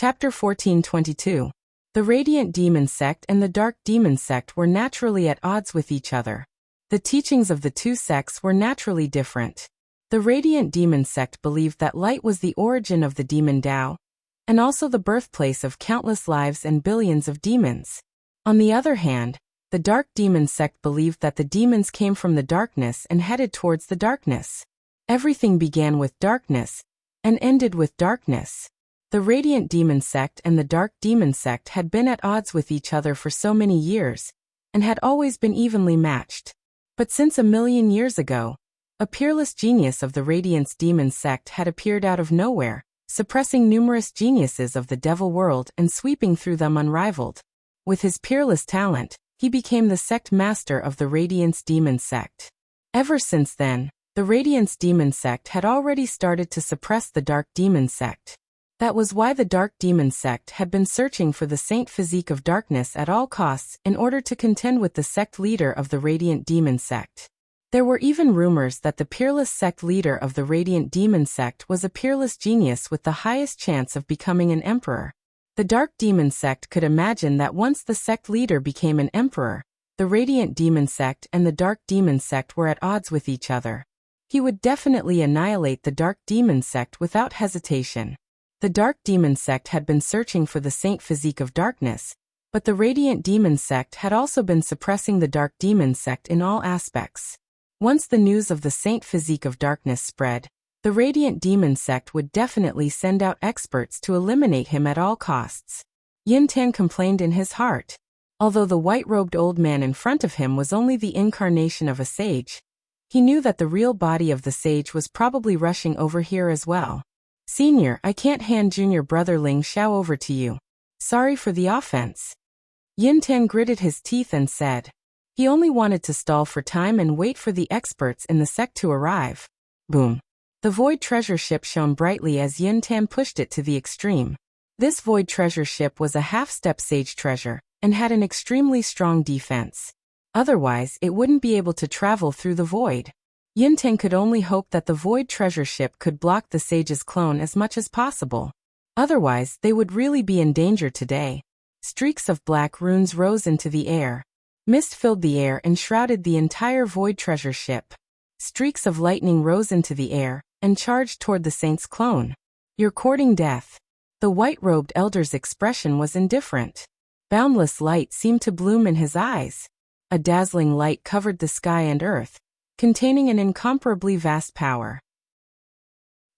Chapter 1422. The Radiant Demon Sect and the Dark Demon Sect were naturally at odds with each other. The teachings of the two sects were naturally different. The Radiant Demon Sect believed that light was the origin of the demon Tao, and also the birthplace of countless lives and billions of demons. On the other hand, the Dark Demon Sect believed that the demons came from the darkness and headed towards the darkness. Everything began with darkness and ended with darkness. The Radiant Demon Sect and the Dark Demon Sect had been at odds with each other for so many years, and had always been evenly matched. But since 1,000,000 years ago, a peerless genius of the Radiance Demon Sect had appeared out of nowhere, suppressing numerous geniuses of the Devil world and sweeping through them unrivaled. With his peerless talent, he became the sect master of the Radiance Demon Sect. Ever since then, the Radiance Demon Sect had already started to suppress the Dark Demon Sect. That was why the Dark Demon Sect had been searching for the Saint Physique of Darkness at all costs in order to contend with the sect leader of the Radiant Demon Sect. There were even rumors that the peerless sect leader of the Radiant Demon Sect was a peerless genius with the highest chance of becoming an emperor. The Dark Demon Sect could imagine that once the sect leader became an emperor, the Radiant Demon Sect and the Dark Demon Sect were at odds with each other. He would definitely annihilate the Dark Demon Sect without hesitation. The Dark Demon Sect had been searching for the Saint Physique of Darkness, but the Radiant Demon Sect had also been suppressing the Dark Demon Sect in all aspects. Once the news of the Saint Physique of Darkness spread, the Radiant Demon Sect would definitely send out experts to eliminate him at all costs. Yin Tan complained in his heart. Although the white-robed old man in front of him was only the incarnation of a sage, he knew that the real body of the sage was probably rushing over here as well. Senior, I can't hand junior brother Ling Xiao over to you. Sorry for the offense. Yin Tan gritted his teeth and said. He only wanted to stall for time and wait for the experts in the sect to arrive. Boom. The Void Treasure Ship shone brightly as Yin Tan pushed it to the extreme. This Void Treasure Ship was a half-step sage treasure, and had an extremely strong defense. Otherwise, it wouldn't be able to travel through the void. Yin Tan could only hope that the Void Treasure Ship could block the sage's clone as much as possible. Otherwise, they would really be in danger today. Streaks of black runes rose into the air. Mist filled the air and shrouded the entire Void Treasure Ship. Streaks of lightning rose into the air and charged toward the saint's clone. You're courting death. The white-robed elder's expression was indifferent. Boundless light seemed to bloom in his eyes. A dazzling light covered the sky and earth, containing an incomparably vast power.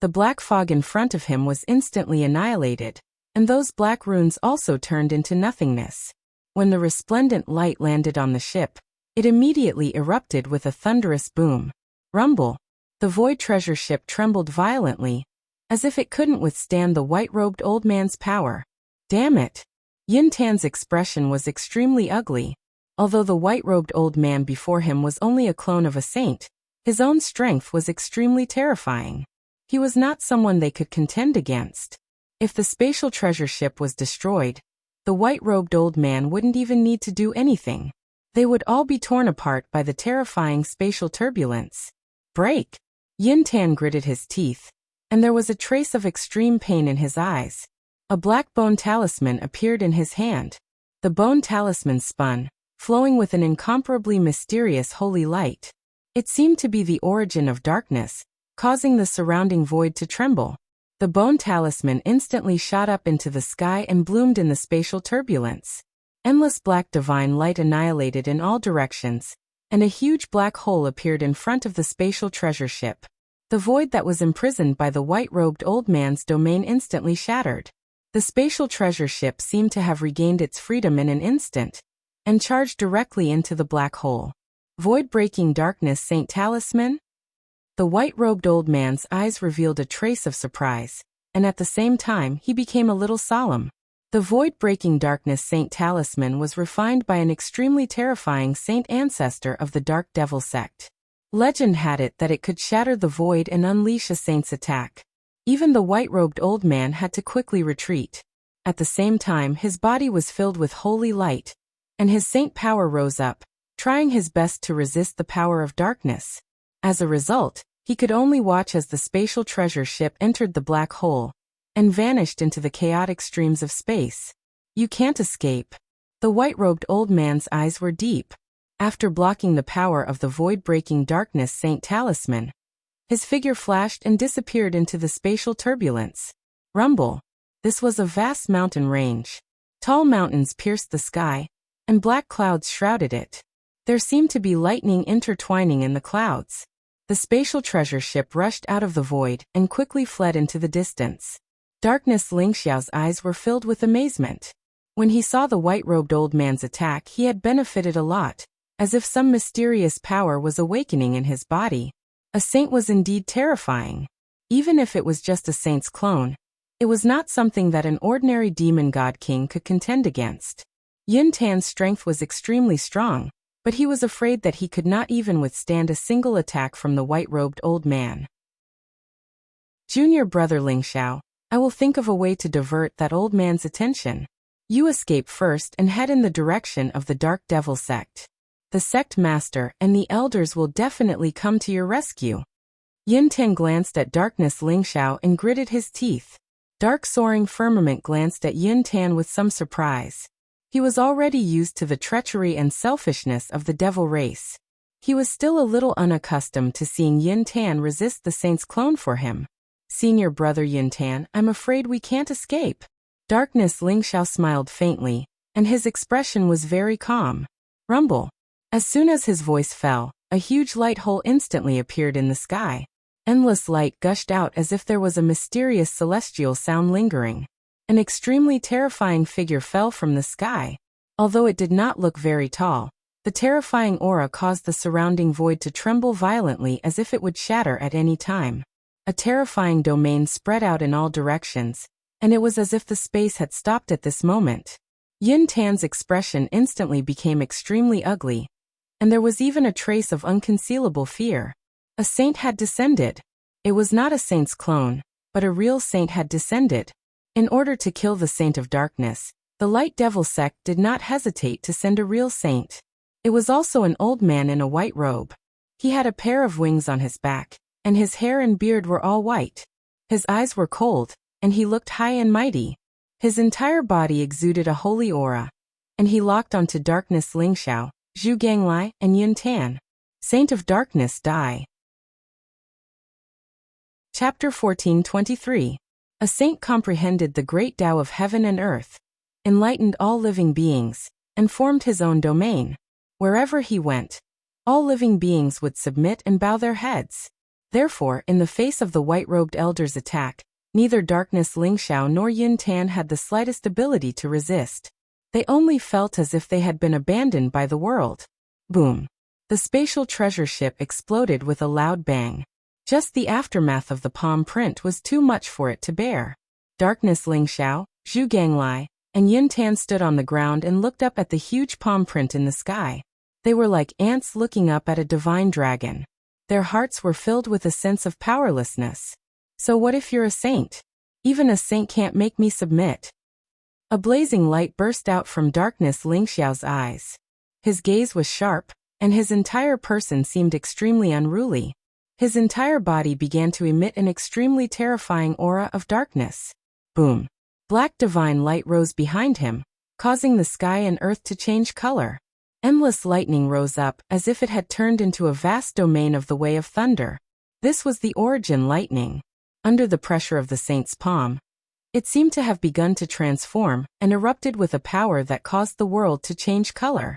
The black fog in front of him was instantly annihilated, and those black runes also turned into nothingness. When the resplendent light landed on the ship, it immediately erupted with a thunderous boom. Rumble. The Void Treasure Ship trembled violently, as if it couldn't withstand the white-robed old man's power. Damn it! Yin Tan's expression was extremely ugly. Although the white-robed old man before him was only a clone of a saint, his own strength was extremely terrifying. He was not someone they could contend against. If the spatial treasure ship was destroyed, the white-robed old man wouldn't even need to do anything. They would all be torn apart by the terrifying spatial turbulence. Break! Yin Tan gritted his teeth, and there was a trace of extreme pain in his eyes. A black bone talisman appeared in his hand. The bone talisman spun, flowing with an incomparably mysterious holy light. It seemed to be the origin of darkness, causing the surrounding void to tremble. The bone talisman instantly shot up into the sky and bloomed in the spatial turbulence. Endless black divine light annihilated in all directions, and a huge black hole appeared in front of the spatial treasure ship. The void that was imprisoned by the white-robed old man's domain instantly shattered. The spatial treasure ship seemed to have regained its freedom in an instant, and charged directly into the black hole. Void-breaking darkness Saint Talisman? The white-robed old man's eyes revealed a trace of surprise, and at the same time he became a little solemn. The void-breaking darkness Saint Talisman was refined by an extremely terrifying saint ancestor of the Dark Devil sect. Legend had it that it could shatter the void and unleash a saint's attack. Even the white-robed old man had to quickly retreat. At the same time his body was filled with holy light, and his saint power rose up, trying his best to resist the power of darkness. As a result, he could only watch as the spatial treasure ship entered the black hole, and vanished into the chaotic streams of space. You can't escape. The white-robed old man's eyes were deep. After blocking the power of the void-breaking darkness Saint Talisman, his figure flashed and disappeared into the spatial turbulence. Rumble. This was a vast mountain range. Tall mountains pierced the sky, and black clouds shrouded it. There seemed to be lightning intertwining in the clouds. The spatial treasure ship rushed out of the void and quickly fled into the distance. Darkness Lingxiao's eyes were filled with amazement. When he saw the white-robed old man's attack, he had benefited a lot, as if some mysterious power was awakening in his body. A saint was indeed terrifying. Even if it was just a saint's clone, it was not something that an ordinary demon god king could contend against. Yun Tan's strength was extremely strong, but he was afraid that he could not even withstand a single attack from the white-robed old man. Junior brother Lingxiao, I will think of a way to divert that old man's attention. You escape first and head in the direction of the Dark Devil sect. The sect master and the elders will definitely come to your rescue. Yun Tan glanced at Darkness Lingxiao and gritted his teeth. Dark Soaring Firmament glanced at Yun Tan with some surprise. He was already used to the treachery and selfishness of the devil race. He was still a little unaccustomed to seeing Yun Tan resist the saint's clone for him. Senior brother Yun Tan, I'm afraid we can't escape. Darkness Lingxiao smiled faintly, and his expression was very calm. Rumble. As soon as his voice fell, a huge light hole instantly appeared in the sky. Endless light gushed out as if there was a mysterious celestial sound lingering. An extremely terrifying figure fell from the sky. Although it did not look very tall, the terrifying aura caused the surrounding void to tremble violently as if it would shatter at any time. A terrifying domain spread out in all directions, and it was as if the space had stopped at this moment. Yun Tan's expression instantly became extremely ugly, and there was even a trace of unconcealable fear. A saint had descended. It was not a saint's clone, but a real saint had descended. In order to kill the Saint of Darkness, the Light Devil sect did not hesitate to send a real saint. It was also an old man in a white robe. He had a pair of wings on his back, and his hair and beard were all white. His eyes were cold, and he looked high and mighty. His entire body exuded a holy aura, and he locked onto Darkness Lingxiao, Zhu Ganglai, and Yun Tan. Saint of Darkness, die. Chapter 14:23. A saint comprehended the great Tao of heaven and earth, enlightened all living beings, and formed his own domain. Wherever he went, all living beings would submit and bow their heads. Therefore, in the face of the white-robed elder's attack, neither Darkness Lingxiao nor Yun Tan had the slightest ability to resist. They only felt as if they had been abandoned by the world. Boom! The spatial treasure ship exploded with a loud bang. Just the aftermath of the palm print was too much for it to bear. Darkness Lingxiao, Zhu Ganglai, and Yun Tan stood on the ground and looked up at the huge palm print in the sky. They were like ants looking up at a divine dragon. Their hearts were filled with a sense of powerlessness. So what if you're a saint? Even a saint can't make me submit. A blazing light burst out from Darkness Lingxiao's eyes. His gaze was sharp, and his entire person seemed extremely unruly. His entire body began to emit an extremely terrifying aura of darkness. Boom! Black divine light rose behind him, causing the sky and earth to change color. Endless lightning rose up as if it had turned into a vast domain of the way of thunder. This was the origin lightning. Under the pressure of the saint's palm, it seemed to have begun to transform and erupted with a power that caused the world to change color.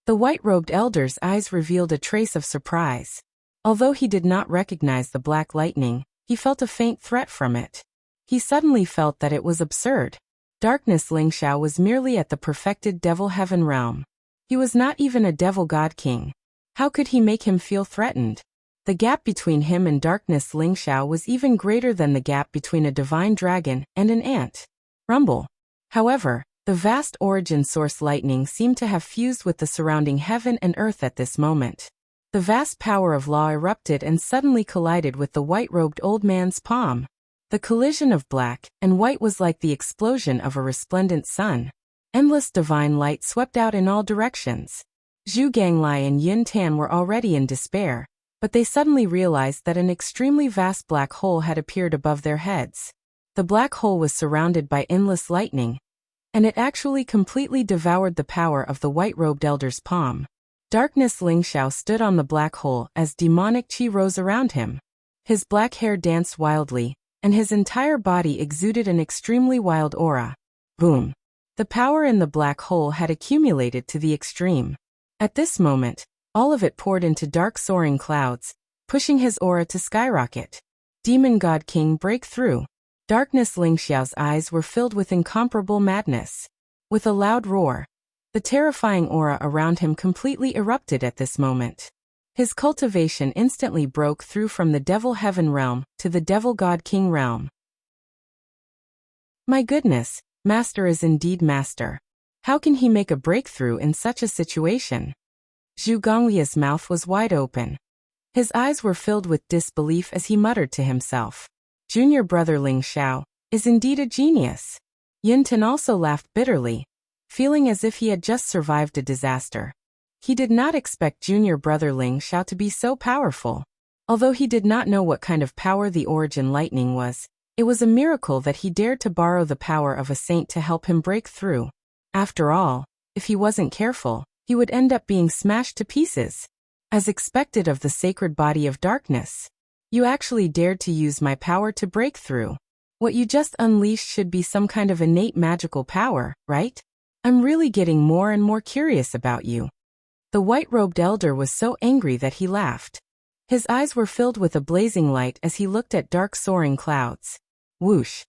The white-robed elder's eyes revealed a trace of surprise. Although he did not recognize the black lightning, he felt a faint threat from it. He suddenly felt that it was absurd. Darkness Lingxiao was merely at the perfected devil heaven realm. He was not even a devil god king. How could he make him feel threatened? The gap between him and Darkness Lingxiao was even greater than the gap between a divine dragon and an ant. Rumble. However, the vast origin source lightning seemed to have fused with the surrounding heaven and earth at this moment. The vast power of law erupted and suddenly collided with the white-robed old man's palm. The collision of black and white was like the explosion of a resplendent sun. Endless divine light swept out in all directions. Zhu Ganglai and Yun Tan were already in despair, but they suddenly realized that an extremely vast black hole had appeared above their heads. The black hole was surrounded by endless lightning, and it actually completely devoured the power of the white-robed elder's palm. Darkness Ling Xiao stood on the black hole as demonic qi rose around him. His black hair danced wildly, and his entire body exuded an extremely wild aura. Boom! The power in the black hole had accumulated to the extreme. At this moment, all of it poured into dark soaring clouds, pushing his aura to skyrocket. Demon God King break through. Darkness Ling Xiao's eyes were filled with incomparable madness. With a loud roar, the terrifying aura around him completely erupted at this moment. His cultivation instantly broke through from the Devil Heaven realm to the Devil God King realm. My goodness, Master is indeed Master. How can he make a breakthrough in such a situation? Zhu Gonglia's mouth was wide open. His eyes were filled with disbelief as he muttered to himself. Junior brother Ling Xiao is indeed a genius. Yun Tin also laughed bitterly, feeling as if he had just survived a disaster. He did not expect junior brother Ling Xiao to be so powerful. Although he did not know what kind of power the origin lightning was, it was a miracle that he dared to borrow the power of a saint to help him break through. After all, if he wasn't careful, he would end up being smashed to pieces. As expected of the sacred body of darkness. You actually dared to use my power to break through. What you just unleashed should be some kind of innate magical power, right? I'm really getting more and more curious about you. The white-robed elder was so angry that he laughed. His eyes were filled with a blazing light as he looked at dark soaring clouds. Whoosh!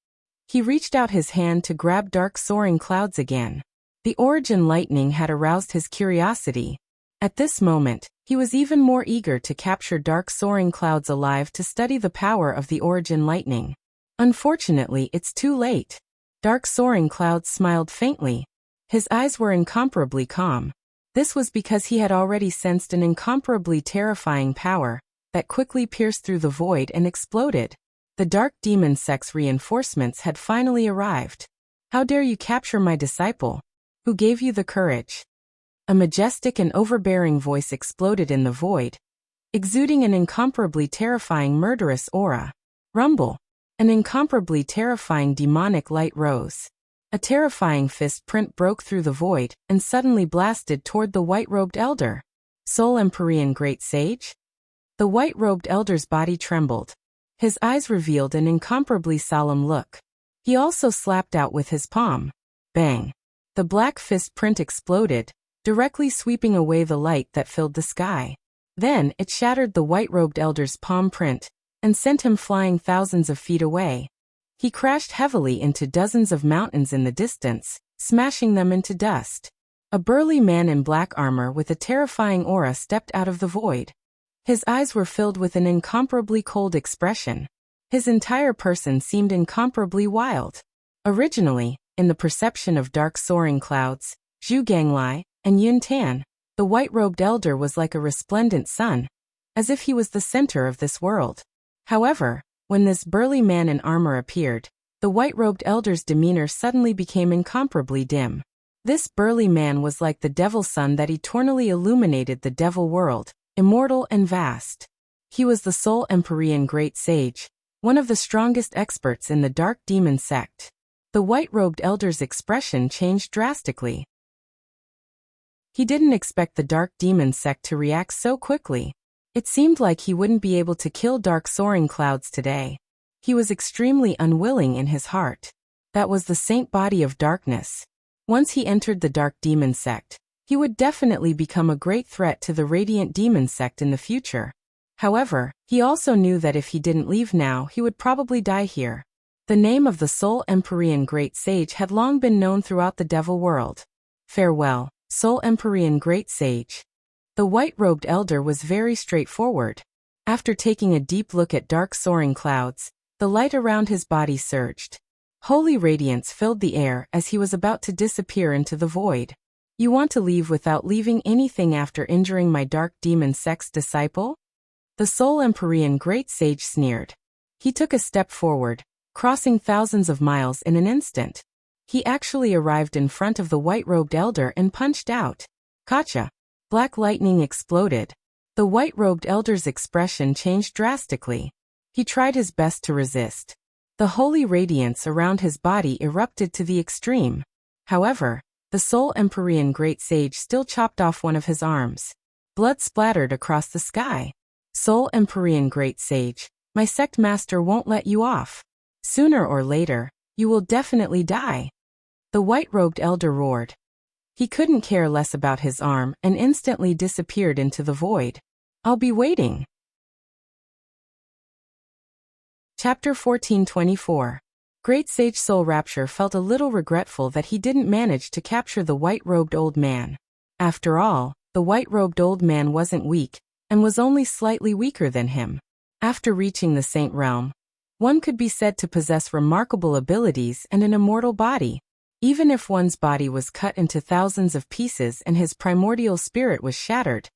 He reached out his hand to grab dark soaring clouds again. The origin lightning had aroused his curiosity. At this moment, he was even more eager to capture dark soaring clouds alive to study the power of the origin lightning. Unfortunately, it's too late. Dark soaring clouds smiled faintly. His eyes were incomparably calm. This was because he had already sensed an incomparably terrifying power that quickly pierced through the void and exploded. The dark demon sect's reinforcements had finally arrived. How dare you capture my disciple? Who gave you the courage? A majestic and overbearing voice exploded in the void, exuding an incomparably terrifying murderous aura. Rumble! An incomparably terrifying demonic light rose. A terrifying fist print broke through the void and suddenly blasted toward the white-robed elder. Soul Empyrean Great Sage? The white-robed elder's body trembled. His eyes revealed an incomparably solemn look. He also slapped out with his palm. Bang! The black fist print exploded, directly sweeping away the light that filled the sky. Then it shattered the white-robed elder's palm print and sent him flying thousands of feet away. He crashed heavily into dozens of mountains in the distance, smashing them into dust. A burly man in black armor with a terrifying aura stepped out of the void. His eyes were filled with an incomparably cold expression. His entire person seemed incomparably wild. Originally, in the perception of dark soaring clouds, Zhu Ganglai and Yun Tan, the white-robed elder was like a resplendent sun, as if he was the center of this world. However, when this burly man in armor appeared, the white-robed elder's demeanor suddenly became incomparably dim. This burly man was like the devil sun that eternally illuminated the devil world, immortal and vast. He was the Soul Empyrean Great Sage, one of the strongest experts in the dark demon sect. The white-robed elder's expression changed drastically. He didn't expect the dark demon sect to react so quickly. It seemed like he wouldn't be able to kill dark soaring clouds today. He was extremely unwilling in his heart. That was the saint body of darkness. Once he entered the dark demon sect, he would definitely become a great threat to the radiant demon sect in the future. However, he also knew that if he didn't leave now, he would probably die here. The name of the Soul Empyrean Great Sage had long been known throughout the devil world. Farewell, Soul Empyrean Great Sage. The white-robed elder was very straightforward. After taking a deep look at dark soaring clouds, the light around his body surged. Holy radiance filled the air as he was about to disappear into the void. You want to leave without leaving anything after injuring my dark demon sect's disciple? The Soul Empyrean Great Sage sneered. He took a step forward, crossing thousands of miles in an instant. He actually arrived in front of the white-robed elder and punched out. Gotcha! Black lightning exploded. The white-robed elder's expression changed drastically. He tried his best to resist. The holy radiance around his body erupted to the extreme. However, the Soul Empyrean Great Sage still chopped off one of his arms. Blood splattered across the sky. Soul Empyrean Great Sage, my sect master won't let you off. Sooner or later, you will definitely die. The white-robed elder roared. He couldn't care less about his arm and instantly disappeared into the void. I'll be waiting. Chapter 1424. Great Sage Soul Rapture felt a little regretful that he didn't manage to capture the white-robed old man. After all, the white-robed old man wasn't weak, and was only slightly weaker than him. After reaching the Saint Realm, one could be said to possess remarkable abilities and an immortal body. Even if one's body was cut into thousands of pieces and his primordial spirit was shattered,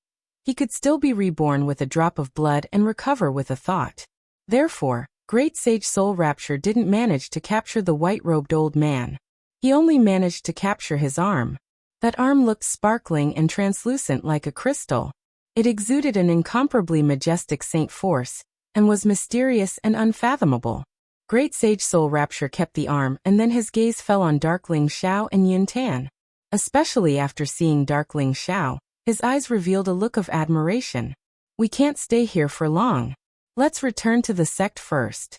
he could still be reborn with a drop of blood and recover with a thought. Therefore, Great Sage Soul Rapture didn't manage to capture the white-robed old man. He only managed to capture his arm. That arm looked sparkling and translucent like a crystal. It exuded an incomparably majestic saint force, and was mysterious and unfathomable. Great Sage Soul Rapture kept the arm, and then his gaze fell on Darkling Xiao and Yun Tan. Especially after seeing Darkling Xiao, his eyes revealed a look of admiration. We can't stay here for long. Let's return to the sect first.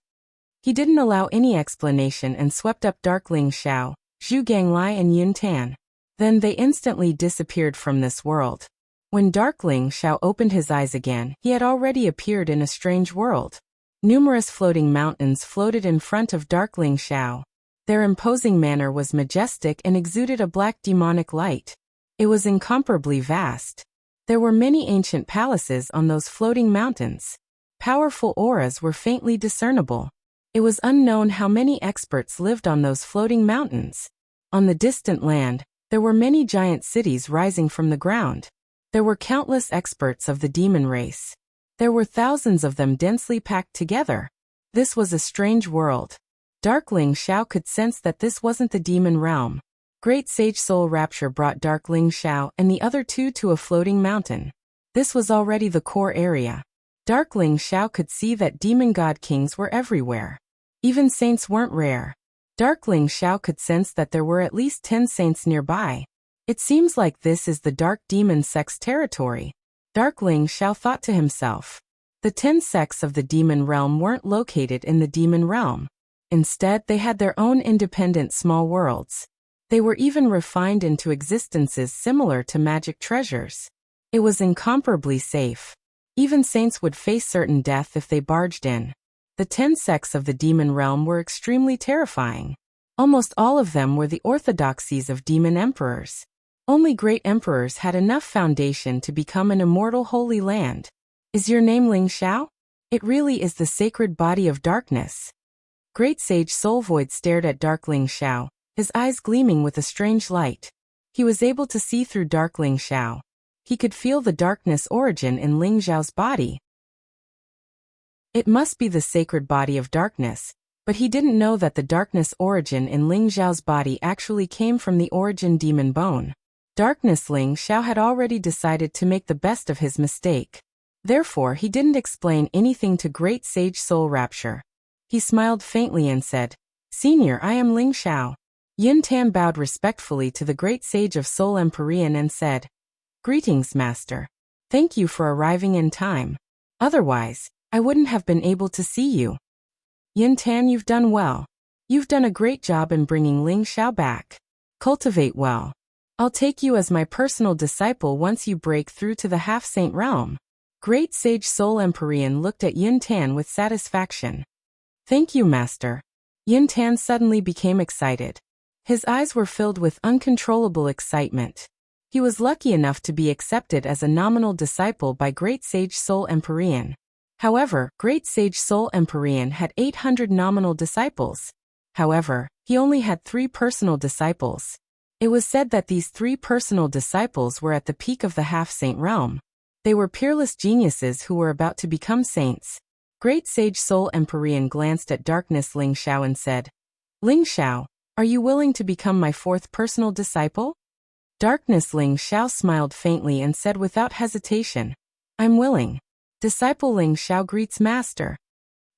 He didn't allow any explanation and swept up Darkling Xiao, Zhu Ganglai and Yun Tan. Then they instantly disappeared from this world. When Darkling Xiao opened his eyes again, he had already appeared in a strange world. Numerous floating mountains floated in front of Darkling Xiao. Their imposing manner was majestic and exuded a black demonic light. It was incomparably vast. There were many ancient palaces on those floating mountains. Powerful auras were faintly discernible. It was unknown how many experts lived on those floating mountains. On the distant land, there were many giant cities rising from the ground. There were countless experts of the demon race. There were thousands of them densely packed together. This was a strange world. Darkling Xiao could sense that this wasn't the demon realm. Great Sage Soul Rapture brought Darkling Xiao and the other two to a floating mountain. This was already the core area. Darkling Xiao could see that demon god kings were everywhere. Even saints weren't rare. Darkling Xiao could sense that there were at least 10 saints nearby. It seems like this is the Dark Demon Sect's territory. Darkling Xiao thought to himself. The 10 sects of the demon realm weren't located in the demon realm. Instead, they had their own independent small worlds. They were even refined into existences similar to magic treasures. It was incomparably safe. Even saints would face certain death if they barged in. The 10 sects of the demon realm were extremely terrifying. Almost all of them were the orthodoxies of demon emperors. Only great emperors had enough foundation to become an immortal holy land. Is your name Ling Xiao? It really is the sacred body of darkness. Great Sage Soul Void stared at Darkling Xiao, his eyes gleaming with a strange light. He was able to see through Darkling Xiao. He could feel the darkness origin in Ling Xiao's body. It must be the sacred body of darkness, but he didn't know that the darkness origin in Ling Xiao's body actually came from the origin demon bone. Darkness Ling Xiao had already decided to make the best of his mistake. Therefore, he didn't explain anything to Great Sage Soul Rapture. He smiled faintly and said, "Senior, I am Ling Xiao." Yun Tan bowed respectfully to the Great Sage of Soul Empyrean and said, "Greetings, Master. Thank you for arriving in time. Otherwise, I wouldn't have been able to see you." Yun Tan, you've done well. You've done a great job in bringing Ling Xiao back. Cultivate well. I'll take you as my personal disciple once you break through to the half-saint realm. Great Sage Soul Empyrean looked at Yun Tan with satisfaction. Thank you, Master. Yun Tan suddenly became excited. His eyes were filled with uncontrollable excitement. He was lucky enough to be accepted as a nominal disciple by Great Sage Soul Empyrean. However, Great Sage Soul Empyrean had 800 nominal disciples. However, he only had 3 personal disciples. It was said that these 3 personal disciples were at the peak of the half-saint realm. They were peerless geniuses who were about to become saints. Great Sage Soul Empyrean glanced at Darkness Ling Xiao and said, "Ling Xiao, are you willing to become my 4th personal disciple?" Darkness Ling Xiao smiled faintly and said without hesitation, "I'm willing." Disciple Ling Xiao greets Master.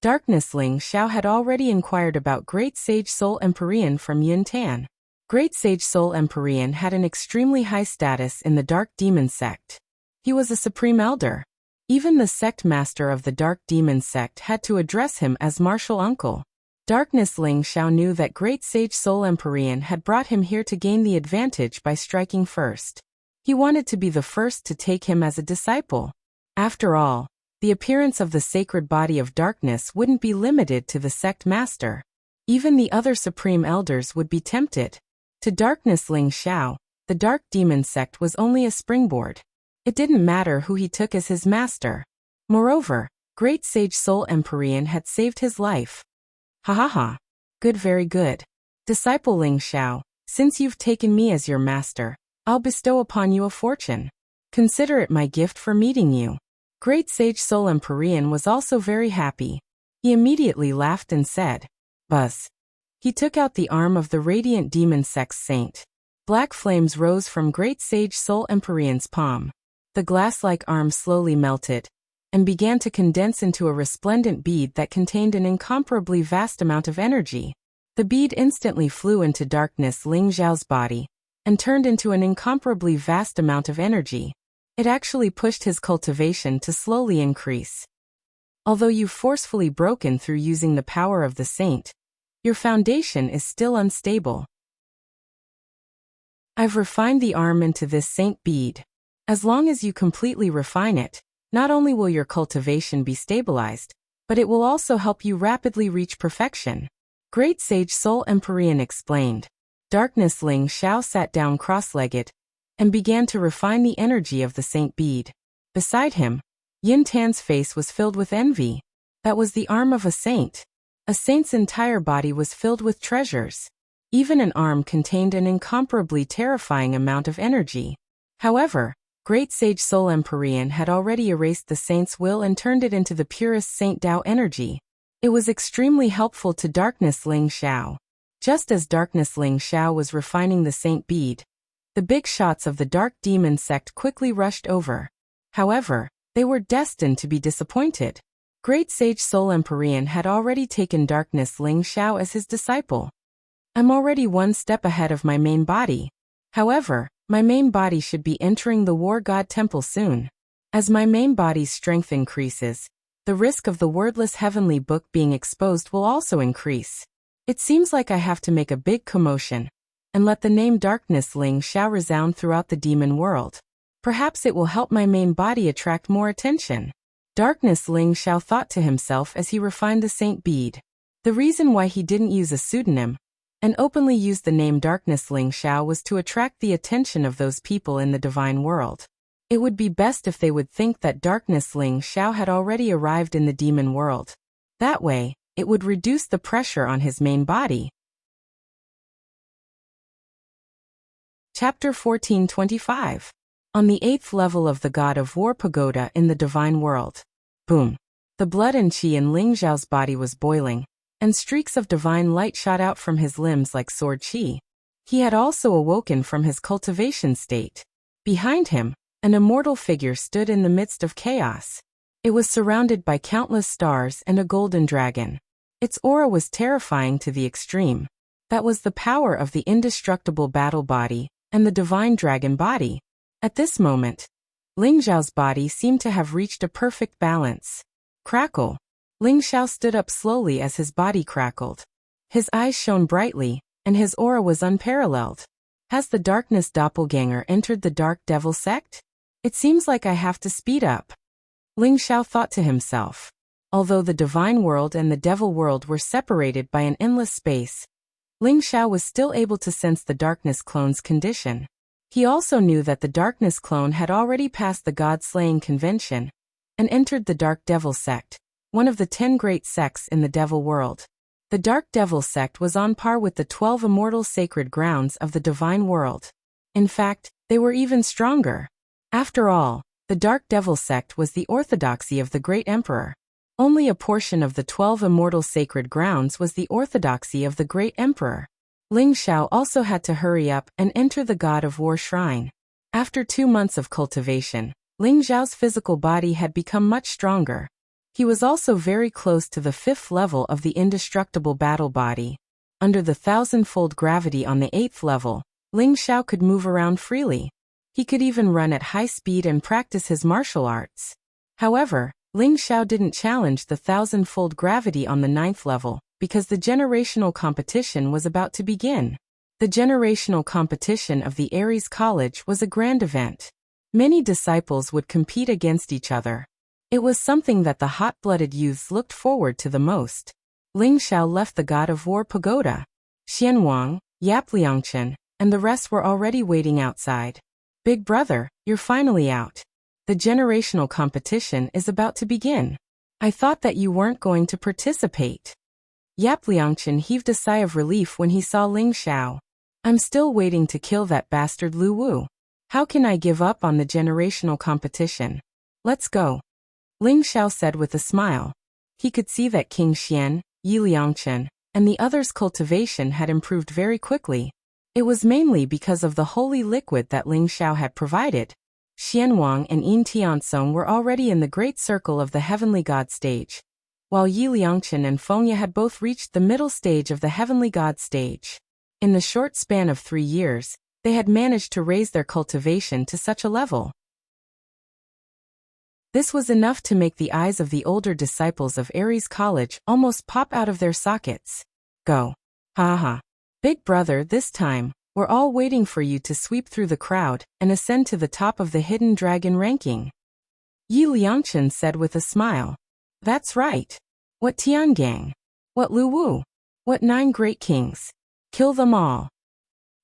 Darkness Ling Xiao had already inquired about Great Sage Soul Empyrean from Yun Tan. Great Sage Soul Empyrean had an extremely high status in the Dark Demon sect. He was a supreme elder. Even the sect master of the Dark Demon sect had to address him as martial uncle. Darkness Ling Xiao knew that Great Sage Soul Empyrean had brought him here to gain the advantage by striking first. He wanted to be the first to take him as a disciple. After all, the appearance of the sacred body of darkness wouldn't be limited to the sect master. Even the other supreme elders would be tempted. To Darkness Ling Xiao, the Dark Demon sect was only a springboard. It didn't matter who he took as his master. Moreover, Great Sage Soul Empyrean had saved his life. Ha ha ha. Good, very good. Disciple Ling Xiao, since you've taken me as your master, I'll bestow upon you a fortune. Consider it my gift for meeting you. Great Sage Soul Empyrean was also very happy. He immediately laughed and said, Buzz. He took out the arm of the Radiant Demon Sect's saint. Black flames rose from Great Sage Soul Empyrean's palm. The glass-like arm slowly melted and began to condense into a resplendent bead that contained an incomparably vast amount of energy. The bead instantly flew into Darkness Ling Xiao's body and turned into an incomparably vast amount of energy. It actually pushed his cultivation to slowly increase. Although you've forcefully broken through using the power of the saint, your foundation is still unstable. I've refined the arm into this saint bead. As long as you completely refine it, not only will your cultivation be stabilized, but it will also help you rapidly reach perfection. Great Sage Soul Empyrean explained. Darkness Ling Xiao sat down cross-legged and began to refine the energy of the saint bead. Beside him, Yin Tan's face was filled with envy. That was the arm of a saint. A saint's entire body was filled with treasures. Even an arm contained an incomparably terrifying amount of energy. However, Great Sage Soul Empyrean had already erased the saint's will and turned it into the purest Saint Dao energy. It was extremely helpful to Darkness Ling Xiao. Just as Darkness Ling Xiao was refining the saint bead, the big shots of the Dark Demon sect quickly rushed over. However, they were destined to be disappointed. Great Sage Soul Empyrean had already taken Darkness Ling Xiao as his disciple. I'm already one step ahead of my main body. However, my main body should be entering the War God Temple soon. As my main body's strength increases, the risk of the wordless heavenly book being exposed will also increase. It seems like I have to make a big commotion and let the name Darkness Ling Xiao resound throughout the demon world. Perhaps it will help my main body attract more attention. Darkness Ling Xiao thought to himself as he refined the saint bead. The reason why he didn't use a pseudonym and openly used the name Darkness Ling Xiao was to attract the attention of those people in the divine world. It would be best if they would think that Darkness Ling Xiao had already arrived in the demon world. That way, it would reduce the pressure on his main body. Chapter 1425. On the 8th level of the God of War Pagoda in the Divine World. Boom. The blood and qi in Ling Xiao's body was boiling, and streaks of divine light shot out from his limbs like sword qi. He had also awoken from his cultivation state. Behind him, an immortal figure stood in the midst of chaos. It was surrounded by countless stars and a golden dragon. Its aura was terrifying to the extreme. That was the power of the indestructible battle body and the divine dragon body. At this moment, Ling Xiao's body seemed to have reached a perfect balance. Crackle. Ling Xiao stood up slowly as his body crackled. His eyes shone brightly, and his aura was unparalleled. Has the darkness doppelganger entered the Dark Devil sect? It seems like I have to speed up. Ling Xiao thought to himself. Although the divine world and the devil world were separated by an endless space, Ling Xiao was still able to sense the darkness clone's condition. He also knew that the darkness clone had already passed the god-slaying convention and entered the Dark Devil sect, one of the 10 great sects in the devil world. The Dark Devil sect was on par with the 12 immortal sacred grounds of the divine world. In fact, they were even stronger. After all, the Dark Devil sect was the orthodoxy of the great emperor. Only a portion of the 12 immortal sacred grounds was the orthodoxy of the great emperor. Ling Xiao also had to hurry up and enter the God of War shrine. After 2 months of cultivation, Ling Xiao's physical body had become much stronger. He was also very close to the 5th level of the indestructible battle body. Under the 1,000-fold gravity on the 8th level, Ling Xiao could move around freely. He could even run at high speed and practice his martial arts. However, Ling Xiao didn't challenge the 1,000-fold gravity on the 9th level, because the generational competition was about to begin. The generational competition of the Ares College was a grand event. Many disciples would compete against each other. It was something that the hot-blooded youths looked forward to the most. Ling Xiao left the God of War pagoda. Xian Wang, Yap Liangchen, and the rest were already waiting outside. Big brother, you're finally out. The generational competition is about to begin. I thought that you weren't going to participate. Yap Liangchen heaved a sigh of relief when he saw Ling Xiao. I'm still waiting to kill that bastard Lu Wu. How can I give up on the generational competition? Let's go. Ling Xiao said with a smile. He could see that King Xian, Yi Liangchen, and the others' cultivation had improved very quickly. It was mainly because of the holy liquid that Ling Xiao had provided. Xian Wang and Yin Tiansong were already in the great circle of the heavenly god stage, while Yi Liangchen and Fengye had both reached the middle stage of the heavenly god stage. In the short span of 3 years, they had managed to raise their cultivation to such a level. This was enough to make the eyes of the older disciples of Ares College almost pop out of their sockets. Go. Ha ha. Big brother, this time, we're all waiting for you to sweep through the crowd and ascend to the top of the hidden dragon ranking. Yi Liangchen said with a smile. That's right. What Tiangang? What Lu Wu? What 9 great kings? Kill them all.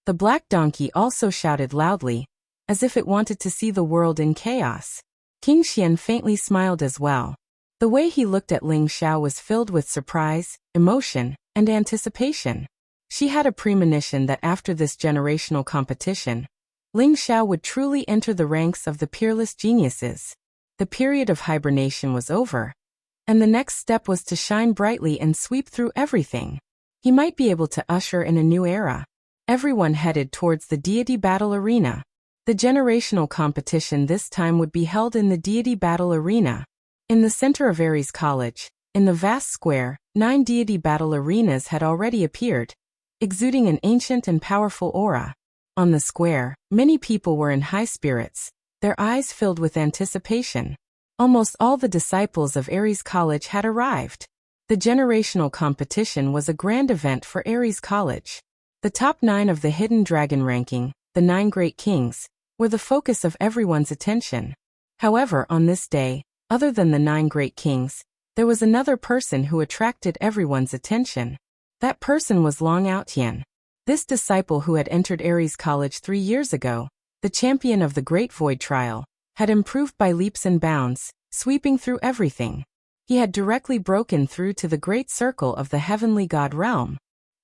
The black donkey also shouted loudly, as if it wanted to see the world in chaos. King Xian faintly smiled as well. The way he looked at Ling Xiao was filled with surprise, emotion, and anticipation. She had a premonition that after this generational competition, Ling Xiao would truly enter the ranks of the peerless geniuses. The period of hibernation was over, and the next step was to shine brightly and sweep through everything. He might be able to usher in a new era. Everyone headed towards the deity battle arena. The generational competition this time would be held in the deity battle arena. In the center of Ares College, in the vast square, 9 deity battle arenas had already appeared, exuding an ancient and powerful aura. On the square, many people were in high spirits, their eyes filled with anticipation. Almost all the disciples of Ares College had arrived. The generational competition was a grand event for Ares College. The top 9 of the Hidden Dragon ranking, the 9 Great Kings, were the focus of everyone's attention. However, on this day, other than the 9 Great Kings, there was another person who attracted everyone's attention. That person was Long Outyan. This disciple who had entered Ares College 3 years ago, the champion of the Great Void Trial, had improved by leaps and bounds, sweeping through everything. He had directly broken through to the great circle of the heavenly god realm.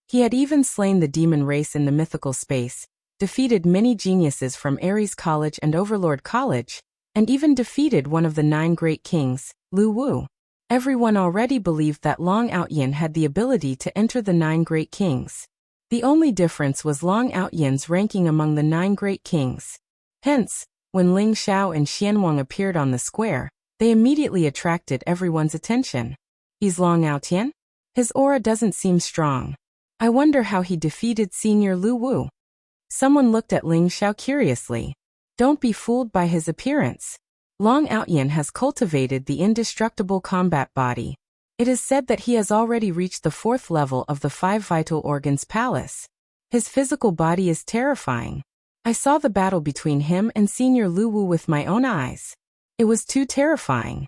He had even slain the demon race in the mythical space, defeated many geniuses from Ares College and Overlord College, and even defeated one of the 9 Great Kings, Lu Wu. Everyone already believed that Long Outyan had the ability to enter the 9 Great Kings. The only difference was Long Outyan's ranking among the 9 Great Kings. Hence, when Ling Xiao and Xianwang appeared on the square, they immediately attracted everyone's attention. He's Long Outyan? His aura doesn't seem strong. I wonder how he defeated Senior Lu Wu. Someone looked at Ling Xiao curiously. Don't be fooled by his appearance. Long Outyan has cultivated the indestructible combat body. It is said that he has already reached the 4th level of the 5 vital organs palace. His physical body is terrifying. I saw the battle between him and Senior Lu Wu with my own eyes. It was too terrifying.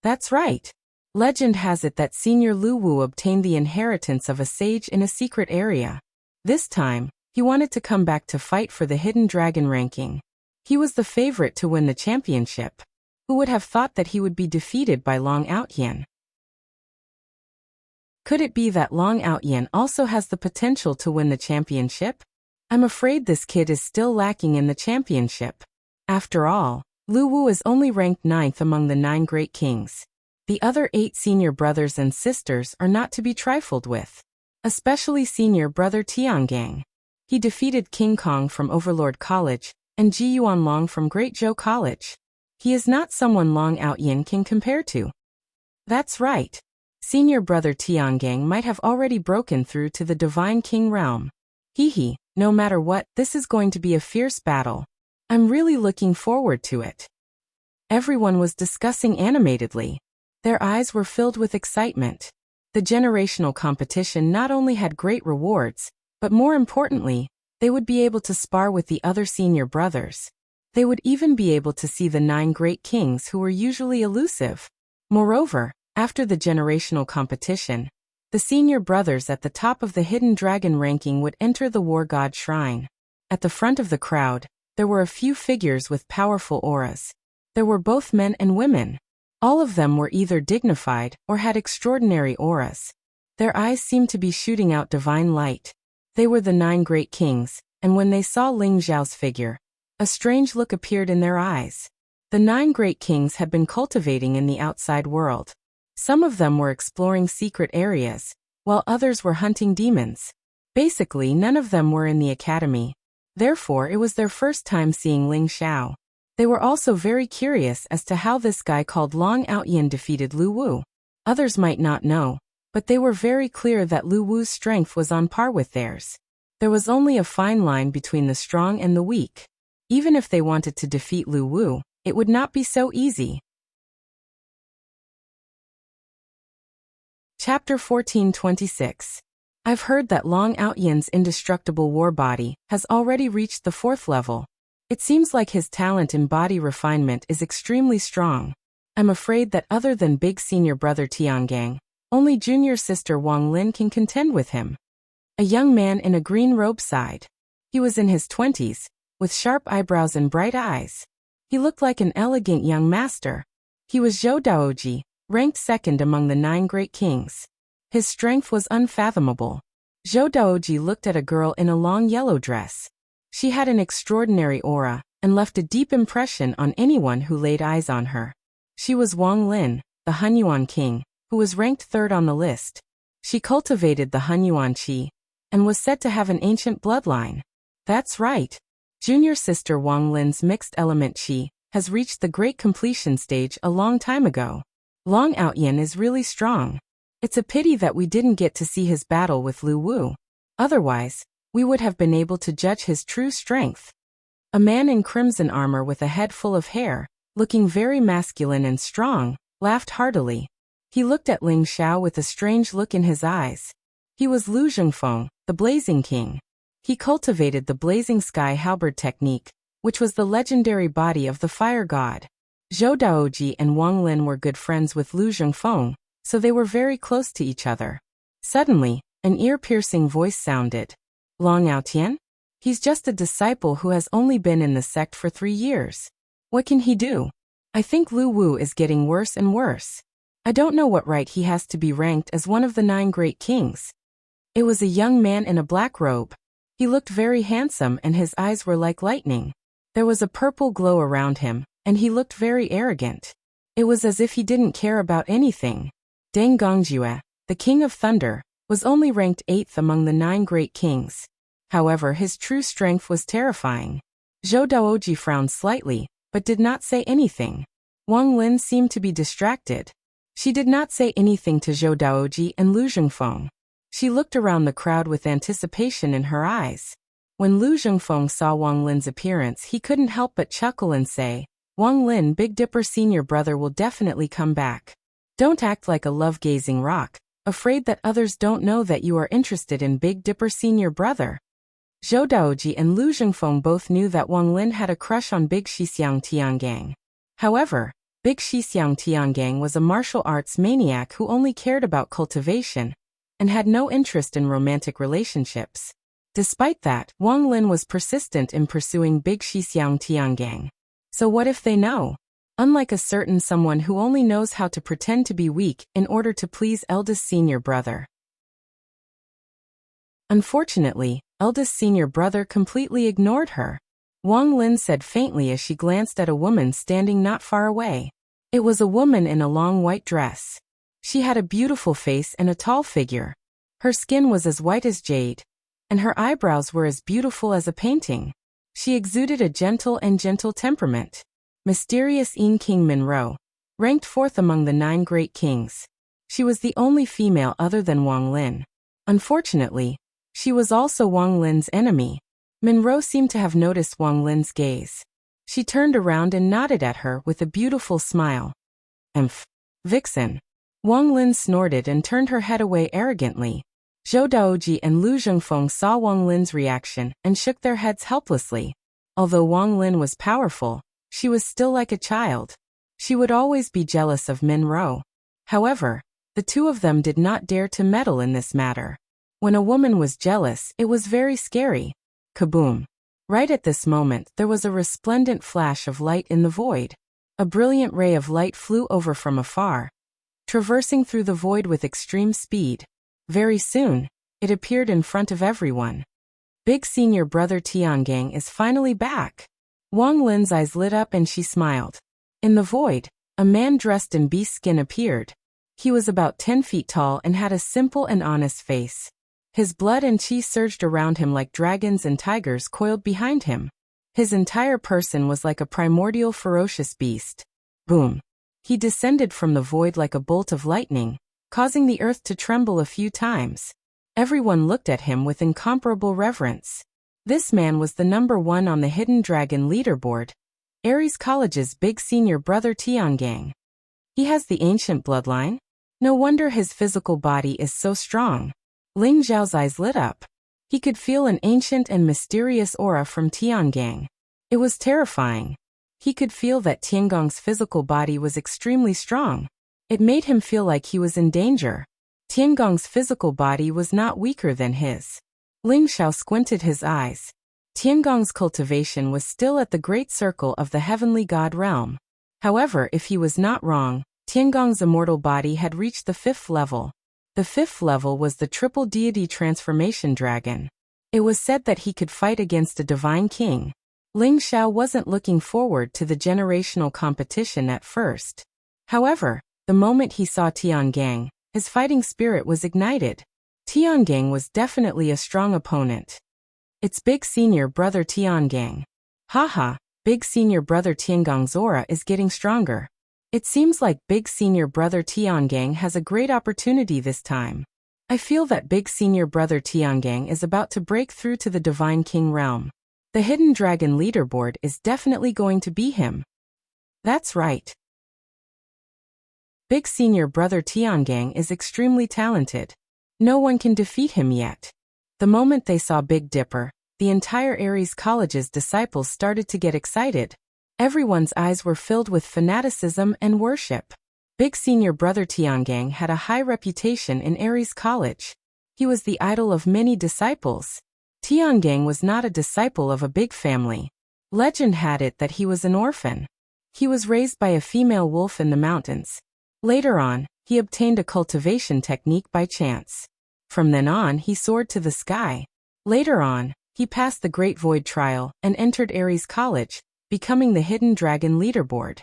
That's right. Legend has it that Senior Lu Wu obtained the inheritance of a sage in a secret area. This time, he wanted to come back to fight for the Hidden Dragon ranking. He was the favorite to win the championship. Who would have thought that he would be defeated by Long Outyan? Could it be that Long Outyan also has the potential to win the championship? I'm afraid this kid is still lacking in the championship. After all, Lu Wu is only ranked 9th among the 9 Great Kings. The other 8 senior brothers and sisters are not to be trifled with. Especially senior brother Tiangang. He defeated King Kong from Overlord College, and Ji Yuanlong from Great Zhou College. He is not someone Long Outyan can compare to. That's right. Senior brother Tiangang might have already broken through to the Divine King realm. Hee, no matter what, this is going to be a fierce battle. I'm really looking forward to it. Everyone was discussing animatedly. Their eyes were filled with excitement. The generational competition not only had great rewards, but more importantly, they would be able to spar with the other senior brothers. They would even be able to see the 9 great kings who were usually elusive. Moreover, after the generational competition, the senior brothers at the top of the hidden dragon ranking would enter the war god shrine. At the front of the crowd, there were a few figures with powerful auras. There were both men and women. All of them were either dignified or had extraordinary auras. Their eyes seemed to be shooting out divine light. They were the 9 great kings, and when they saw Ling Zhao's figure, a strange look appeared in their eyes. The 9 great kings had been cultivating in the outside world. Some of them were exploring secret areas, while others were hunting demons. Basically, none of them were in the academy. Therefore, it was their first time seeing Ling Zhao. They were also very curious as to how this guy called Long Outyin defeated Lu Wu. Others might not know, but they were very clear that Lu Wu's strength was on par with theirs. There was only a fine line between the strong and the weak. Even if they wanted to defeat Lu Wu, it would not be so easy. Chapter 1426. I've heard that Long Outyin's indestructible war body has already reached the 4th level. It seems like his talent in body refinement is extremely strong. I'm afraid that other than big senior brother Tiangang, only junior sister Wang Lin can contend with him. A young man in a green robe sighed. He was in his 20s, with sharp eyebrows and bright eyes. He looked like an elegant young master. He was Zhou Daoji, ranked 2nd among the 9 great kings. His strength was unfathomable. Zhou Daoji looked at a girl in a long yellow dress. She had an extraordinary aura, and left a deep impression on anyone who laid eyes on her. She was Wang Lin, the Hunyuan king, who was ranked 3rd on the list. She cultivated the Hunyuan qi, and was said to have an ancient bloodline. That's right. Junior sister Wang Lin's mixed element qi has reached the great completion stage a long time ago. Long Outyin is really strong. It's a pity that we didn't get to see his battle with Lu Wu. Otherwise, we would have been able to judge his true strength. A man in crimson armor with a head full of hair, looking very masculine and strong, laughed heartily. He looked at Ling Zhao with a strange look in his eyes. He was Lu Zhengfeng, the Blazing King. He cultivated the Blazing Sky Halberd technique, which was the legendary body of the fire god. Zhou Daoji and Wang Lin were good friends with Lu Zhengfeng, so they were very close to each other. Suddenly, an ear-piercing voice sounded. Long Outyin? He's just a disciple who has only been in the sect for 3 years. What can he do? I think Lu Wu is getting worse and worse. I don't know what right he has to be ranked as one of the 9 great kings. It was a young man in a black robe. He looked very handsome and his eyes were like lightning. There was a purple glow around him, and he looked very arrogant. It was as if he didn't care about anything. Deng Gongjue, the king of thunder, was only ranked 8th among the 9 great kings. However, his true strength was terrifying. Zhou Daoji frowned slightly, but did not say anything. Wang Lin seemed to be distracted. She did not say anything to Zhou Daoji and Lu Zhengfeng. She looked around the crowd with anticipation in her eyes. When Lu Zhengfeng saw Wang Lin's appearance, he couldn't help but chuckle and say, Wang Lin, Big Dipper senior brother will definitely come back. Don't act like a love-gazing rock, afraid that others don't know that you are interested in Big Dipper senior brother. Zhou Daoji and Lu Zhengfeng both knew that Wang Lin had a crush on Big Shixiang Tiangang. However, Big Shixiang Tiangang was a martial arts maniac who only cared about cultivation, and had no interest in romantic relationships. Despite that, Wang Lin was persistent in pursuing Big Shixiang Tiangang. So what if they know? Unlike a certain someone who only knows how to pretend to be weak in order to please eldest senior brother. Unfortunately, eldest senior brother completely ignored her. Wang Lin said faintly as she glanced at a woman standing not far away. It was a woman in a long white dress. She had a beautiful face and a tall figure. Her skin was as white as jade, and her eyebrows were as beautiful as a painting. She exuded a gentle temperament. Mysterious Yin King Minro. ranked 4th among the 9 great kings. She was the only female other than Wang Lin. Unfortunately, she was also Wang Lin's enemy. Monroe seemed to have noticed Wang Lin's gaze. She turned around and nodded at her with a beautiful smile. Emph. Vixen. Wang Lin snorted and turned her head away arrogantly. Zhou Daoji and Lu Zhengfeng saw Wang Lin's reaction and shook their heads helplessly. Although Wang Lin was powerful, she was still like a child. She would always be jealous of Monroe. However, the two of them did not dare to meddle in this matter. When a woman was jealous, it was very scary. Kaboom! Right at this moment, there was a resplendent flash of light in the void. A brilliant ray of light flew over from afar, traversing through the void with extreme speed. Very soon, it appeared in front of everyone. Big senior brother Tiangang is finally back. Wang Lin's eyes lit up and she smiled. In the void, a man dressed in beast skin appeared. He was about 10 feet tall and had a simple and honest face. His blood and chi surged around him like dragons and tigers coiled behind him. His entire person was like a primordial ferocious beast. Boom! He descended from the void like a bolt of lightning, causing the earth to tremble a few times. Everyone looked at him with incomparable reverence. This man was the number 1 on the Hidden Dragon leaderboard, Ares College's big senior brother Tiangang. He has the ancient bloodline. No wonder his physical body is so strong. Ling Zhao's eyes lit up. He could feel an ancient and mysterious aura from Tiangang. It was terrifying. He could feel that Tiangang's physical body was extremely strong. It made him feel like he was in danger. Tiangang's physical body was not weaker than his. Ling Zhao squinted his eyes. Tiangang's cultivation was still at the great circle of the heavenly god realm. However, if he was not wrong, Tiangang's immortal body had reached the 5th level. The 5th level was the triple deity transformation dragon. It was said that he could fight against a divine king. Ling Zhao wasn't looking forward to the generational competition at first. However, the moment he saw Tiangang, his fighting spirit was ignited. Tiangang was definitely a strong opponent. It's big senior brother Tiangang. Haha, big senior brother Tiangang's aura is getting stronger. It seems like big senior brother Tiangang has a great opportunity this time. I feel that big senior brother Tiangang is about to break through to the Divine King realm. The Hidden Dragon leaderboard is definitely going to be him. That's right. Big senior brother Tiangang is extremely talented. No one can defeat him yet. The moment they saw Big Dipper, the entire Ares College's disciples started to get excited. Everyone's eyes were filled with fanaticism and worship. Big senior brother Tiangang had a high reputation in Ares College. He was the idol of many disciples. Tiangang was not a disciple of a big family. Legend had it that he was an orphan. He was raised by a female wolf in the mountains. Later on, he obtained a cultivation technique by chance. From then on, he soared to the sky. Later on, he passed the Great Void Trial and entered Ares College, becoming the Hidden Dragon leaderboard.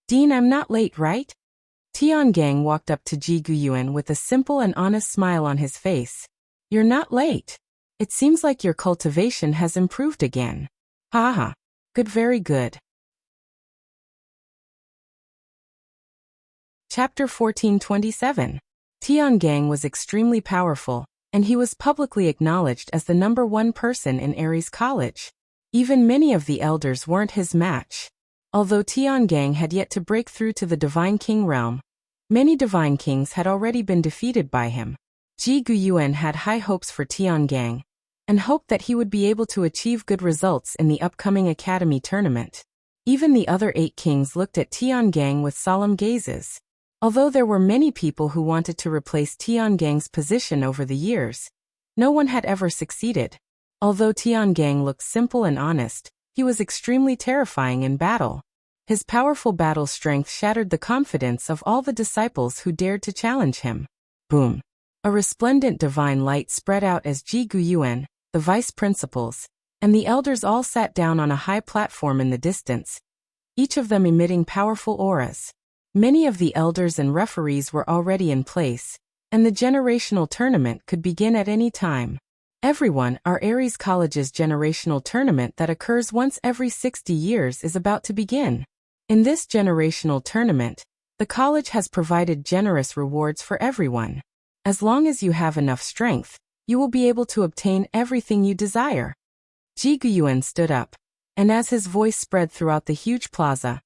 Dean, I'm not late, right? Tiangang walked up to Ji Guyuan with a simple and honest smile on his face. You're not late. It seems like your cultivation has improved again. Haha. Good, very good. Chapter 1427. Tiangang was extremely powerful, and he was publicly acknowledged as the number 1 person in Ares College. Even many of the elders weren't his match. Although Tiangang had yet to break through to the Divine King realm, many Divine Kings had already been defeated by him. Ji Guyuan had high hopes for Tiangang, and hoped that he would be able to achieve good results in the upcoming Academy tournament. Even the other 8 kings looked at Tiangang with solemn gazes. Although there were many people who wanted to replace Tiangang's position over the years, no one had ever succeeded. Although Tiangang looked simple and honest, he was extremely terrifying in battle. His powerful battle strength shattered the confidence of all the disciples who dared to challenge him. Boom! A resplendent divine light spread out as Ji Guyuan, the vice principals, and the elders all sat down on a high platform in the distance, each of them emitting powerful auras. Many of the elders and referees were already in place, and the generational tournament could begin at any time. Everyone, our Ares College's generational tournament that occurs once every 60 years is about to begin. In this generational tournament, The college has provided generous rewards for everyone. As long as you have enough strength, you will be able to obtain everything you desire. Ji Guyuan stood up, and as his voice spread throughout the huge plaza,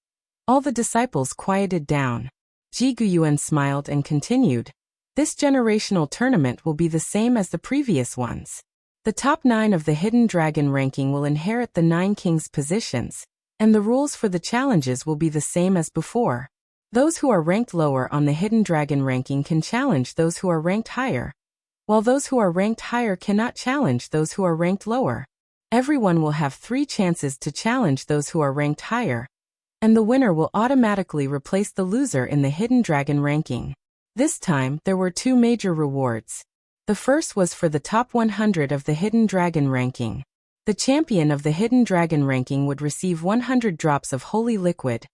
all the disciples quieted down. Ji Guyuan smiled and continued, "This generational tournament will be the same as the previous ones. The top 9 of the Hidden Dragon ranking will inherit the 9 kings' positions, and the rules for the challenges will be the same as before. Those who are ranked lower on the Hidden Dragon ranking can challenge those who are ranked higher, while those who are ranked higher cannot challenge those who are ranked lower. Everyone will have 3 chances to challenge those who are ranked higher, and the winner will automatically replace the loser in the Hidden Dragon ranking." This time, there were 2 major rewards. The first was for the top 100 of the Hidden Dragon ranking. The champion of the Hidden Dragon ranking would receive 100 drops of holy liquid,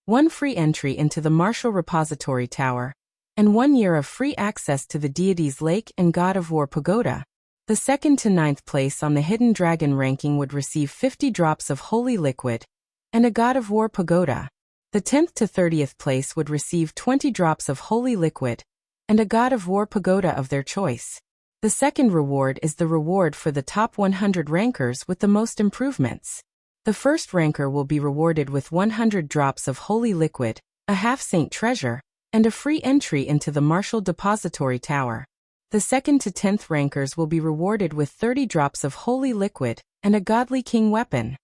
1 free entry into the Martial Repository Tower, and 1 year of free access to the deity's lake and God of War pagoda. The 2nd to 9th place on the Hidden Dragon ranking would receive 50 drops of holy liquid and a God of War pagoda. The 10th to 30th place would receive 20 drops of holy liquid and a God of War pagoda of their choice. The second reward is the reward for the top 100 rankers with the most improvements. The first ranker will be rewarded with 100 drops of holy liquid, a half-saint treasure, and a free entry into the Martial Depository Tower. The 2nd to 10th rankers will be rewarded with 30 drops of holy liquid and a godly king weapon.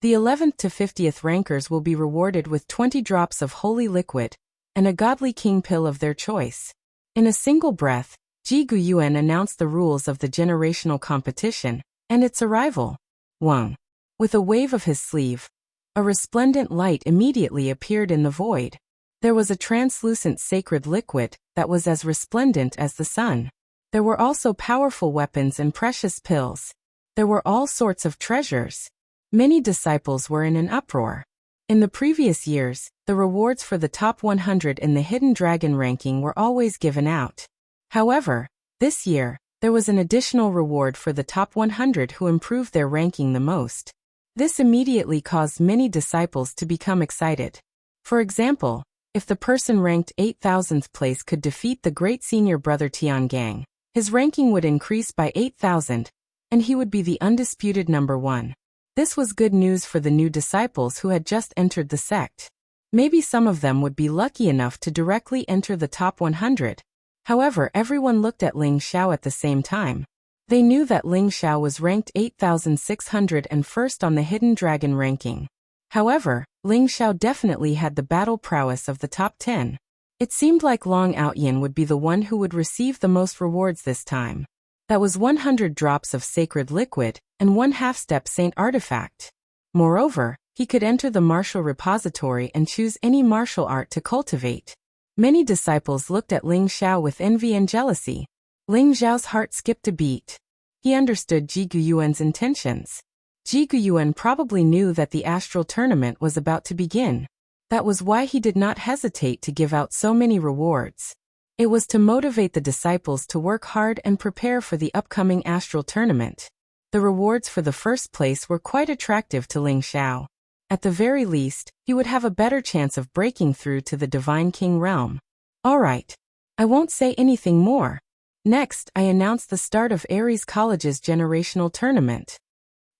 The 11th to 50th rankers will be rewarded with 20 drops of holy liquid and a godly king pill of their choice. In a single breath, Ji Guyuan announced the rules of the generational competition and its arrival. 1. With a wave of his sleeve, a resplendent light immediately appeared in the void. There was a translucent sacred liquid that was as resplendent as the sun. There were also powerful weapons and precious pills. There were all sorts of treasures. Many disciples were in an uproar. In the previous years, the rewards for the top 100 in the Hidden Dragon ranking were always given out. However, this year, there was an additional reward for the top 100 who improved their ranking the most. This immediately caused many disciples to become excited. For example, if the person ranked 8,000th place could defeat the great senior brother Tiangang, his ranking would increase by 8,000, and he would be the undisputed number 1. This was good news for the new disciples who had just entered the sect. Maybe some of them would be lucky enough to directly enter the top 100. However, everyone looked at Ling Xiao at the same time. They knew that Ling Xiao was ranked 8,601st on the Hidden Dragon ranking. However, Ling Xiao definitely had the battle prowess of the top 10. It seemed like Long Outyin would be the one who would receive the most rewards this time. That was 100 drops of sacred liquid and 1 half-step saint artifact. Moreover, he could enter the martial repository and choose any martial art to cultivate. Many disciples looked at Ling Xiao with envy and jealousy. Ling Xiao's heart skipped a beat. He understood Ji Guyuan's intentions. Ji Guyuan probably knew that the astral tournament was about to begin. That was why he did not hesitate to give out so many rewards. It was to motivate the disciples to work hard and prepare for the upcoming astral tournament. The rewards for the first place were quite attractive to Ling Xiao. At the very least, he would have a better chance of breaking through to the Divine King realm. Alright. I won't say anything more. Next, I announce the start of Aries College's generational tournament.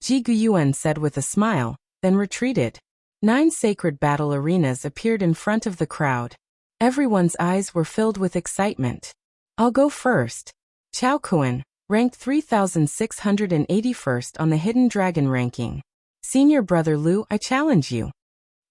Ji Guyuan said with a smile, then retreated. 9 sacred battle arenas appeared in front of the crowd. Everyone's eyes were filled with excitement. I'll go first. Chao Kuan, ranked 3,681st on the Hidden Dragon ranking. Senior Brother Lu, I challenge you.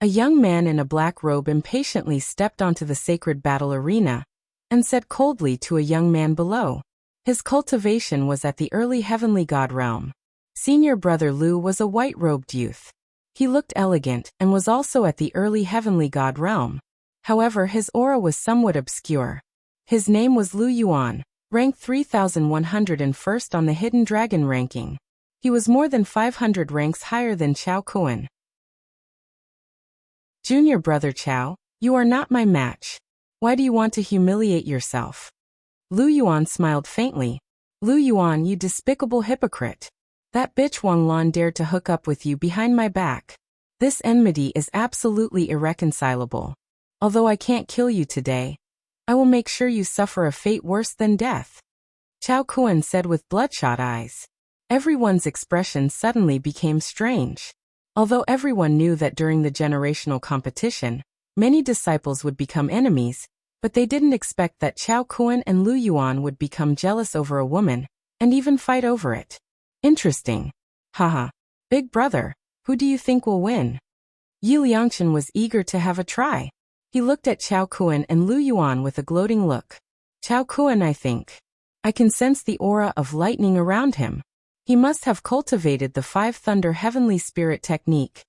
A young man in a black robe impatiently stepped onto the sacred battle arena and said coldly to a young man below. His cultivation was at the early heavenly god realm. Senior Brother Lu was a white-robed youth. He looked elegant and was also at the early heavenly god realm. However, his aura was somewhat obscure. His name was Lu Yuan, ranked 3,101st on the Hidden Dragon ranking. He was more than 500 ranks higher than Chao Kuan. Junior Brother Chao, you are not my match. Why do you want to humiliate yourself? Lu Yuan smiled faintly. Lu Yuan, you despicable hypocrite. That bitch Wang Lan dared to hook up with you behind my back. This enmity is absolutely irreconcilable. Although I can't kill you today, I will make sure you suffer a fate worse than death. Chao Kuan said with bloodshot eyes. Everyone's expression suddenly became strange. Although everyone knew that during the generational competition, many disciples would become enemies, but they didn't expect that Chao Kuan and Lu Yuan would become jealous over a woman, and even fight over it. Interesting. Haha. Big brother, who do you think will win? Yi Liangchen was eager to have a try. He looked at Chao Kuan and Lu Yuan with a gloating look. Chao Kuan, I think. I can sense the aura of lightning around him. He must have cultivated the Five Thunder Heavenly Spirit technique.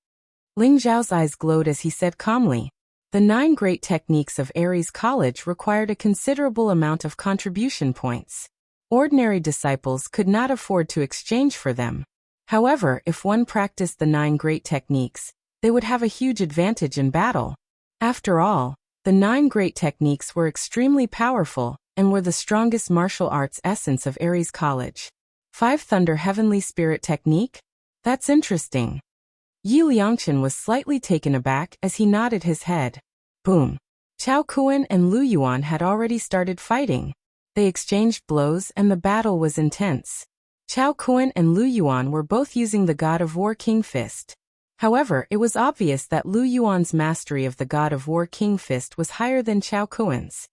Ling Zhao's eyes glowed as he said calmly. The 9 great techniques of Ares College required a considerable amount of contribution points. Ordinary disciples could not afford to exchange for them. However, if one practiced the 9 great techniques, they would have a huge advantage in battle. After all, the 9 great techniques were extremely powerful and were the strongest martial arts essence of Ares College. 5 Thunder Heavenly Spirit Technique? That's interesting. Yi Liangchen was slightly taken aback as he nodded his head. Boom. Chao Kuan and Lu Yuan had already started fighting. They exchanged blows and the battle was intense. Chao Kuan and Lu Yuan were both using the God of War King Fist. However, it was obvious that Lu Yuan's mastery of the God of War King Fist was higher than Chao Kuan's.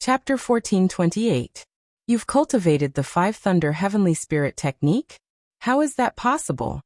Chapter 1428. You've cultivated the 5 Thunder Heavenly Spirit technique? How is that possible?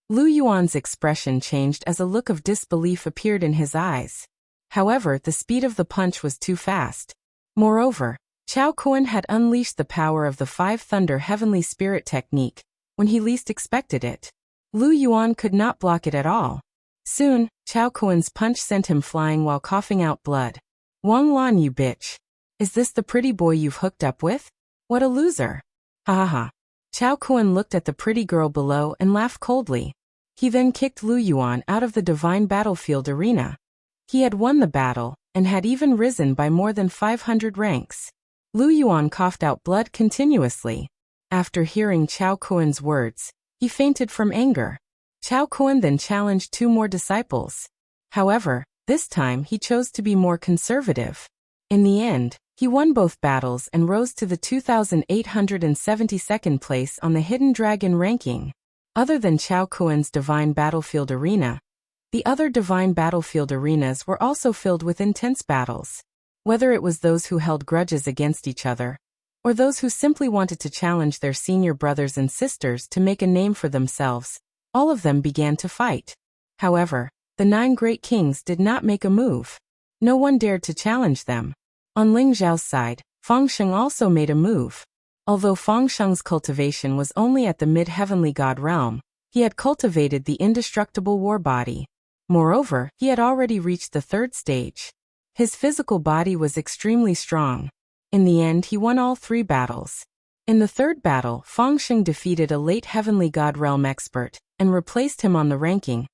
Lu Yuan's expression changed as a look of disbelief appeared in his eyes. However, the speed of the punch was too fast. Moreover, Chao Kuan had unleashed the power of the 5 Thunder Heavenly Spirit technique when he least expected it. Lu Yuan could not block it at all. Soon, Chao Kuan's punch sent him flying while coughing out blood. Wang Lan, you bitch. Is this the pretty boy you've hooked up with? What a loser. Ha ha ha. Chao Kuan looked at the pretty girl below and laughed coldly. He then kicked Lu Yuan out of the divine battlefield arena. He had won the battle, and had even risen by more than 500 ranks. Lu Yuan coughed out blood continuously. After hearing Chao Kuan's words, he fainted from anger. Chao Kuan then challenged 2 more disciples. However, this time he chose to be more conservative. In the end, he won both battles and rose to the 2,872nd place on the Hidden Dragon ranking. Other than Chao Kuan's Divine Battlefield Arena, the other Divine Battlefield arenas were also filled with intense battles. Whether it was those who held grudges against each other, or those who simply wanted to challenge their senior brothers and sisters to make a name for themselves, all of them began to fight. However, the 9 great kings did not make a move. No one dared to challenge them. On Ling Zhao's side, Feng Sheng also made a move. Although Feng Sheng's cultivation was only at the mid-heavenly god realm, he had cultivated the indestructible war body. Moreover, he had already reached the 3rd stage. His physical body was extremely strong. In the end, he won all 3 battles. In the 3rd battle, Feng Sheng defeated a late heavenly god realm expert and replaced him on the ranking,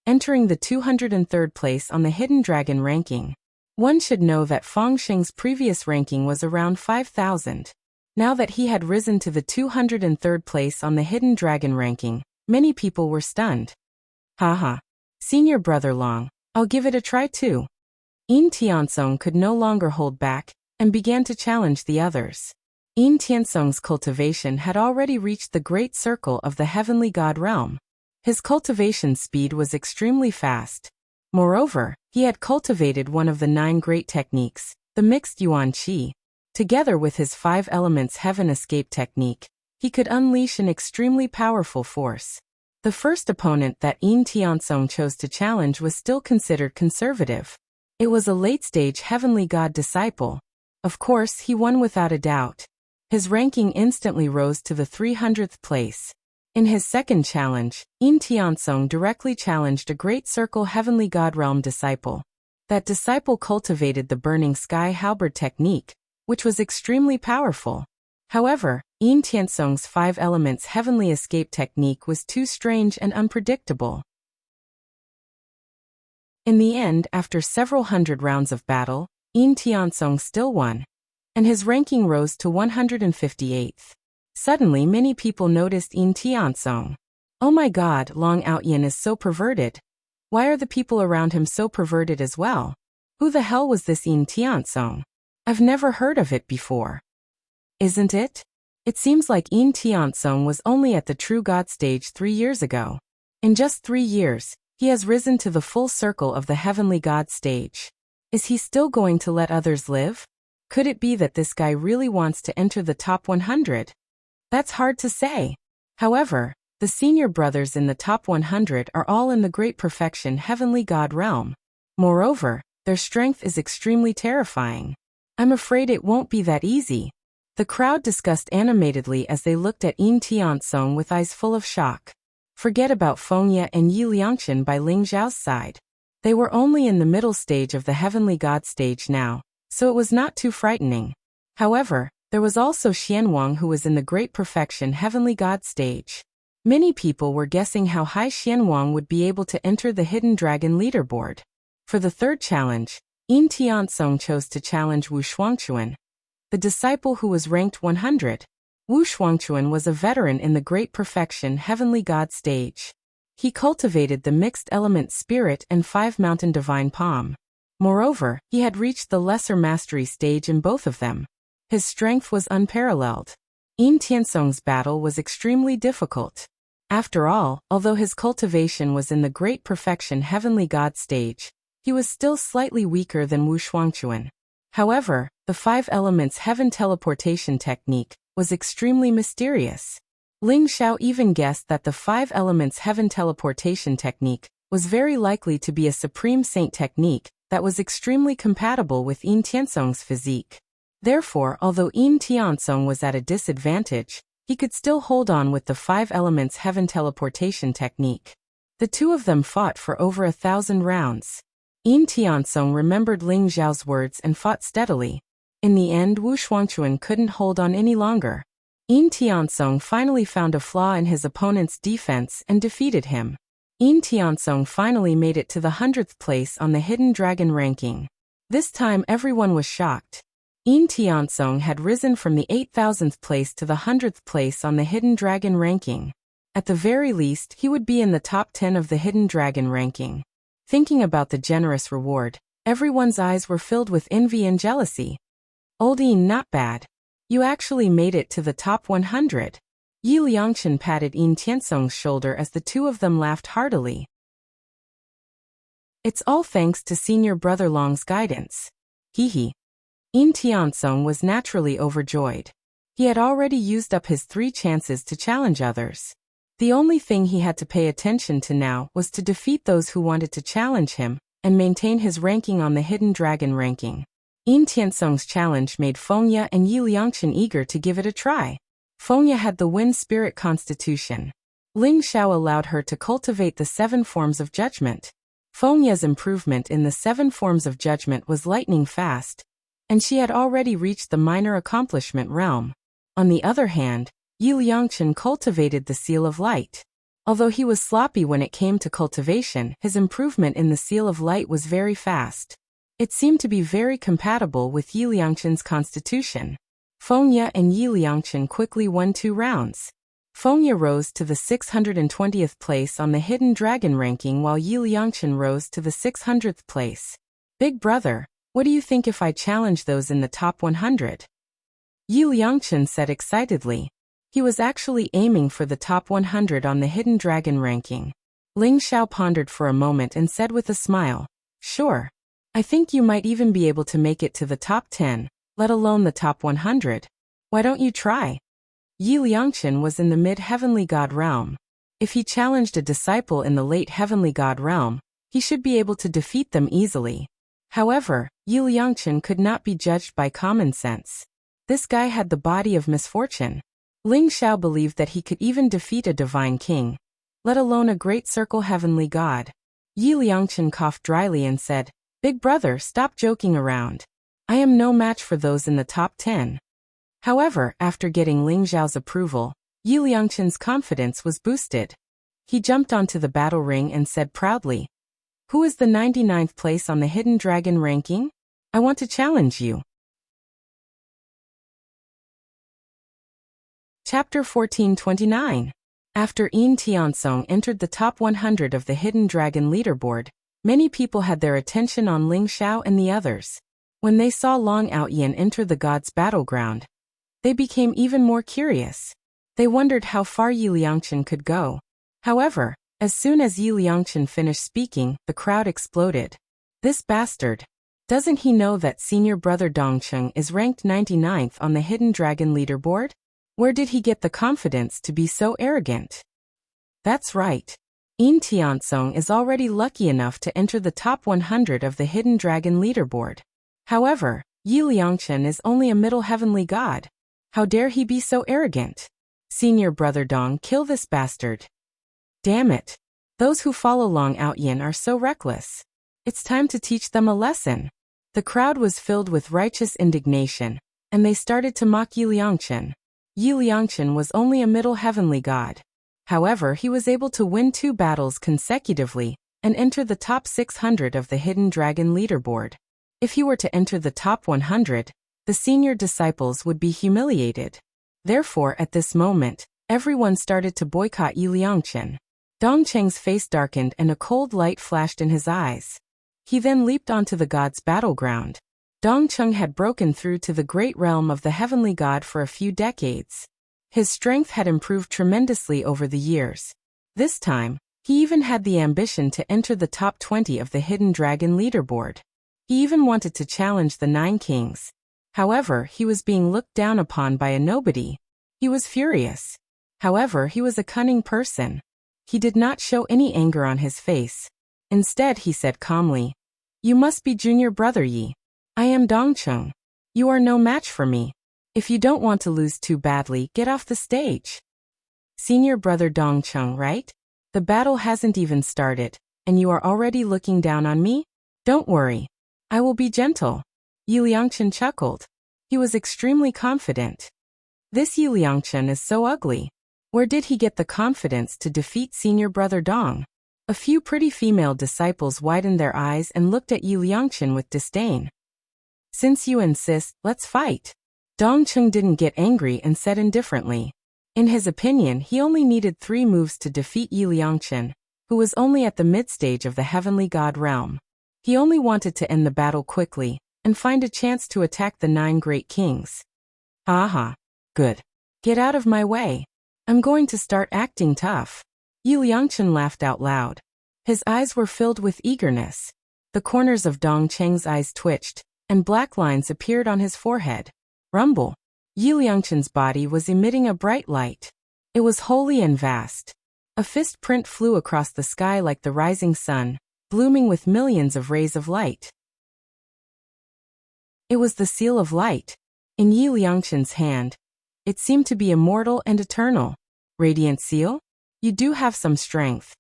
entering the 203rd place on the Hidden Dragon ranking. One should know that Feng Sheng's previous ranking was around 5,000. Now that he had risen to the 203rd place on the Hidden Dragon ranking, many people were stunned. Haha. Senior brother Long, I'll give it a try too. Yin Tiansong could no longer hold back, and began to challenge the others. Yin Tiansong's cultivation had already reached the great circle of the heavenly god realm. His cultivation speed was extremely fast. Moreover, he had cultivated one of the 9 great techniques, the mixed Yuan Qi. Together with his 5 elements heaven escape technique, he could unleash an extremely powerful force. The first opponent that Yin Tiansong chose to challenge was still considered conservative. It was a late-stage heavenly god disciple. Of course, he won without a doubt. His ranking instantly rose to the 300th place. In his second challenge, Yin Tiansong directly challenged a great circle heavenly god realm disciple. That disciple cultivated the burning sky halberd technique, which was extremely powerful. However, Yin Tiansong's 5 elements heavenly escape technique was too strange and unpredictable. In the end, after several hundred rounds of battle, Yin Tiansong still won, and his ranking rose to 158th. Suddenly many people noticed Yin Tiansong. Oh my god, Long Outyin is so perverted. Why are the people around him so perverted as well? Who the hell was this Yin Tiansong? I've never heard of it before. Isn't it? It seems like Yin Tiansong was only at the true God stage 3 years ago. In just 3 years, he has risen to the full circle of the heavenly God stage. Is he still going to let others live? Could it be that this guy really wants to enter the top 100? That's hard to say. However, the senior brothers in the top 100 are all in the great perfection heavenly God realm. Moreover, their strength is extremely terrifying. I'm afraid it won't be that easy. The crowd discussed animatedly as they looked at Yin Tiansong with eyes full of shock. Forget about Fengye and Yi Liangchen by Ling Zhao's side. They were only in the middle stage of the heavenly God stage now, so it was not too frightening. However, there was also Xianwang who was in the great perfection heavenly God stage. Many people were guessing how high Xianwang would be able to enter the Hidden Dragon leaderboard. For the third challenge, Yin Tiansong chose to challenge Wu Shuangchuan, the disciple who was ranked 100. Wu Shuangchuan was a veteran in the great perfection heavenly God stage. He cultivated the mixed element spirit and 5 mountain divine palm. Moreover, he had reached the lesser mastery stage in both of them. His strength was unparalleled. Yin Tiansong's battle was extremely difficult. After all, although his cultivation was in the great perfection heavenly God stage, he was still slightly weaker than Wu Shuangchuan. However, the 5 elements heaven teleportation technique was extremely mysterious. Ling Xiao even guessed that the 5 elements heaven teleportation technique was very likely to be a supreme saint technique that was extremely compatible with Yin Tiansong's physique. Therefore, although Yin Tiansong was at a disadvantage, he could still hold on with the 5 elements heaven teleportation technique. The two of them fought for over 1,000 rounds. Yin Tiansong remembered Ling Zhao's words and fought steadily. In the end, Wu Shuangchuan couldn't hold on any longer. Yin Tiansong finally found a flaw in his opponent's defense and defeated him. Yin Tiansong finally made it to the 100th place on the Hidden Dragon ranking. This time everyone was shocked. Yin Tiansong had risen from the 8,000th place to the 100th place on the Hidden Dragon ranking. At the very least, he would be in the top 10 of the Hidden Dragon ranking. Thinking about the generous reward, everyone's eyes were filled with envy and jealousy. Old Yin, not bad. You actually made it to the top 100. Yi Liangchen patted Yin Tiansong's shoulder as the two of them laughed heartily. It's all thanks to senior brother Long's guidance. Hee. Yin Tiansong was naturally overjoyed. He had already used up his 3 chances to challenge others. The only thing he had to pay attention to now was to defeat those who wanted to challenge him and maintain his ranking on the Hidden Dragon ranking. Yin Tiansong's challenge made Fengye and Yi Liangchen eager to give it a try. Fengye had the wind spirit constitution. Ling Xiao allowed her to cultivate the 7 forms of judgment. Fengye's improvement in the 7 forms of judgment was lightning fast, and she had already reached the minor accomplishment realm. On the other hand, Yi Liangchen cultivated the seal of light. Although he was sloppy when it came to cultivation, his improvement in the seal of light was very fast. It seemed to be very compatible with Yi Liangchen's constitution. Fengye and Yi Liangchen quickly won 2 rounds. Fengye rose to the 620th place on the Hidden Dragon ranking while Yi Liangchen rose to the 600th place. Big brother, what do you think if I challenge those in the top 100? Yi Liangchen said excitedly. He was actually aiming for the top 100 on the Hidden Dragon ranking. Ling Xiao pondered for a moment and said with a smile, sure. I think you might even be able to make it to the top 10, let alone the top 100. Why don't you try? Yi Liangchen was in the mid-heavenly god realm. If he challenged a disciple in the late heavenly god realm, he should be able to defeat them easily. However, Yi Liangchen could not be judged by common sense. This guy had the body of misfortune. Ling Xiao believed that he could even defeat a divine king, let alone a great circle heavenly god. Yi Liangchen coughed dryly and said, Big brother, stop joking around. I am no match for those in the top 10. However, after getting Ling Xiao's approval, Yi Liangchen's confidence was boosted. He jumped onto the battle ring and said proudly, Who is the 99th place on the Hidden Dragon ranking? I want to challenge you. Chapter 1429. After Yin Tiansong entered the top 100 of the Hidden Dragon leaderboard, many people had their attention on Ling Xiao and the others. When they saw Long Outyin enter the gods' battleground, they became even more curious. They wondered how far Yi Liangchen could go. However, as soon as Yi Liangchen finished speaking, the crowd exploded. This bastard! Doesn't he know that senior brother Dongcheng is ranked 99th on the Hidden Dragon leaderboard? Where did he get the confidence to be so arrogant? That's right. Yin Tiansong is already lucky enough to enter the top 100 of the Hidden Dragon leaderboard. However, Yi Liangchen is only a middle heavenly god. How dare he be so arrogant? Senior brother Dong, kill this bastard. Damn it. Those who follow Long Outyin are so reckless. It's time to teach them a lesson. The crowd was filled with righteous indignation, and they started to mock Yi Liangchen. Yi Liangchen was only a middle heavenly god. However, he was able to win 2 battles consecutively and enter the top 600 of the Hidden Dragon leaderboard. If he were to enter the top 100, the senior disciples would be humiliated. Therefore, at this moment, everyone started to boycott Yi Liangchen. Dongcheng's face darkened and a cold light flashed in his eyes. He then leaped onto the god's battleground. Dongcheng had broken through to the great realm of the heavenly god for a few decades. His strength had improved tremendously over the years. This time, he even had the ambition to enter the top 20 of the Hidden Dragon leaderboard. He even wanted to challenge the 9 kings. However, he was being looked down upon by a nobody. He was furious. However, he was a cunning person. He did not show any anger on his face. Instead, he said calmly, "You must be junior brother Yi. I am Dongcheng. You are no match for me. If you don't want to lose too badly, get off the stage." Senior brother Dongcheng, right? The battle hasn't even started, and you are already looking down on me? Don't worry. I will be gentle. Yi Liangchen chuckled. He was extremely confident. This Yi Liangchen is so ugly. Where did he get the confidence to defeat senior brother Dong? A few pretty female disciples widened their eyes and looked at Yi Liangchen with disdain. Since you insist, let's fight. Dongcheng didn't get angry and said indifferently. In his opinion, he only needed 3 moves to defeat Yi Liangchen, who was only at the mid-stage of the heavenly god realm. He only wanted to end the battle quickly and find a chance to attack the 9 great kings. Aha. Good. Get out of my way. I'm going to start acting tough. Yi Liangchen laughed out loud. His eyes were filled with eagerness. The corners of Dongcheng's eyes twitched, and black lines appeared on his forehead. Rumble. Yi Liangchen's body was emitting a bright light. It was holy and vast. A fist print flew across the sky like the rising sun, blooming with millions of rays of light. It was the seal of light. In Yi Liangchen's hand, it seemed to be immortal and eternal. Radiant seal? You do have some strength.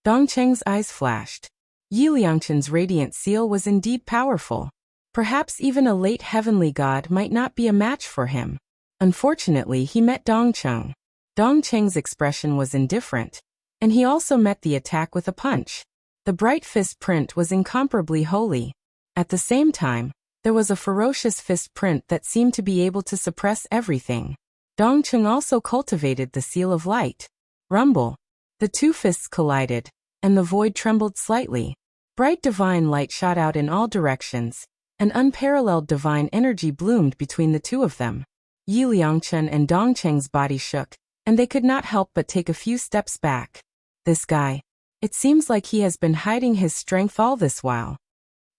Dongcheng's eyes flashed. Yi Liangchen's radiant seal was indeed powerful. Perhaps even a late heavenly god might not be a match for him. Unfortunately, he met Dongcheng. Dongcheng's expression was indifferent, and he also met the attack with a punch. The bright fist print was incomparably holy. At the same time, there was a ferocious fist print that seemed to be able to suppress everything. Dongcheng also cultivated the seal of light. Rumble. The 2 fists collided, and the void trembled slightly. Bright divine light shot out in all directions. An unparalleled divine energy bloomed between the 2 of them. Yi Liangchen and Dongcheng's body shook, and they could not help but take a few steps back. This guy. It seems like he has been hiding his strength all this while.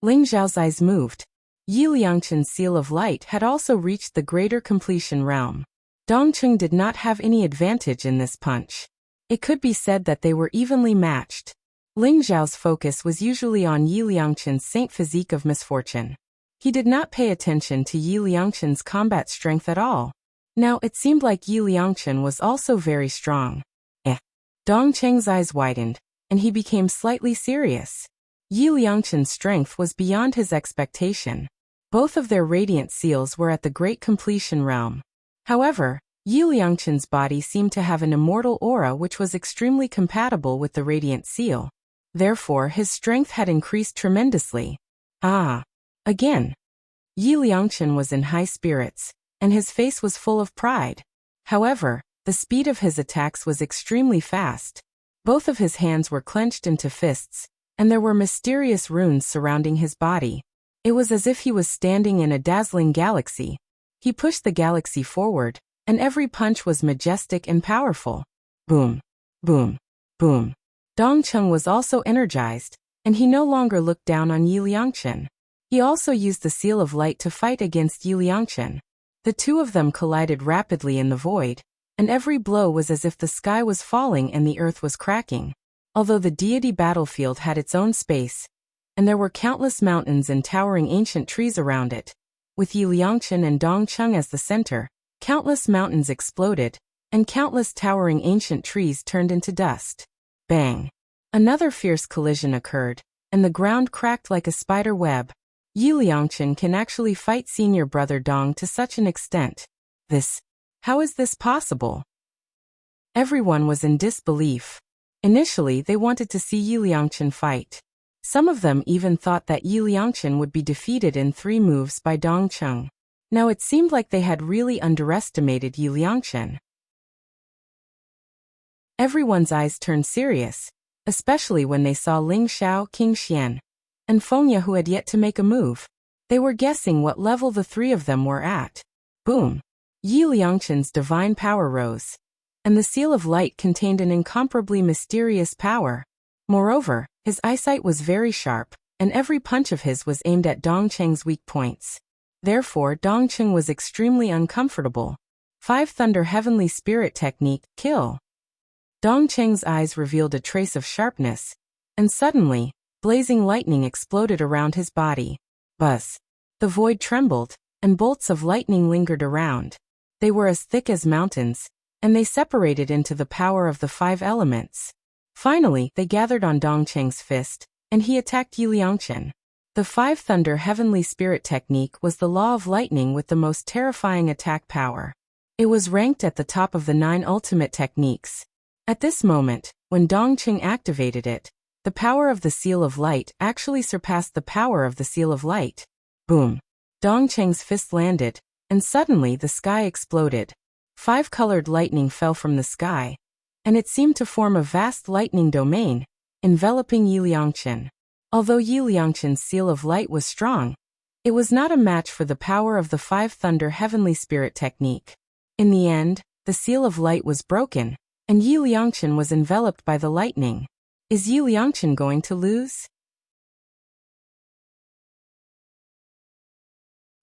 Ling Xiao's eyes moved. Yi Liangchen's seal of light had also reached the greater completion realm. Dongcheng did not have any advantage in this punch. It could be said that they were evenly matched. Ling Xiao's focus was usually on Yi Liangchen's saint physique of misfortune. He did not pay attention to Yi Liangchen's combat strength at all. Now it seemed like Yi Liangchen was also very strong. Dongcheng's eyes widened, and he became slightly serious. Yi Liangchen's strength was beyond his expectation. Both of their radiant seals were at the great completion realm. However, Yi Liangchen's body seemed to have an immortal aura which was extremely compatible with the radiant seal. Therefore, his strength had increased tremendously. Again. Yi Liangchen was in high spirits, and his face was full of pride. However, The speed of his attacks was extremely fast. Both of his hands were clenched into fists, and there were mysterious runes surrounding his body. It was as if he was standing in a dazzling galaxy. He pushed the galaxy forward, and every punch was majestic and powerful. Boom, boom, boom. Dongcheng was also energized, and he no longer looked down on Yi Liangchen. He also used the Seal of Light to fight against Yi Liangchen. The two of them collided rapidly in the void, and every blow was as if the sky was falling and the earth was cracking. Although the deity battlefield had its own space, and there were countless mountains and towering ancient trees around it, with Yi Liangchen and Dongcheng as the center, countless mountains exploded, and countless towering ancient trees turned into dust. Bang! Another fierce collision occurred, and the ground cracked like a spider web. Yi Liangchen can actually fight senior brother Dong to such an extent. How is this possible? Everyone was in disbelief. Initially, they wanted to see Yi Liangchen fight. Some of them even thought that Yi Liangchen would be defeated in 3 moves by Dongcheng. Now it seemed like they had really underestimated Yi Liangchen. Everyone's eyes turned serious, especially when they saw Ling Xiao, King Xian, and Fengya, who had yet to make a move. They were guessing what level the 3 of them were at. Boom! Yi Liangchen's divine power rose, and the Seal of Light contained an incomparably mysterious power. Moreover, his eyesight was very sharp, and every punch of his was aimed at Dongcheng's weak points. Therefore, Dongcheng was extremely uncomfortable. 5 Thunder Heavenly Spirit Technique, Kill. Dongcheng's eyes revealed a trace of sharpness, and suddenly, blazing lightning exploded around his body. Buzz! The void trembled, and bolts of lightning lingered around. They were as thick as mountains, and they separated into the power of the 5 elements. Finally, they gathered on Dongcheng's fist, and he attacked Yi Liangchen. The 5 Thunder Heavenly Spirit Technique was the law of lightning with the most terrifying attack power. It was ranked at the top of the 9 ultimate techniques. At this moment, when Dongcheng activated it, the power of the Seal of Light actually surpassed the power of the Seal of Light. Boom! Dongcheng's fist landed, and suddenly the sky exploded. 5-colored lightning fell from the sky, and it seemed to form a vast lightning domain, enveloping Yi Liangchen. Although Yi Liangchen's Seal of Light was strong, it was not a match for the power of the 5 Thunder Heavenly Spirit Technique. In the end, the Seal of Light was broken, and Yi Liangchen was enveloped by the lightning. Is Yi Liangchen going to lose?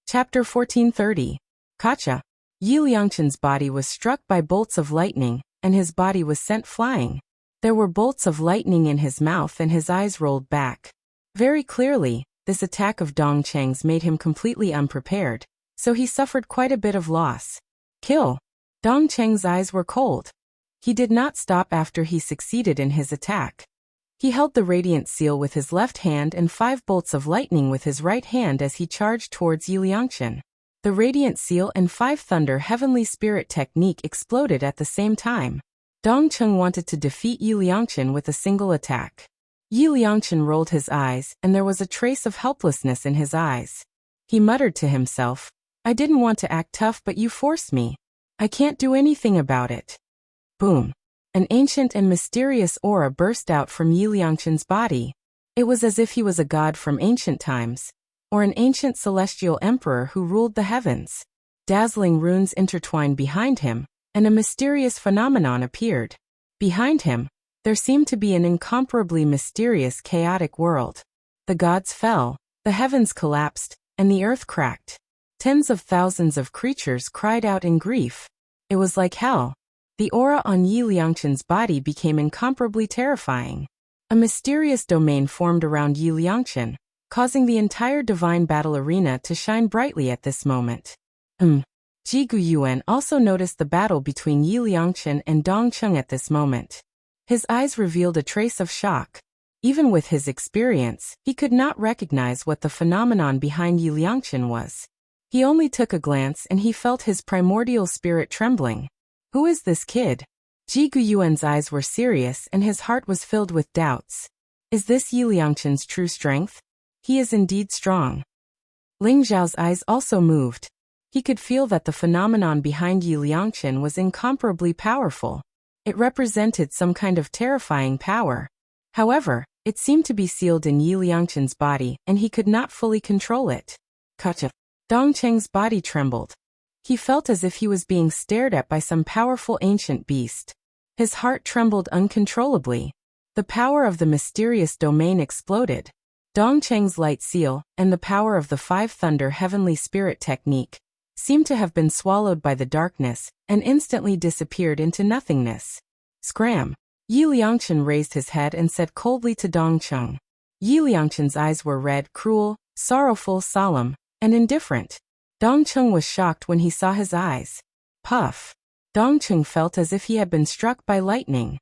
Chapter 1430. Kacha. Yi Liangchen's body was struck by bolts of lightning, and his body was sent flying. There were bolts of lightning in his mouth and his eyes rolled back. Very clearly, this attack of Dongcheng's made him completely unprepared, so he suffered quite a bit of loss. Kill. Dongcheng's eyes were cold. He did not stop after he succeeded in his attack. He held the radiant seal with his left hand and 5 bolts of lightning with his right hand as he charged towards Yi Liangchen. The radiant seal and 5 Thunder Heavenly Spirit Technique exploded at the same time. Dongcheng wanted to defeat Yi Liangchen with a single attack. Yi Liangchen rolled his eyes, and there was a trace of helplessness in his eyes. He muttered to himself, "I didn't want to act tough, but you forced me. I can't do anything about it." Boom! An ancient and mysterious aura burst out from Yi Liangchen's body. It was as if he was a god from ancient times, or an ancient celestial emperor who ruled the heavens. Dazzling runes intertwined behind him, and a mysterious phenomenon appeared. Behind him, there seemed to be an incomparably mysterious chaotic world. The gods fell, the heavens collapsed, and the earth cracked. Tens of thousands of creatures cried out in grief. It was like hell. The aura on Yi Liangchen's body became incomparably terrifying. A mysterious domain formed around Yi Liangchen, causing the entire divine battle arena to shine brightly at this moment. Ji Guyuan also noticed the battle between Yi Liangchen and Dongcheng at this moment. His eyes revealed a trace of shock. Even with his experience, he could not recognize what the phenomenon behind Yi Liangchen was. He only took a glance and he felt his primordial spirit trembling. Who is this kid? Ji Guyuan's eyes were serious and his heart was filled with doubts. Is this Yi Liangchen's true strength? He is indeed strong. Ling Zhao's eyes also moved. He could feel that the phenomenon behind Yi Liangchen was incomparably powerful. It represented some kind of terrifying power. However, it seemed to be sealed in Yi Liangchen's body, and he could not fully control it. Kacha. Dongcheng's body trembled. He felt as if he was being stared at by some powerful ancient beast. His heart trembled uncontrollably. The power of the mysterious domain exploded. Dongcheng's light seal, and the power of the Five Thunder Heavenly Spirit technique, seemed to have been swallowed by the darkness, and instantly disappeared into nothingness. Scram! Yi Liangchen raised his head and said coldly to Dongcheng. Yi Liangchen's eyes were red, cruel, sorrowful, solemn, and indifferent. Dongcheng was shocked when he saw his eyes. Puff! Dongcheng felt as if he had been struck by lightning.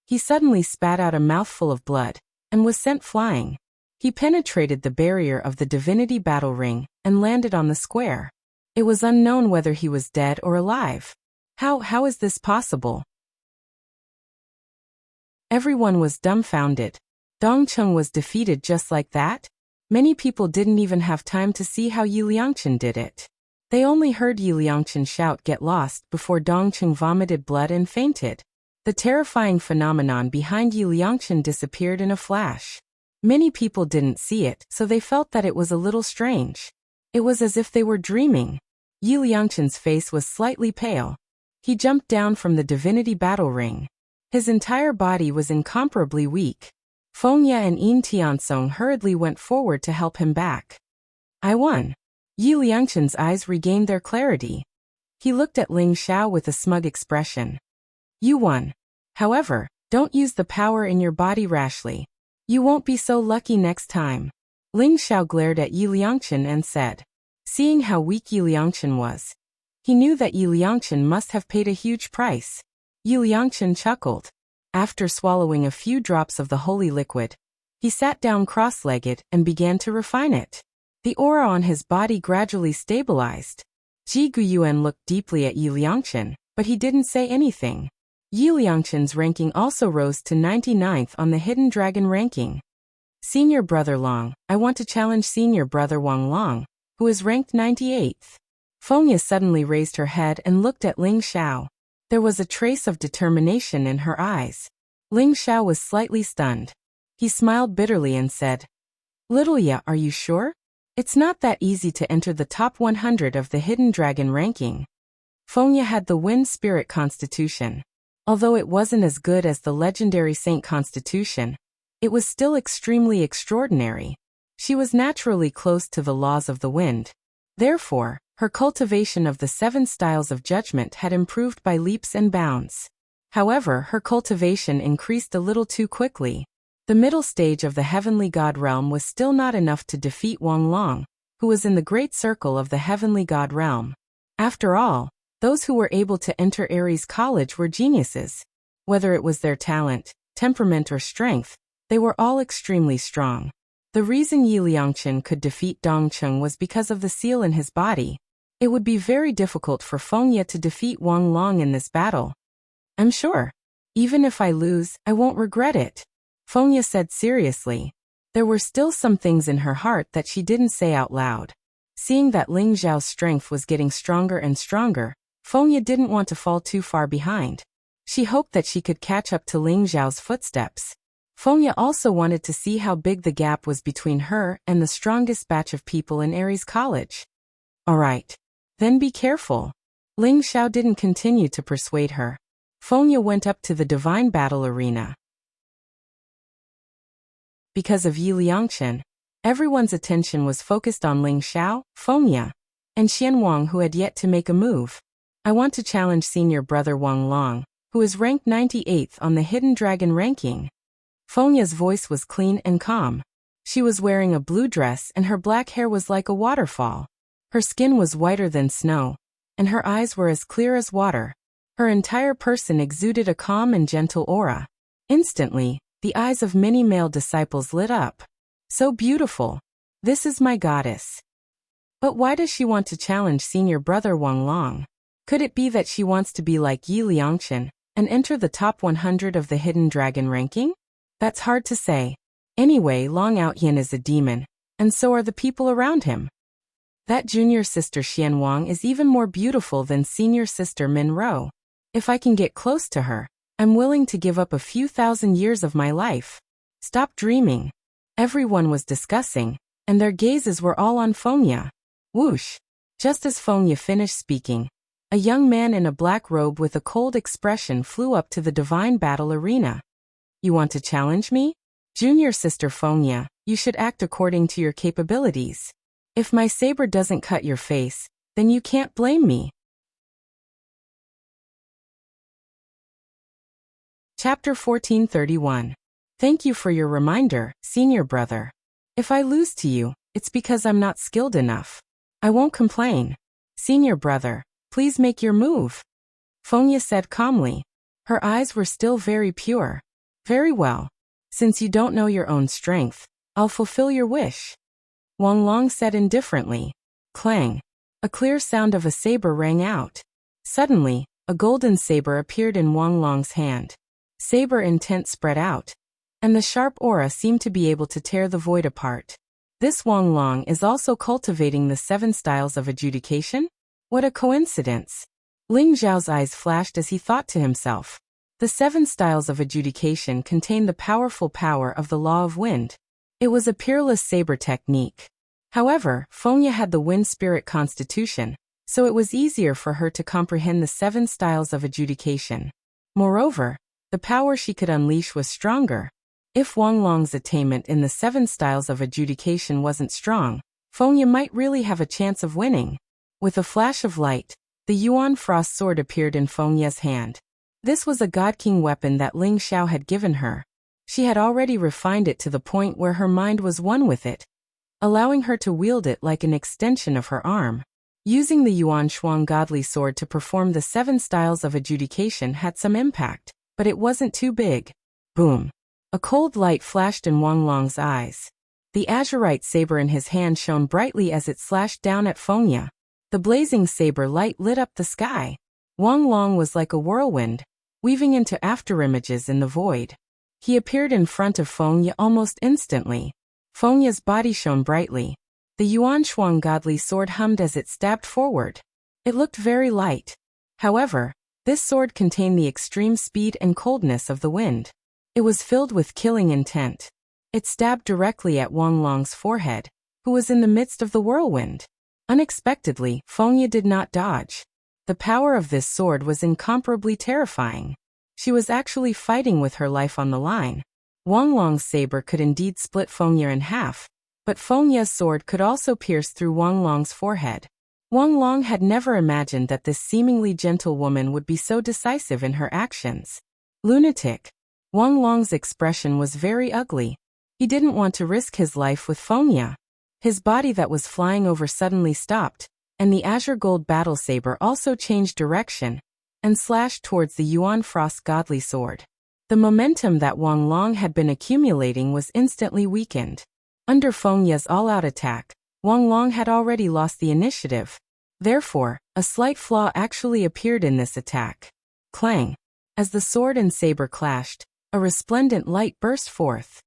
He suddenly spat out a mouthful of blood, and was sent flying. He penetrated the barrier of the divinity battle ring, and landed on the square. It was unknown whether he was dead or alive. How is this possible? Everyone was dumbfounded. Dongcheng was defeated just like that? Many people didn't even have time to see how Yi Liangchen did it. They only heard Yi Liangchen shout "Get lost" before Dongcheng vomited blood and fainted. The terrifying phenomenon behind Yi Liangchen disappeared in a flash. Many people didn't see it, so they felt that it was a little strange. It was as if they were dreaming. Yi Liangchen's face was slightly pale. He jumped down from the divinity battle ring. His entire body was incomparably weak. Fengya and Yin Tiansong hurriedly went forward to help him back. I won. Yi Liangchen's eyes regained their clarity. He looked at Ling Xiao with a smug expression. You won. However, don't use the power in your body rashly. You won't be so lucky next time. Ling Xiao glared at Yi Liangchen and said. Seeing how weak Yi Liangchen was, he knew that Yi Liangchen must have paid a huge price. Yi Liangchen chuckled. After swallowing a few drops of the holy liquid, he sat down cross-legged and began to refine it. The aura on his body gradually stabilized. Ji Guyuan looked deeply at Yi Liangchen, but he didn't say anything. Yi Liangchen's ranking also rose to 99th on the Hidden Dragon ranking. Senior Brother Long, I want to challenge Senior Brother Wang Long, who is ranked 98th. Fengya suddenly raised her head and looked at Ling Xiao. There was a trace of determination in her eyes. Ling Xiao was slightly stunned. He smiled bitterly and said, Little Ya, are you sure? It's not that easy to enter the top 100 of the Hidden Dragon ranking. Fengya had the Wind Spirit Constitution. Although it wasn't as good as the legendary Saint Constitution, it was still extremely extraordinary. She was naturally close to the laws of the wind. Therefore, her cultivation of the 7 styles of judgment had improved by leaps and bounds. However, her cultivation increased a little too quickly. The middle stage of the Heavenly God realm was still not enough to defeat Wang Long, who was in the great circle of the Heavenly God realm. After all, those who were able to enter Ares College were geniuses. Whether it was their talent, temperament or strength, they were all extremely strong. The reason Yi Liangchen could defeat Dongcheng was because of the seal in his body. It would be very difficult for Fengya to defeat Wang Long in this battle. I'm sure. Even if I lose, I won't regret it, Fengya said seriously. There were still some things in her heart that she didn't say out loud. Seeing that Ling Xiao's strength was getting stronger and stronger, Fengya didn't want to fall too far behind. She hoped that she could catch up to Ling Xiao's footsteps. Fengya also wanted to see how big the gap was between her and the strongest batch of people in Ares College. All right. Then be careful. Ling Xiao didn't continue to persuade her. Fengya went up to the divine battle arena. Because of Yi Liangchen, everyone's attention was focused on Ling Xiao, Fengya, and Xian Wang, who had yet to make a move. I want to challenge Senior Brother Wang Long, who is ranked 98th on the Hidden Dragon ranking. Fengya's voice was clean and calm. She was wearing a blue dress and her black hair was like a waterfall. Her skin was whiter than snow, and her eyes were as clear as water. Her entire person exuded a calm and gentle aura. Instantly, the eyes of many male disciples lit up. So beautiful. This is my goddess. But why does she want to challenge Senior Brother Wang Long? Could it be that she wants to be like Yi Liangchen and enter the top 100 of the Hidden Dragon ranking? That's hard to say. Anyway, Long Outyan is a demon, and so are the people around him. That junior sister Xianwang is even more beautiful than senior sister Minro. If I can get close to her, I'm willing to give up a few thousand years of my life. Stop dreaming. Everyone was discussing, and their gazes were all on Fengya. Whoosh! Just as Fengya finished speaking, a young man in a black robe with a cold expression flew up to the divine battle arena. You want to challenge me? Junior sister Fengya, you should act according to your capabilities. If my saber doesn't cut your face, then you can't blame me. Chapter 1431. Thank you for your reminder, senior brother. If I lose to you, it's because I'm not skilled enough. I won't complain. Senior brother, please make your move. Fengya said calmly. Her eyes were still very pure. Very well. Since you don't know your own strength, I'll fulfill your wish. Wang Long said indifferently. Clang. A clear sound of a saber rang out. Suddenly, a golden saber appeared in Wang Long's hand. Saber intent spread out, and the sharp aura seemed to be able to tear the void apart. This Wang Long is also cultivating the 7 styles of adjudication? What a coincidence. Ling Zhao's eyes flashed as he thought to himself. The 7 styles of adjudication contain the powerful power of the law of wind. It was a peerless saber technique. However, Fengya had the wind spirit constitution, so it was easier for her to comprehend the 7 styles of adjudication. Moreover, the power she could unleash was stronger. If Wang Long's attainment in the 7 styles of adjudication wasn't strong, Fengya might really have a chance of winning. With a flash of light, the Yuan Frost sword appeared in Fengya's hand. This was a God King weapon that Ling Xiao had given her. She had already refined it to the point where her mind was one with it, allowing her to wield it like an extension of her arm. Using the Yuan Shuang godly sword to perform the 7 styles of adjudication had some impact, but it wasn't too big. Boom. A cold light flashed in Wang Long's eyes. The azurite saber in his hand shone brightly as it slashed down at Fengya. The blazing saber light lit up the sky. Wang Long was like a whirlwind, weaving into afterimages in the void. He appeared in front of Fengya almost instantly. Fengya's body shone brightly. The Yuan Shuang godly sword hummed as it stabbed forward. It looked very light. However, this sword contained the extreme speed and coldness of the wind. It was filled with killing intent. It stabbed directly at Wang Long's forehead, who was in the midst of the whirlwind. Unexpectedly, Fengya did not dodge. The power of this sword was incomparably terrifying. She was actually fighting with her life on the line. Wang Long's saber could indeed split Fengya in half, but Fengya's sword could also pierce through Wang Long's forehead. Wang Long had never imagined that this seemingly gentle woman would be so decisive in her actions. Lunatic. Wang Long's expression was very ugly. He didn't want to risk his life with Fengya. His body that was flying over suddenly stopped, and the azure gold battle saber also changed direction and slashed towards the Yuan Frost godly sword. The momentum that Wang Long had been accumulating was instantly weakened. Under Fengya's all-out attack, Wang Long had already lost the initiative. Therefore, a slight flaw actually appeared in this attack. Clang! As the sword and saber clashed, a resplendent light burst forth.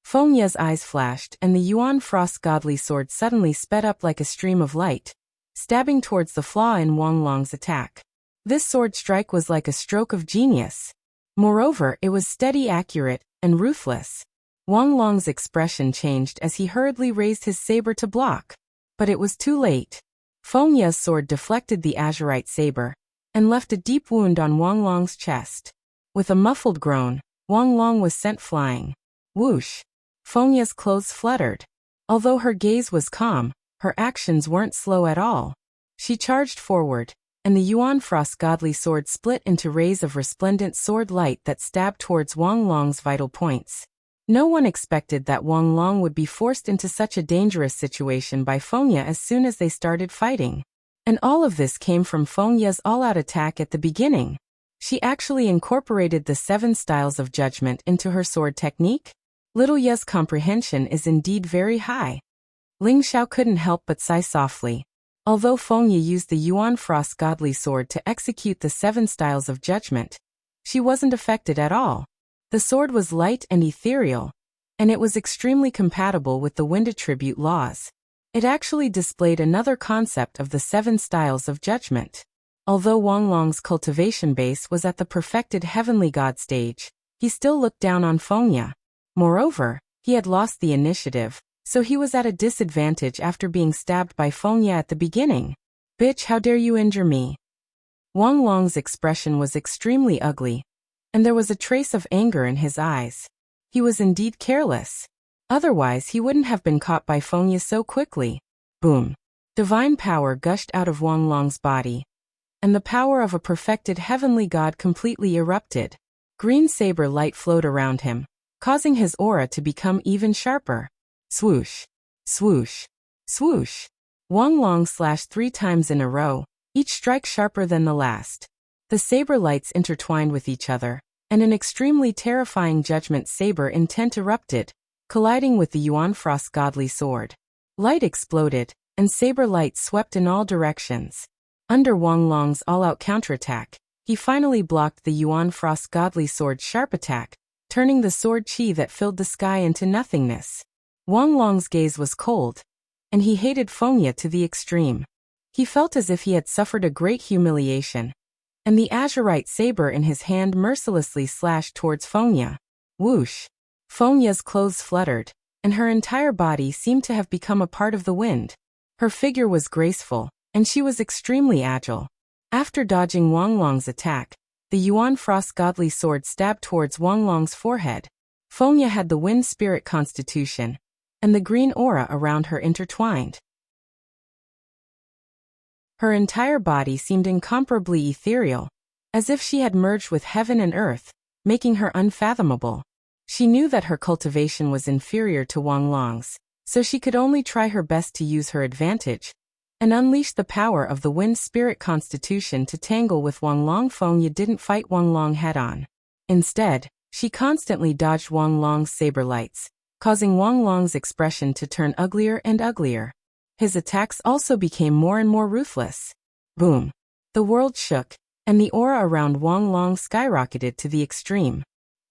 Fengya's eyes flashed, and the Yuan Frost godly sword suddenly sped up like a stream of light, stabbing towards the flaw in Wang Long's attack. This sword strike was like a stroke of genius. Moreover, it was steady, accurate, and ruthless. Wang Long's expression changed as he hurriedly raised his saber to block. But it was too late. Fengya's sword deflected the azurite saber and left a deep wound on Wang Long's chest. With a muffled groan, Wang Long was sent flying. Whoosh! Fengya's clothes fluttered. Although her gaze was calm, her actions weren't slow at all. She charged forward, and the Yuan Frost godly sword split into rays of resplendent sword light that stabbed towards Wang Long's vital points. No one expected that Wang Long would be forced into such a dangerous situation by Fengya as soon as they started fighting. And all of this came from Fengya's all-out attack at the beginning. She actually incorporated the 7 styles of judgment into her sword technique. Little Ye's comprehension is indeed very high. Ling Xiao couldn't help but sigh softly. Although Fengya used the Yuan Frost godly sword to execute the 7 styles of judgment, she wasn't affected at all. The sword was light and ethereal, and it was extremely compatible with the wind attribute laws. It actually displayed another concept of the 7 styles of judgment. Although Wanglong's cultivation base was at the perfected heavenly god stage, he still looked down on Fengya. Moreover, he had lost the initiative, so he was at a disadvantage after being stabbed by Fengya at the beginning. "Bitch, how dare you injure me?" Wanglong's expression was extremely ugly, and there was a trace of anger in his eyes. He was indeed careless. Otherwise he wouldn't have been caught by Fengya so quickly. Boom. Divine power gushed out of Wanglong's body, and the power of a perfected heavenly god completely erupted. Green saber light flowed around him, causing his aura to become even sharper. Swoosh. Swoosh. Swoosh. Wanglong slashed 3 times in a row, each strike sharper than the last. The saber lights intertwined with each other, and an extremely terrifying judgment saber intent erupted, colliding with the Yuan Frost godly sword. Light exploded, and saber light swept in all directions. Under Wanglong's all-out counterattack, he finally blocked the Yuan Frost godly sword's sharp attack, turning the sword chi that filled the sky into nothingness. Wanglong's gaze was cold, and he hated Fengya to the extreme. He felt as if he had suffered a great humiliation, and the azurite saber in his hand mercilessly slashed towards Fengya. Whoosh! Fengya's clothes fluttered, and her entire body seemed to have become a part of the wind. Her figure was graceful, and she was extremely agile. After dodging Wanglong's attack, the Yuan Frost godly sword stabbed towards Wanglong's forehead. Fengya had the wind spirit constitution, and the green aura around her intertwined. Her entire body seemed incomparably ethereal, as if she had merged with heaven and earth, making her unfathomable. She knew that her cultivation was inferior to Wanglong's, so she could only try her best to use her advantage and unleash the power of the wind spirit constitution to tangle with Wanglong. Fengya didn't fight Wanglong head-on. Instead, she constantly dodged Wanglong's saber lights, causing Wanglong's expression to turn uglier and uglier. His attacks also became more and more ruthless. Boom! The world shook, and the aura around Wanglong skyrocketed to the extreme.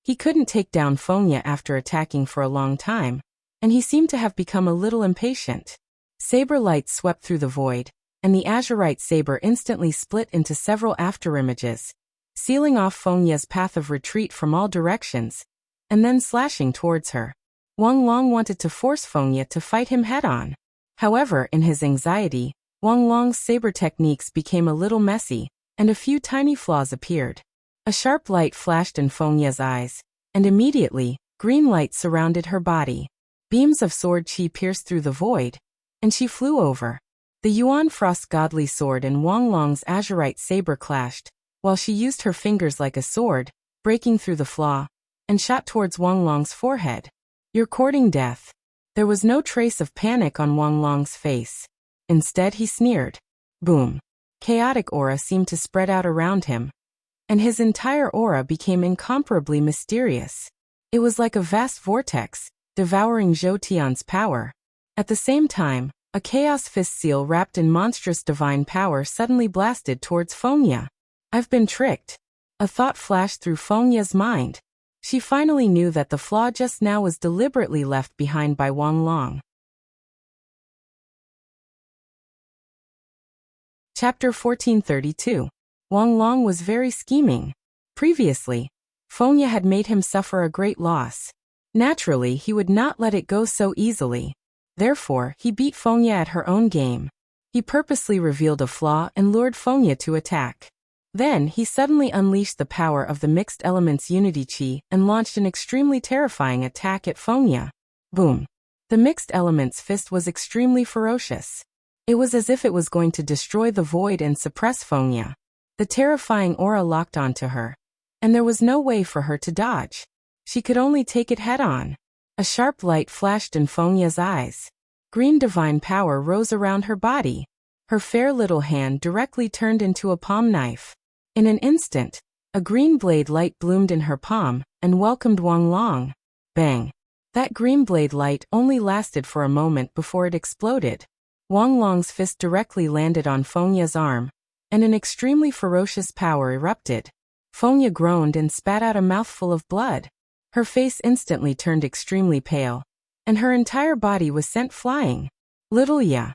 He couldn't take down Fengya after attacking for a long time, and he seemed to have become a little impatient. Saber light swept through the void, and the azurite saber instantly split into several afterimages, sealing off Fengya's path of retreat from all directions, and then slashing towards her. Wanglong wanted to force Fengya to fight him head-on. However, in his anxiety, Wanglong's saber techniques became a little messy, and a few tiny flaws appeared. A sharp light flashed in Fengya's eyes, and immediately, green light surrounded her body. Beams of sword chi pierced through the void, and she flew over. The Yuan Frost godly sword and Wanglong's azurite saber clashed, while she used her fingers like a sword, breaking through the flaw, and shot towards Wanglong's forehead. "You're courting death." There was no trace of panic on Wanglong's face. Instead, he sneered. Boom! Chaotic aura seemed to spread out around him, and his entire aura became incomparably mysterious. It was like a vast vortex, devouring Zhou Tian's power. At the same time, a chaos fist seal wrapped in monstrous divine power suddenly blasted towards Fengya. "I've been tricked." A thought flashed through Fengya's mind. She finally knew that the flaw just now was deliberately left behind by Wanglong. Chapter 1432. Wanglong was very scheming. Previously, Fengya had made him suffer a great loss. Naturally, he would not let it go so easily. Therefore, he beat Fengya at her own game. He purposely revealed a flaw and lured Fengya to attack. Then, he suddenly unleashed the power of the mixed elements unity chi and launched an extremely terrifying attack at Fengya. Boom! The mixed elements fist was extremely ferocious. It was as if it was going to destroy the void and suppress Fengya. The terrifying aura locked onto her, and there was no way for her to dodge. She could only take it head-on. A sharp light flashed in Fengya's eyes. Green divine power rose around her body. Her fair little hand directly turned into a palm knife. In an instant, a green blade light bloomed in her palm and welcomed Wanglong. Bang! That green blade light only lasted for a moment before it exploded. Wanglong's fist directly landed on Fengya's arm, and an extremely ferocious power erupted. Fengya groaned and spat out a mouthful of blood. Her face instantly turned extremely pale, and her entire body was sent flying. Little ya!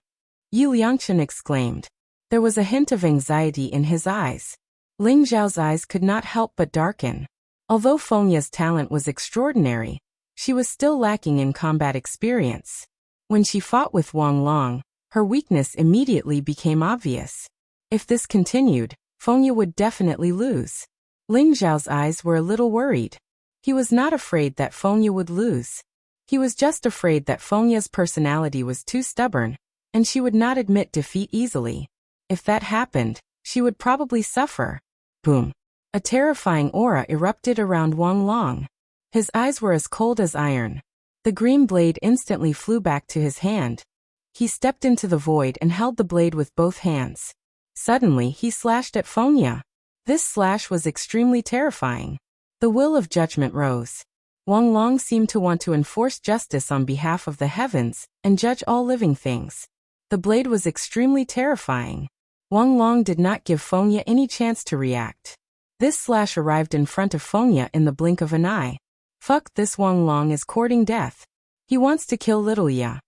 Yu Liangchen exclaimed. There was a hint of anxiety in his eyes. Ling Zhao's eyes could not help but darken. Although Feng Ye's talent was extraordinary, she was still lacking in combat experience. When she fought with Wang Long, her weakness immediately became obvious. If this continued, Feng Ye would definitely lose. Ling Zhao's eyes were a little worried. He was not afraid that Feng Ye would lose. He was just afraid that Feng Ye's personality was too stubborn, and she would not admit defeat easily. If that happened, she would probably suffer. Boom! A terrifying aura erupted around Wang Long. His eyes were as cold as iron. The green blade instantly flew back to his hand. He stepped into the void and held the blade with both hands. Suddenly he slashed at Feng Ye. This slash was extremely terrifying. The will of judgment rose. Wang Long seemed to want to enforce justice on behalf of the heavens and judge all living things. The blade was extremely terrifying. Wang Long did not give Feng Ye any chance to react. This slash arrived in front of Feng Ye in the blink of an eye. Fuck, this Wang Long is courting death. He wants to kill little ya.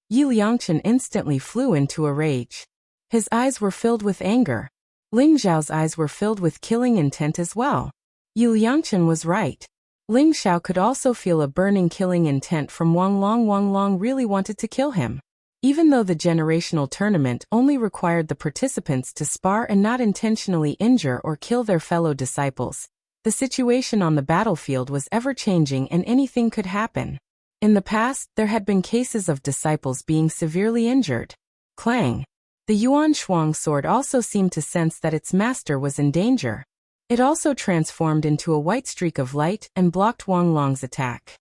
Yi Liangchen instantly flew into a rage. His eyes were filled with anger. Ling Zhao's eyes were filled with killing intent as well. Yi Liangchen was right. Ling Xiao could also feel a burning killing intent from Wang Long. Wang Long really wanted to kill him. Even though the generational tournament only required the participants to spar and not intentionally injure or kill their fellow disciples, the situation on the battlefield was ever-changing and anything could happen. In the past, there had been cases of disciples being severely injured. Clang! The Yuan Shuang sword also seemed to sense that its master was in danger. It also transformed into a white streak of light and blocked Wang Long's attack.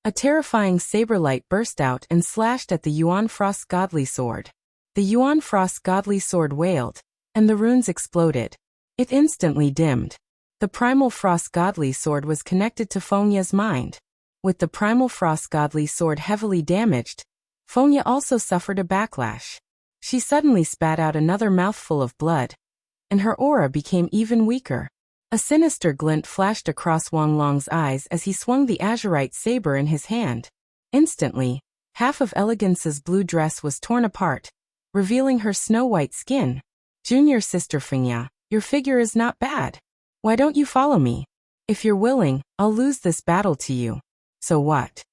A terrifying saber light burst out and slashed at the Yuan Frost Godly Sword. The Yuan Frost Godly Sword wailed, and the runes exploded. It instantly dimmed. The Primal Frost Godly Sword was connected to Feng Ye's mind. With the Primal Frost Godly Sword heavily damaged, Feng Ye also suffered a backlash. She suddenly spat out another mouthful of blood, and her aura became even weaker. A sinister glint flashed across Wang Long's eyes as he swung the azurite saber in his hand. Instantly, half of Elegance's blue dress was torn apart, revealing her snow-white skin. Junior sister Feng Ye, your figure is not bad. Why don't you follow me? If you're willing, I'll lose this battle to you. So what?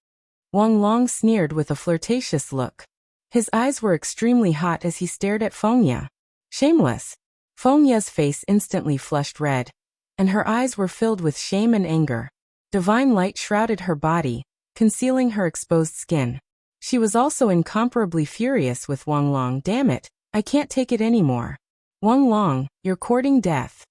Wang Long sneered with a flirtatious look. His eyes were extremely hot as he stared at Feng Ye. Shameless. Feng Ye's face instantly flushed red, and her eyes were filled with shame and anger. Divine light shrouded her body, concealing her exposed skin. She was also incomparably furious with Wang Long. Damn it, I can't take it anymore. Wang Long, you're courting death.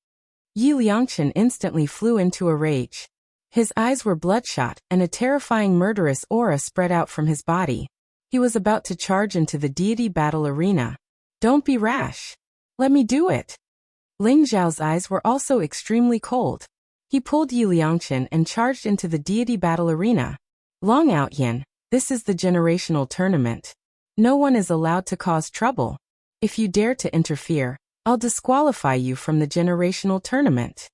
Yi Liangchen instantly flew into a rage. His eyes were bloodshot, and a terrifying murderous aura spread out from his body. He was about to charge into the deity battle arena. Don't be rash. Let me do it. Ling Zhao's eyes were also extremely cold. He pulled Yi Liangchen and charged into the deity battle arena. Long out, Yin. This is the generational tournament. No one is allowed to cause trouble. If you dare to interfere, I'll disqualify you from the generational tournament.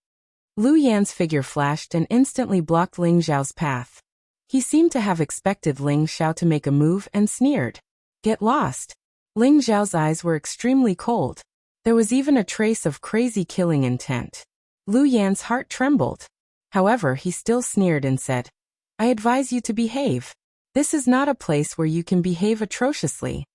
Lu Yan's figure flashed and instantly blocked Ling Zhao's path. He seemed to have expected Ling Xiao to make a move and sneered. Get lost. Ling Zhao's eyes were extremely cold. There was even a trace of crazy killing intent. Lu Yan's heart trembled. However, he still sneered and said, I advise you to behave. This is not a place where you can behave atrociously.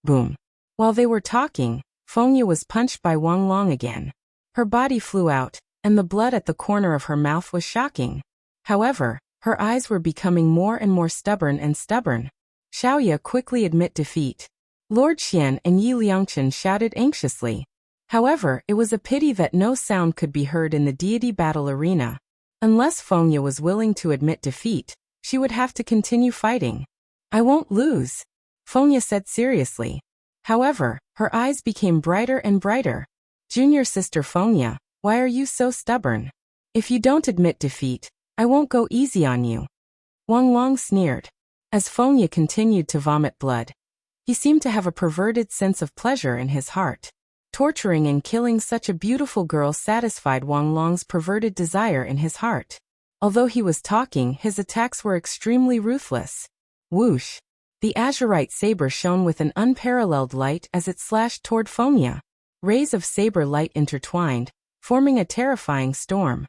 Boom. While they were talking, Feng Ye was punched by Wang Long again. Her body flew out, and the blood at the corner of her mouth was shocking. However, her eyes were becoming more and more stubborn and stubborn. Xiaoye quickly admit defeat. Lord Xian and Yi Liangchen shouted anxiously. However, it was a pity that no sound could be heard in the deity battle arena. Unless Feng Ye was willing to admit defeat, she would have to continue fighting. I won't lose, Feng Ye said seriously. However, her eyes became brighter and brighter. Junior sister Feng Ye, why are you so stubborn? If you don't admit defeat, I won't go easy on you. Wang Long sneered. As Feng Ye continued to vomit blood, he seemed to have a perverted sense of pleasure in his heart. Torturing and killing such a beautiful girl satisfied Wang Long's perverted desire in his heart. Although he was talking, his attacks were extremely ruthless. Whoosh! The azurite saber shone with an unparalleled light as it slashed toward Fengya. Rays of saber light intertwined, forming a terrifying storm.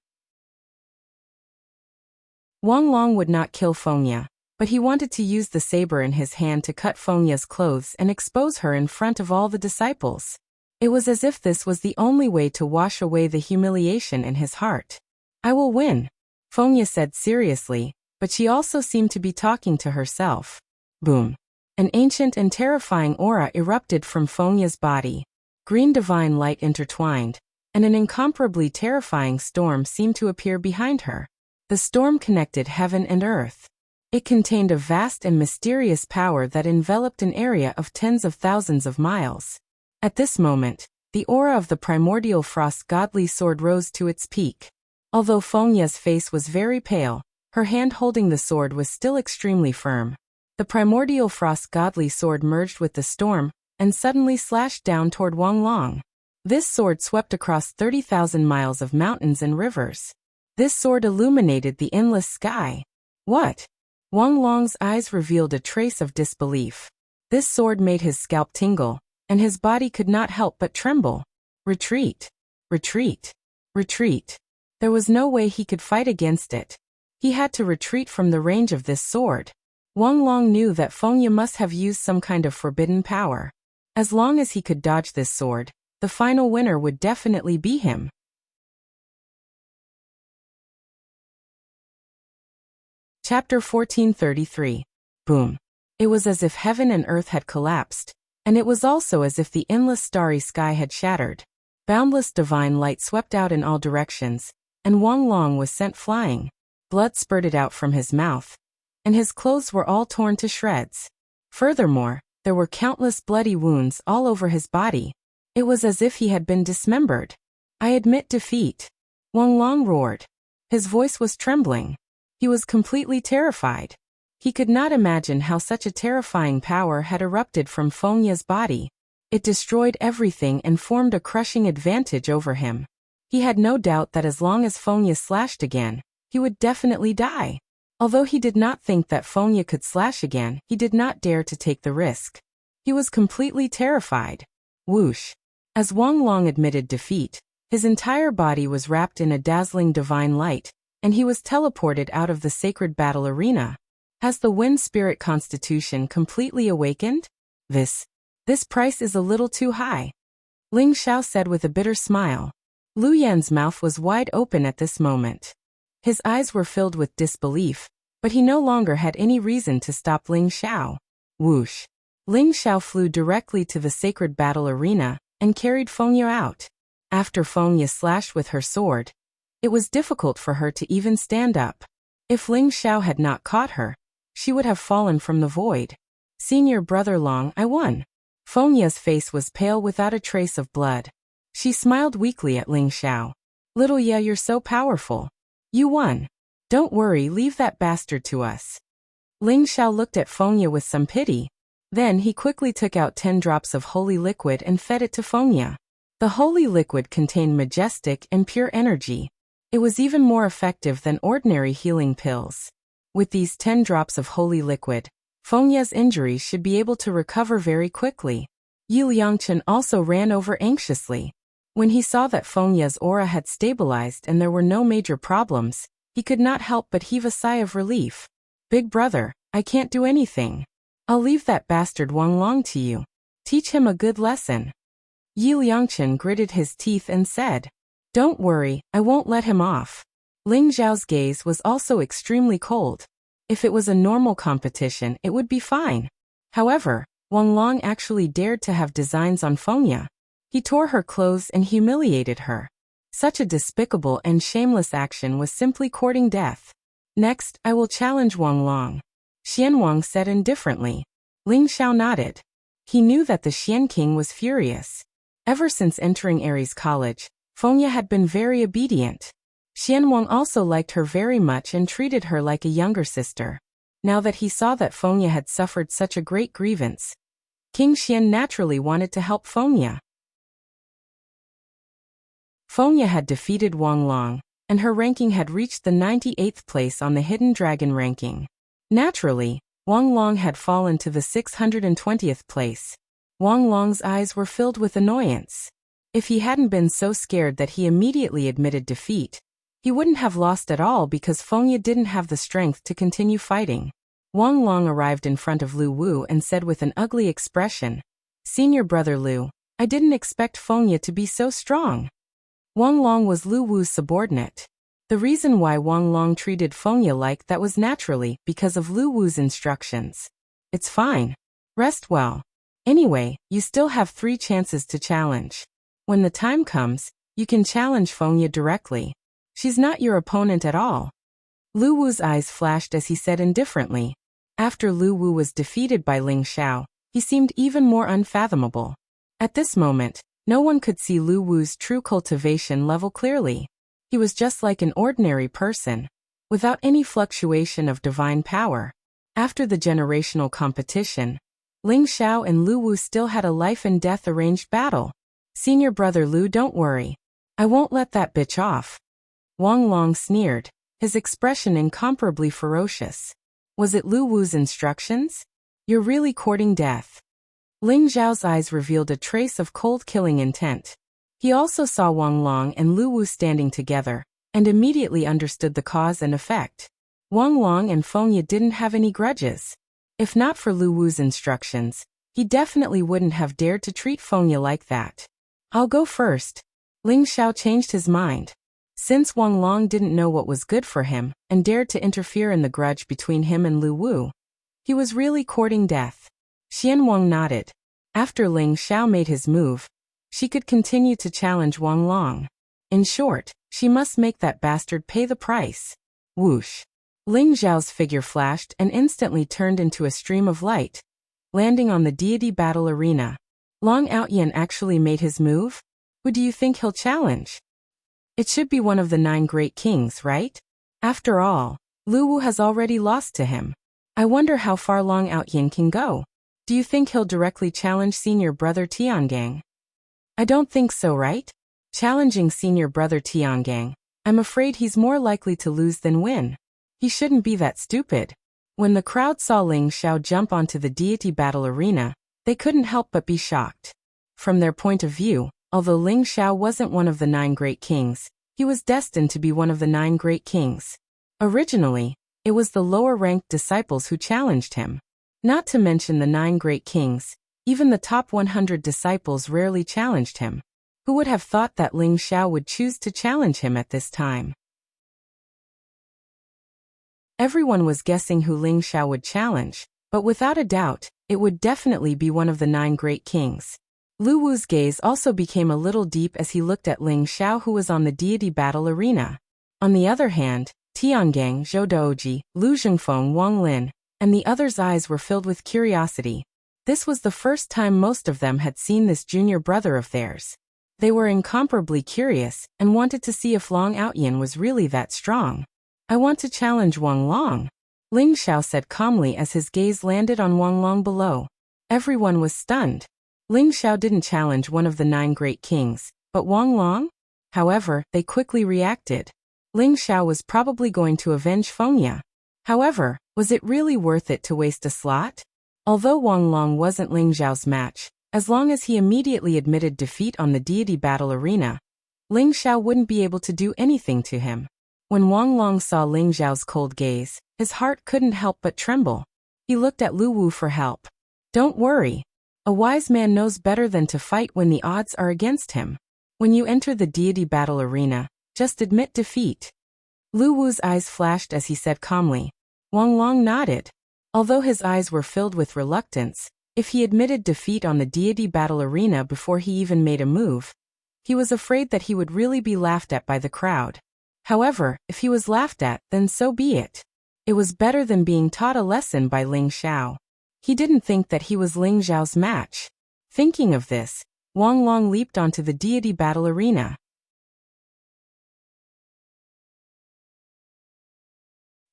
Wang Long would not kill Fengya, but he wanted to use the saber in his hand to cut Fengya's clothes and expose her in front of all the disciples. It was as if this was the only way to wash away the humiliation in his heart. I will win, Fengya said seriously, but she also seemed to be talking to herself. Boom. An ancient and terrifying aura erupted from Fengya's body. Green divine light intertwined, and an incomparably terrifying storm seemed to appear behind her. The storm connected heaven and earth. It contained a vast and mysterious power that enveloped an area of tens of thousands of miles. At this moment, the aura of the primordial frost godly sword rose to its peak. Although Fengya's face was very pale, her hand holding the sword was still extremely firm. The primordial frost godly sword merged with the storm, and suddenly slashed down toward Wang Long. This sword swept across 30,000 miles of mountains and rivers. This sword illuminated the endless sky. What? Wang Long's eyes revealed a trace of disbelief. This sword made his scalp tingle, and his body could not help but tremble. Retreat! Retreat! Retreat! There was no way he could fight against it. He had to retreat from the range of this sword. Wang Long knew that Fengya must have used some kind of forbidden power. As long as he could dodge this sword, the final winner would definitely be him. Chapter 1433. Boom. It was as if heaven and earth had collapsed, and it was also as if the endless starry sky had shattered. Boundless divine light swept out in all directions, and Wang Long was sent flying. Blood spurted out from his mouth, and his clothes were all torn to shreds. Furthermore, there were countless bloody wounds all over his body. It was as if he had been dismembered. I admit defeat, Wang Long roared. His voice was trembling. He was completely terrified. He could not imagine how such a terrifying power had erupted from Fengya's body. It destroyed everything and formed a crushing advantage over him. He had no doubt that as long as Fengya slashed again, he would definitely die. Although he did not think that Fengya could slash again, he did not dare to take the risk. He was completely terrified. Whoosh. As Wang Long admitted defeat, his entire body was wrapped in a dazzling divine light, and he was teleported out of the sacred battle arena. Has the wind spirit constitution completely awakened? This price is a little too high, Ling Xiao said with a bitter smile. Lu Yan's mouth was wide open at this moment. His eyes were filled with disbelief, but he no longer had any reason to stop Ling Xiao. Whoosh. Ling Xiao flew directly to the sacred battle arena and carried Fengya out. After Fengya slashed with her sword, it was difficult for her to even stand up. If Ling Xiao had not caught her, she would have fallen from the void. Senior brother Long, I won. Fengya's face was pale without a trace of blood. She smiled weakly at Ling Xiao. Little Ye, you're so powerful. You won. Don't worry, leave that bastard to us. Ling Xiao looked at Fengya with some pity. Then he quickly took out 10 drops of holy liquid and fed it to Fengya. The holy liquid contained majestic and pure energy. It was even more effective than ordinary healing pills. With these 10 drops of holy liquid, Fengya's injuries should be able to recover very quickly. Yi Liangchen also ran over anxiously. When he saw that Fengya's aura had stabilized and there were no major problems, he could not help but heave a sigh of relief. Big brother, I can't do anything. I'll leave that bastard Wang Long to you. Teach him a good lesson. Yi Liangchen gritted his teeth and said, Don't worry, I won't let him off. Ling Xiao's gaze was also extremely cold. If it was a normal competition, it would be fine. However, Wang Long actually dared to have designs on Fengya. He tore her clothes and humiliated her. Such a despicable and shameless action was simply courting death. Next, I will challenge Wang Long, Xian Wang said indifferently. Ling Xiao nodded. He knew that the Xian King was furious. Ever since entering Aries College, Fengya had been very obedient. Xian Wang also liked her very much and treated her like a younger sister. Now that he saw that Fengya had suffered such a great grievance, King Xian naturally wanted to help Fengya. Fengya had defeated Wang Long, and her ranking had reached the 98th place on the Hidden Dragon ranking. Naturally, Wang Long had fallen to the 620th place. Wang Long's eyes were filled with annoyance. If he hadn't been so scared that he immediately admitted defeat, he wouldn't have lost at all because Fengye didn't have the strength to continue fighting. Wang Long arrived in front of Lu Wu and said with an ugly expression, "Senior brother Lu, I didn't expect Fengye to be so strong." Wang Long was Lu Wu's subordinate. The reason why Wang Long treated Fengye like that was naturally because of Lu Wu's instructions. "It's fine. Rest well. Anyway, you still have 3 chances to challenge. When the time comes, you can challenge Fengye directly. She's not your opponent at all." Lu Wu's eyes flashed as he said indifferently. After Lu Wu was defeated by Ling Xiao, he seemed even more unfathomable. At this moment, no one could see Lu Wu's true cultivation level clearly. He was just like an ordinary person, without any fluctuation of divine power. After the generational competition, Ling Xiao and Lu Wu still had a life-and-death arranged battle. "Senior brother Lu, don't worry. I won't let that bitch off." Wang Long sneered, his expression incomparably ferocious. Was it Lu Wu's instructions? "You're really courting death." Ling Xiao's eyes revealed a trace of cold killing intent. He also saw Wang Long and Lu Wu standing together, and immediately understood the cause and effect. Wang Long and Fengye didn't have any grudges. If not for Lu Wu's instructions, he definitely wouldn't have dared to treat Fengye like that. "I'll go first." Ling Xiao changed his mind. Since Wang Long didn't know what was good for him and dared to interfere in the grudge between him and Lu Wu, he was really courting death. Xian Wang nodded. After Ling Xiao made his move, she could continue to challenge Wang Long. In short, she must make that bastard pay the price. Whoosh. Ling Xiao's figure flashed and instantly turned into a stream of light, landing on the deity battle arena. Long Outyan actually made his move? Who do you think he'll challenge? It should be one of the 9 great kings, right? After all, Lu Wu has already lost to him. I wonder how far Long Outyan can go. Do you think he'll directly challenge senior brother Tiangang? I don't think so, right? Challenging senior brother Tiangang, I'm afraid he's more likely to lose than win. He shouldn't be that stupid. When the crowd saw Ling Xiao jump onto the deity battle arena, they couldn't help but be shocked. From their point of view, although Ling Xiao wasn't one of the 9 great kings, he was destined to be one of the 9 great kings. Originally, it was the lower-ranked disciples who challenged him. Not to mention the 9 great kings, even the top 100 disciples rarely challenged him. Who would have thought that Ling Xiao would choose to challenge him at this time? Everyone was guessing who Ling Xiao would challenge, but without a doubt, it would definitely be one of the 9 great kings. Lu Wu's gaze also became a little deep as he looked at Ling Xiao, who was on the deity battle arena. On the other hand, Tiangang, Zhou Daoji, Lu Zhengfeng, Wang Lin, and the others' eyes were filled with curiosity. This was the first time most of them had seen this junior brother of theirs. They were incomparably curious and wanted to see if Long Outyan was really that strong. "I want to challenge Wang Long," Ling Xiao said calmly as his gaze landed on Wang Long below. Everyone was stunned. Ling Xiao didn't challenge one of the 9 great kings, but Wang Long? However, they quickly reacted. Ling Xiao was probably going to avenge Fengye. However, was it really worth it to waste a slot? Although Wang Long wasn't Ling Xiao's match, as long as he immediately admitted defeat on the deity battle arena, Ling Xiao wouldn't be able to do anything to him. When Wang Long saw Ling Xiao's cold gaze, his heart couldn't help but tremble. He looked at Lu Wu for help. "Don't worry. A wise man knows better than to fight when the odds are against him. When you enter the deity battle arena, just admit defeat." Lu Wu's eyes flashed as he said calmly. Wang Long nodded. Although his eyes were filled with reluctance, if he admitted defeat on the deity battle arena before he even made a move, he was afraid that he would really be laughed at by the crowd. However, if he was laughed at, then so be it. It was better than being taught a lesson by Ling Xiao. He didn't think that he was Ling Xiao's match. Thinking of this, Wang Long leaped onto the deity battle arena.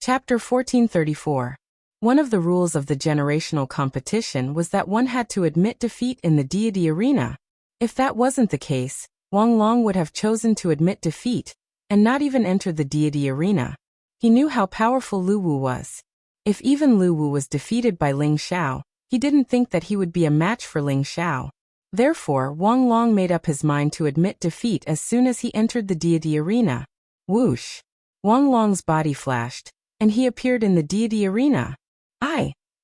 Chapter 1434. One of the rules of the generational competition was that one had to admit defeat in the deity arena. If that wasn't the case, Wang Long would have chosen to admit defeat and not even enter the deity arena. He knew how powerful Lu Wu was. If even Lu Wu was defeated by Ling Xiao, he didn't think that he would be a match for Ling Xiao. Therefore, Wang Long made up his mind to admit defeat as soon as he entered the deity arena. Whoosh! Wang Long's body flashed, and he appeared in the deity arena.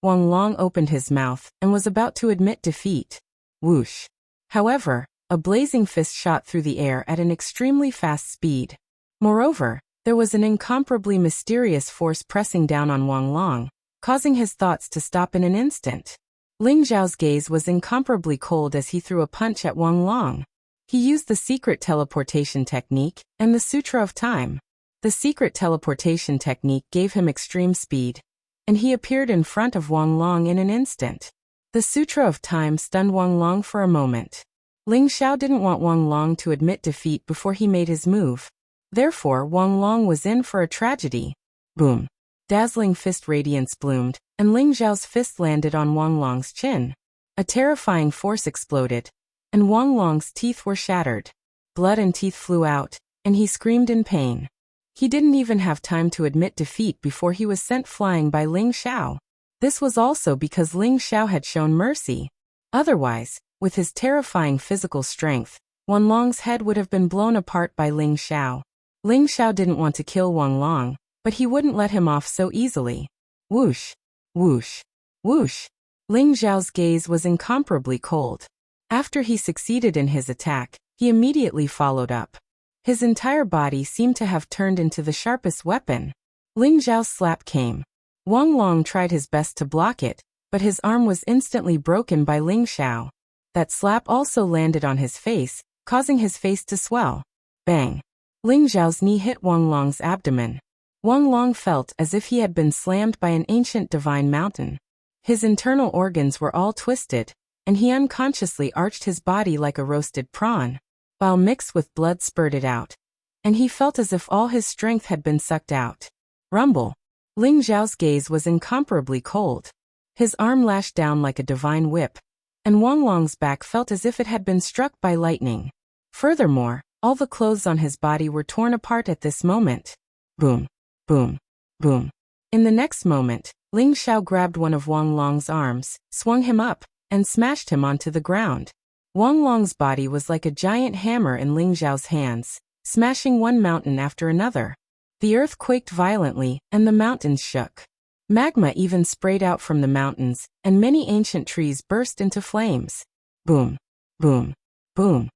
Wang Long opened his mouth and was about to admit defeat. Whoosh! However, a blazing fist shot through the air at an extremely fast speed. Moreover, there was an incomparably mysterious force pressing down on Wang Long, causing his thoughts to stop in an instant. Ling Xiao's gaze was incomparably cold as he threw a punch at Wang Long. He used the secret teleportation technique and the Sutra of Time. The secret teleportation technique gave him extreme speed, and he appeared in front of Wang Long in an instant. The Sutra of Time stunned Wang Long for a moment. Ling Xiao didn't want Wang Long to admit defeat before he made his move. Therefore, Wang Long was in for a tragedy. Boom! Dazzling fist radiance bloomed, and Ling Xiao's fist landed on Wang Long's chin. A terrifying force exploded, and Wang Long's teeth were shattered. Blood and teeth flew out, and he screamed in pain. He didn't even have time to admit defeat before he was sent flying by Ling Xiao. This was also because Ling Xiao had shown mercy. Otherwise, with his terrifying physical strength, Wang Long's head would have been blown apart by Ling Xiao. Ling Xiao didn't want to kill Wang Long, but he wouldn't let him off so easily. Whoosh! Whoosh! Whoosh! Ling Xiao's gaze was incomparably cold. After he succeeded in his attack, he immediately followed up. His entire body seemed to have turned into the sharpest weapon. Ling Xiao's slap came. Wang Long tried his best to block it, but his arm was instantly broken by Ling Xiao. That slap also landed on his face, causing his face to swell. Bang! Ling Xiao's knee hit Wang Long's abdomen. Wang Long felt as if he had been slammed by an ancient divine mountain. His internal organs were all twisted, and he unconsciously arched his body like a roasted prawn, while mixed with blood spurted out, and he felt as if all his strength had been sucked out. Rumble! Ling Xiao's gaze was incomparably cold. His arm lashed down like a divine whip, and Wang Long's back felt as if it had been struck by lightning. Furthermore, all the clothes on his body were torn apart at this moment. Boom! Boom! Boom! In the next moment, Ling Xiao grabbed one of Wang Long's arms, swung him up, and smashed him onto the ground. Wang Long's body was like a giant hammer in Ling Xiao's hands, smashing one mountain after another. The earth quaked violently, and the mountains shook. Magma even sprayed out from the mountains, and many ancient trees burst into flames. Boom! Boom! Boom!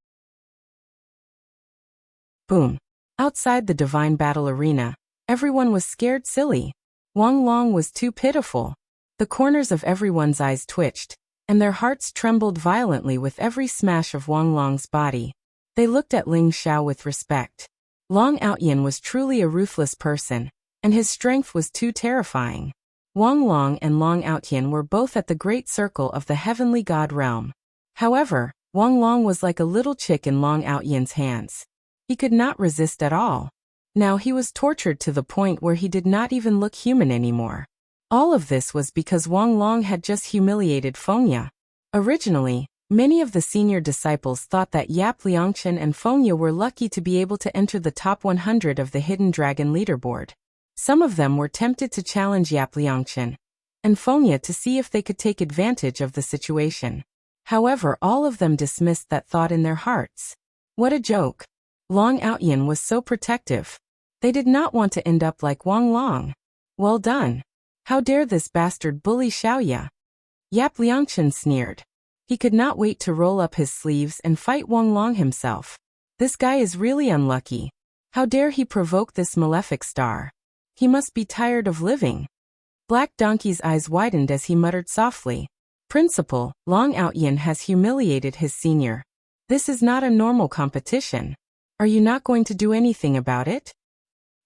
Boom! Outside the divine battle arena, everyone was scared silly. Wang Long was too pitiful. The corners of everyone's eyes twitched, and their hearts trembled violently with every smash of Wang Long's body. They looked at Ling Xiao with respect. Long Outyin was truly a ruthless person, and his strength was too terrifying. Wang Long and Long Outyin were both at the great circle of the heavenly god realm. However, Wang Long was like a little chick in Long Outyin's hands. He could not resist at all. Now he was tortured to the point where he did not even look human anymore. All of this was because Wang Long had just humiliated Fengya. Originally, many of the senior disciples thought that Yap Liangchen and Fengya were lucky to be able to enter the top 100 of the Hidden Dragon leaderboard. Some of them were tempted to challenge Yap Liangchen and Fengya to see if they could take advantage of the situation. However, all of them dismissed that thought in their hearts. What a joke! Long Outyin was so protective. They did not want to end up like Wang Long. Well done! How dare this bastard bully Xiaoya? Yap Liangchen sneered. He could not wait to roll up his sleeves and fight Wang Long himself. This guy is really unlucky. How dare he provoke this malefic star? He must be tired of living. Black Donkey's eyes widened as he muttered softly. Principal, Long Outyin has humiliated his senior. This is not a normal competition. Are you not going to do anything about it?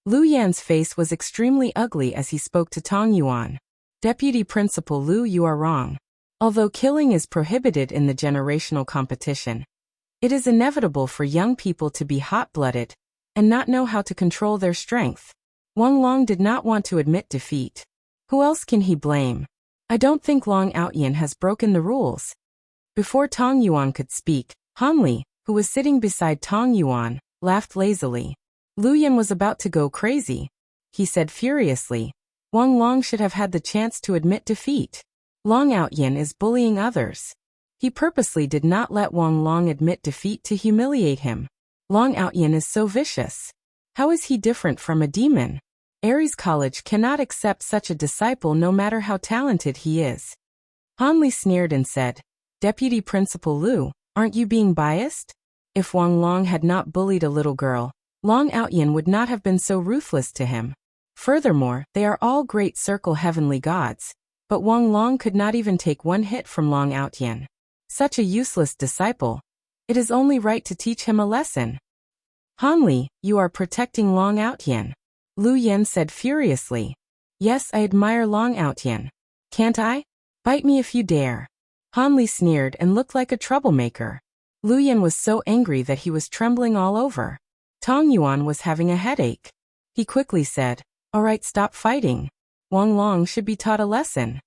Lu Yan's face was extremely ugly as he spoke to Tong Yuan. Deputy Principal Lu, you are wrong. Although killing is prohibited in the generational competition, it is inevitable for young people to be hot-blooded and not know how to control their strength. Wang Long did not want to admit defeat. Who else can he blame? I don't think Long Outyin has broken the rules. Before Tong Yuan could speak, Han Li, who was sitting beside Tong Yuan, laughed lazily. Lu Yan was about to go crazy. He said furiously, Wang Long should have had the chance to admit defeat. Long Outyin is bullying others. He purposely did not let Wang Long admit defeat to humiliate him. Long Outyin is so vicious. How is he different from a demon? Ares College cannot accept such a disciple no matter how talented he is. Han Li sneered and said, Deputy Principal Lu, aren't you being biased? If Wang Long had not bullied a little girl, Long Outyin would not have been so ruthless to him. Furthermore, they are all great circle heavenly gods, but Wang Long could not even take one hit from Long Outyin. Such a useless disciple. It is only right to teach him a lesson. Han Li, you are protecting Long Outyin. Lu Yen said furiously. Yes, I admire Long Outyin. Can't I? Bite me if you dare. Han Li sneered and looked like a troublemaker. Lu Yen was so angry that he was trembling all over. Tong Yuan was having a headache. He quickly said, All right, stop fighting. Wang Long should be taught a lesson.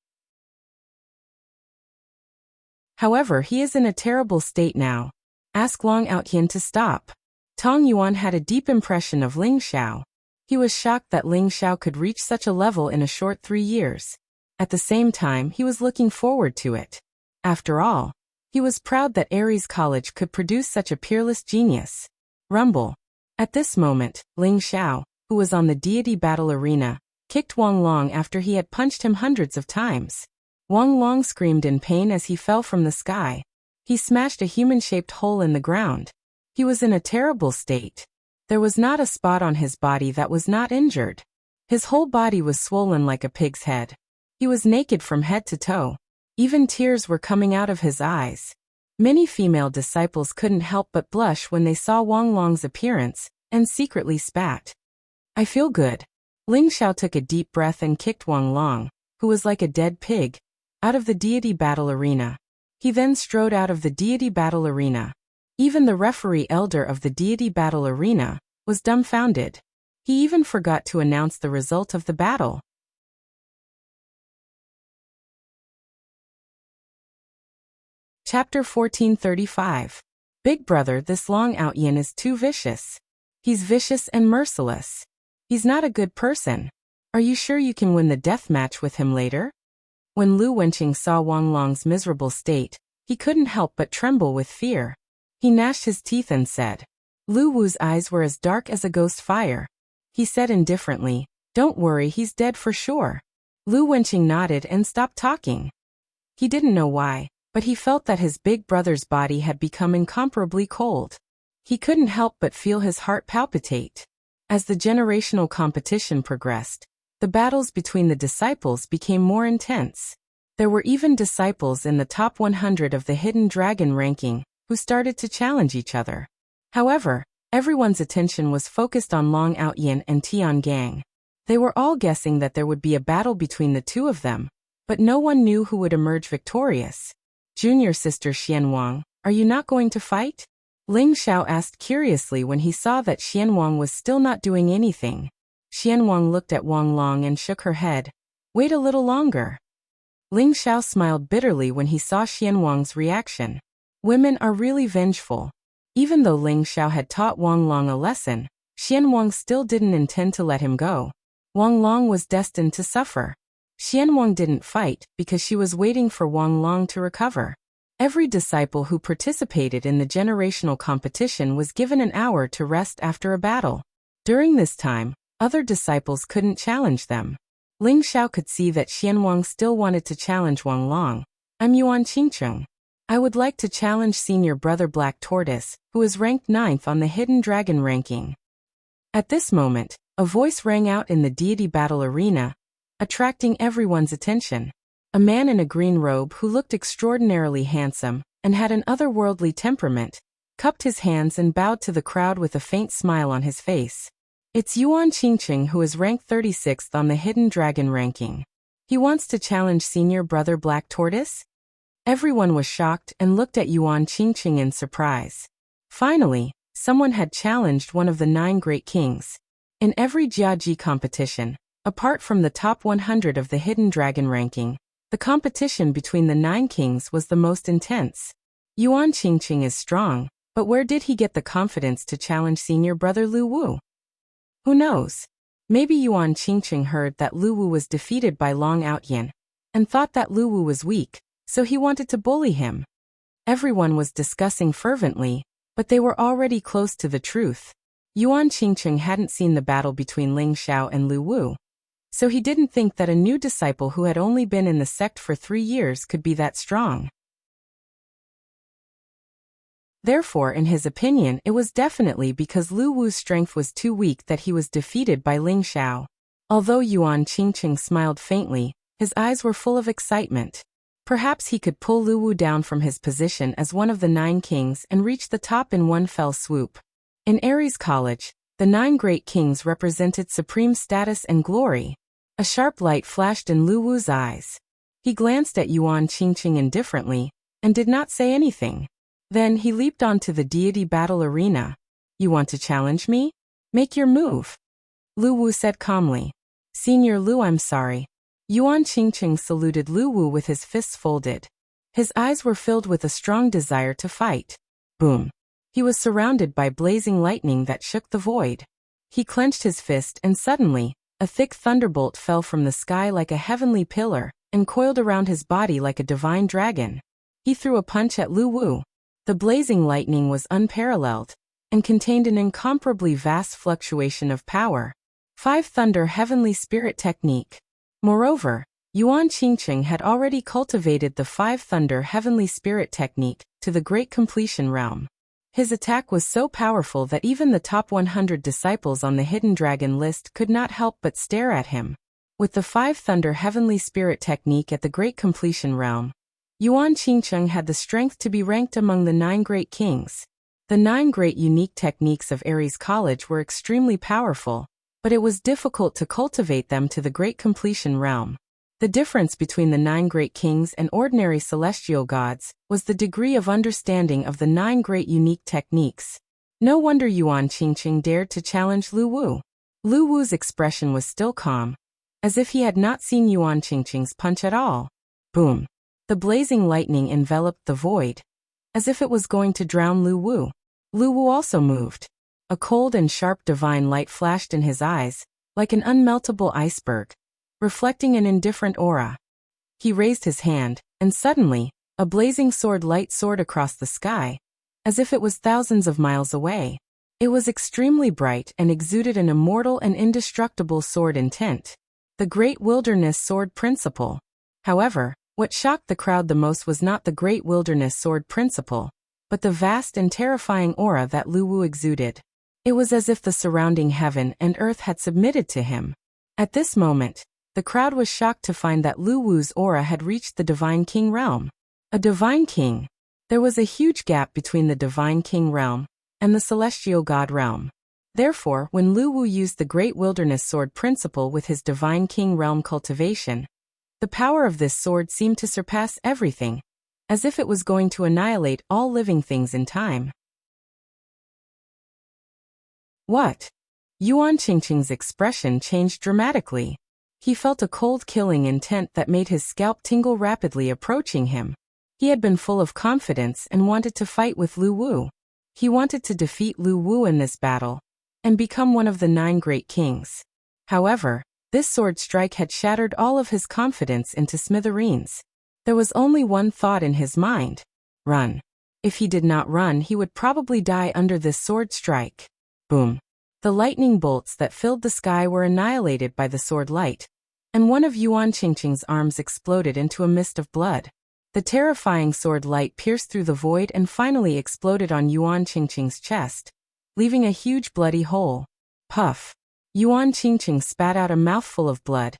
However, he is in a terrible state now. Ask Long Outyin to stop. Tong Yuan had a deep impression of Ling Xiao. He was shocked that Ling Xiao could reach such a level in a short 3 years. At the same time, he was looking forward to it. After all, he was proud that Ares College could produce such a peerless genius. Rumble. At this moment, Ling Xiao, who was on the deity battle arena, kicked Wang Long after he had punched him hundreds of times. Wang Long screamed in pain as he fell from the sky. He smashed a human-shaped hole in the ground. He was in a terrible state. There was not a spot on his body that was not injured. His whole body was swollen like a pig's head. He was naked from head to toe. Even tears were coming out of his eyes. Many female disciples couldn't help but blush when they saw Wang Long's appearance, and secretly spat. I feel good. Ling Xiao took a deep breath and kicked Wang Long, who was like a dead pig, out of the deity battle arena. He then strode out of the deity battle arena. Even the referee elder of the deity battle arena was dumbfounded. He even forgot to announce the result of the battle. Chapter 1435. Big brother, this Long Outyin is too vicious. He's vicious and merciless. He's not a good person. Are you sure you can win the death match with him later? When Lu Wenqing saw Wang Long's miserable state, he couldn't help but tremble with fear. He gnashed his teeth and said. Lu Wu's eyes were as dark as a ghost fire. He said indifferently, Don't worry, he's dead for sure. Lu Wenqing nodded and stopped talking. He didn't know why, but he felt that his big brother's body had become incomparably cold. He couldn't help but feel his heart palpitate. As the generational competition progressed, the battles between the disciples became more intense. There were even disciples in the top 100 of the Hidden Dragon ranking who started to challenge each other. However, everyone's attention was focused on Long Outyin and Tian Gang. They were all guessing that there would be a battle between the two of them, but no one knew who would emerge victorious. Junior sister Xianwang, are you not going to fight? Ling Xiao asked curiously when he saw that Xianwang was still not doing anything. Xianwang looked at Wang Long and shook her head. Wait a little longer. Ling Xiao smiled bitterly when he saw Xianwang's reaction. Women are really vengeful. Even though Ling Xiao had taught Wang Long a lesson, Xianwang still didn't intend to let him go. Wang Long was destined to suffer. Xianwang didn't fight because she was waiting for Wang Long to recover. Every disciple who participated in the generational competition was given an hour to rest after a battle. During this time, other disciples couldn't challenge them. Ling Xiao could see that Xianwang still wanted to challenge Wang Long. I'm Yuan Qingcheng. I would like to challenge senior brother Black Tortoise, who is ranked 9th on the Hidden Dragon ranking. At this moment, a voice rang out in the deity battle arena, attracting everyone's attention. A man in a green robe who looked extraordinarily handsome and had an otherworldly temperament, cupped his hands and bowed to the crowd with a faint smile on his face. It's Yuan Qingcheng, who is ranked 36th on the Hidden Dragon ranking. He wants to challenge senior brother Black Tortoise? Everyone was shocked and looked at Yuan Qingcheng in surprise. Finally, someone had challenged one of the 9 great kings. In every Jiaji competition, apart from the top 100 of the Hidden Dragon ranking, the competition between the 9 kings was the most intense. Yuan Qingcheng is strong, but where did he get the confidence to challenge senior brother Lu Wu? Who knows? Maybe Yuan Qingqing heard that Lu Wu was defeated by Long Outyin, and thought that Lu Wu was weak, so he wanted to bully him. Everyone was discussing fervently, but they were already close to the truth. Yuan Qingqing hadn't seen the battle between Ling Xiao and Lu Wu, so he didn't think that a new disciple who had only been in the sect for 3 years could be that strong. Therefore, in his opinion, it was definitely because Lu Wu's strength was too weak that he was defeated by Ling Xiao. Although Yuan Qingqing smiled faintly, his eyes were full of excitement. Perhaps he could pull Lu Wu down from his position as one of the 9 kings and reach the top in one fell swoop. In Ares College, the 9 great kings represented supreme status and glory. A sharp light flashed in Lu Wu's eyes. He glanced at Yuan Qingqing indifferently, and did not say anything. Then he leaped onto the deity battle arena. "You want to challenge me? Make your move," Lu Wu said calmly. "Senior Lu, I'm sorry." Yuan Qingqing saluted Lu Wu with his fists folded. His eyes were filled with a strong desire to fight. Boom. He was surrounded by blazing lightning that shook the void. He clenched his fist and suddenly, a thick thunderbolt fell from the sky like a heavenly pillar, and coiled around his body like a divine dragon. He threw a punch at Lu Wu. The blazing lightning was unparalleled, and contained an incomparably vast fluctuation of power. 5 Thunder Heavenly Spirit Technique. Moreover, Yuan Qingqing had already cultivated the 5 Thunder Heavenly Spirit Technique to the Great Completion realm. His attack was so powerful that even the top 100 disciples on the Hidden Dragon list could not help but stare at him. With the 5 Thunder Heavenly Spirit Technique at the Great Completion realm, Yuan Qingqing had the strength to be ranked among the 9 great kings. The 9 great unique techniques of Ares College were extremely powerful, but it was difficult to cultivate them to the Great Completion realm. The difference between the 9 great kings and ordinary celestial gods was the degree of understanding of the 9 great unique techniques. No wonder Yuan Qingqing dared to challenge Lu Wu. Lu Wu's expression was still calm, as if he had not seen Yuan Qingqing's punch at all. Boom. The blazing lightning enveloped the void, as if it was going to drown Lu Wu. Lu Wu also moved. A cold and sharp divine light flashed in his eyes, like an unmeltable iceberg, reflecting an indifferent aura. He raised his hand, and suddenly, a blazing sword light soared across the sky, as if it was thousands of miles away. It was extremely bright and exuded an immortal and indestructible sword intent. The Great Wilderness Sword Principle. However, what shocked the crowd the most was not the Great Wilderness Sword Principle, but the vast and terrifying aura that Lu Wu exuded. It was as if the surrounding heaven and earth had submitted to him. At this moment, the crowd was shocked to find that Lu Wu's aura had reached the Divine King realm. A Divine King. There was a huge gap between the Divine King realm and the Celestial God realm. Therefore, when Lu Wu used the Great Wilderness Sword Principle with his Divine King realm cultivation, the power of this sword seemed to surpass everything, as if it was going to annihilate all living things in time. What? Yuan Qingqing's expression changed dramatically. He felt a cold killing intent that made his scalp tingle rapidly approaching him. He had been full of confidence and wanted to fight with Lu Wu. He wanted to defeat Lu Wu in this battle, and become one of the 9 great kings. However, this sword strike had shattered all of his confidence into smithereens. There was only one thought in his mind: run. If he did not run, he would probably die under this sword strike. Boom. The lightning bolts that filled the sky were annihilated by the sword light, and one of Yuan Qingqing's arms exploded into a mist of blood. The terrifying sword light pierced through the void and finally exploded on Yuan Qingqing's chest, leaving a huge bloody hole. Puff. Yuan Qingqing spat out a mouthful of blood,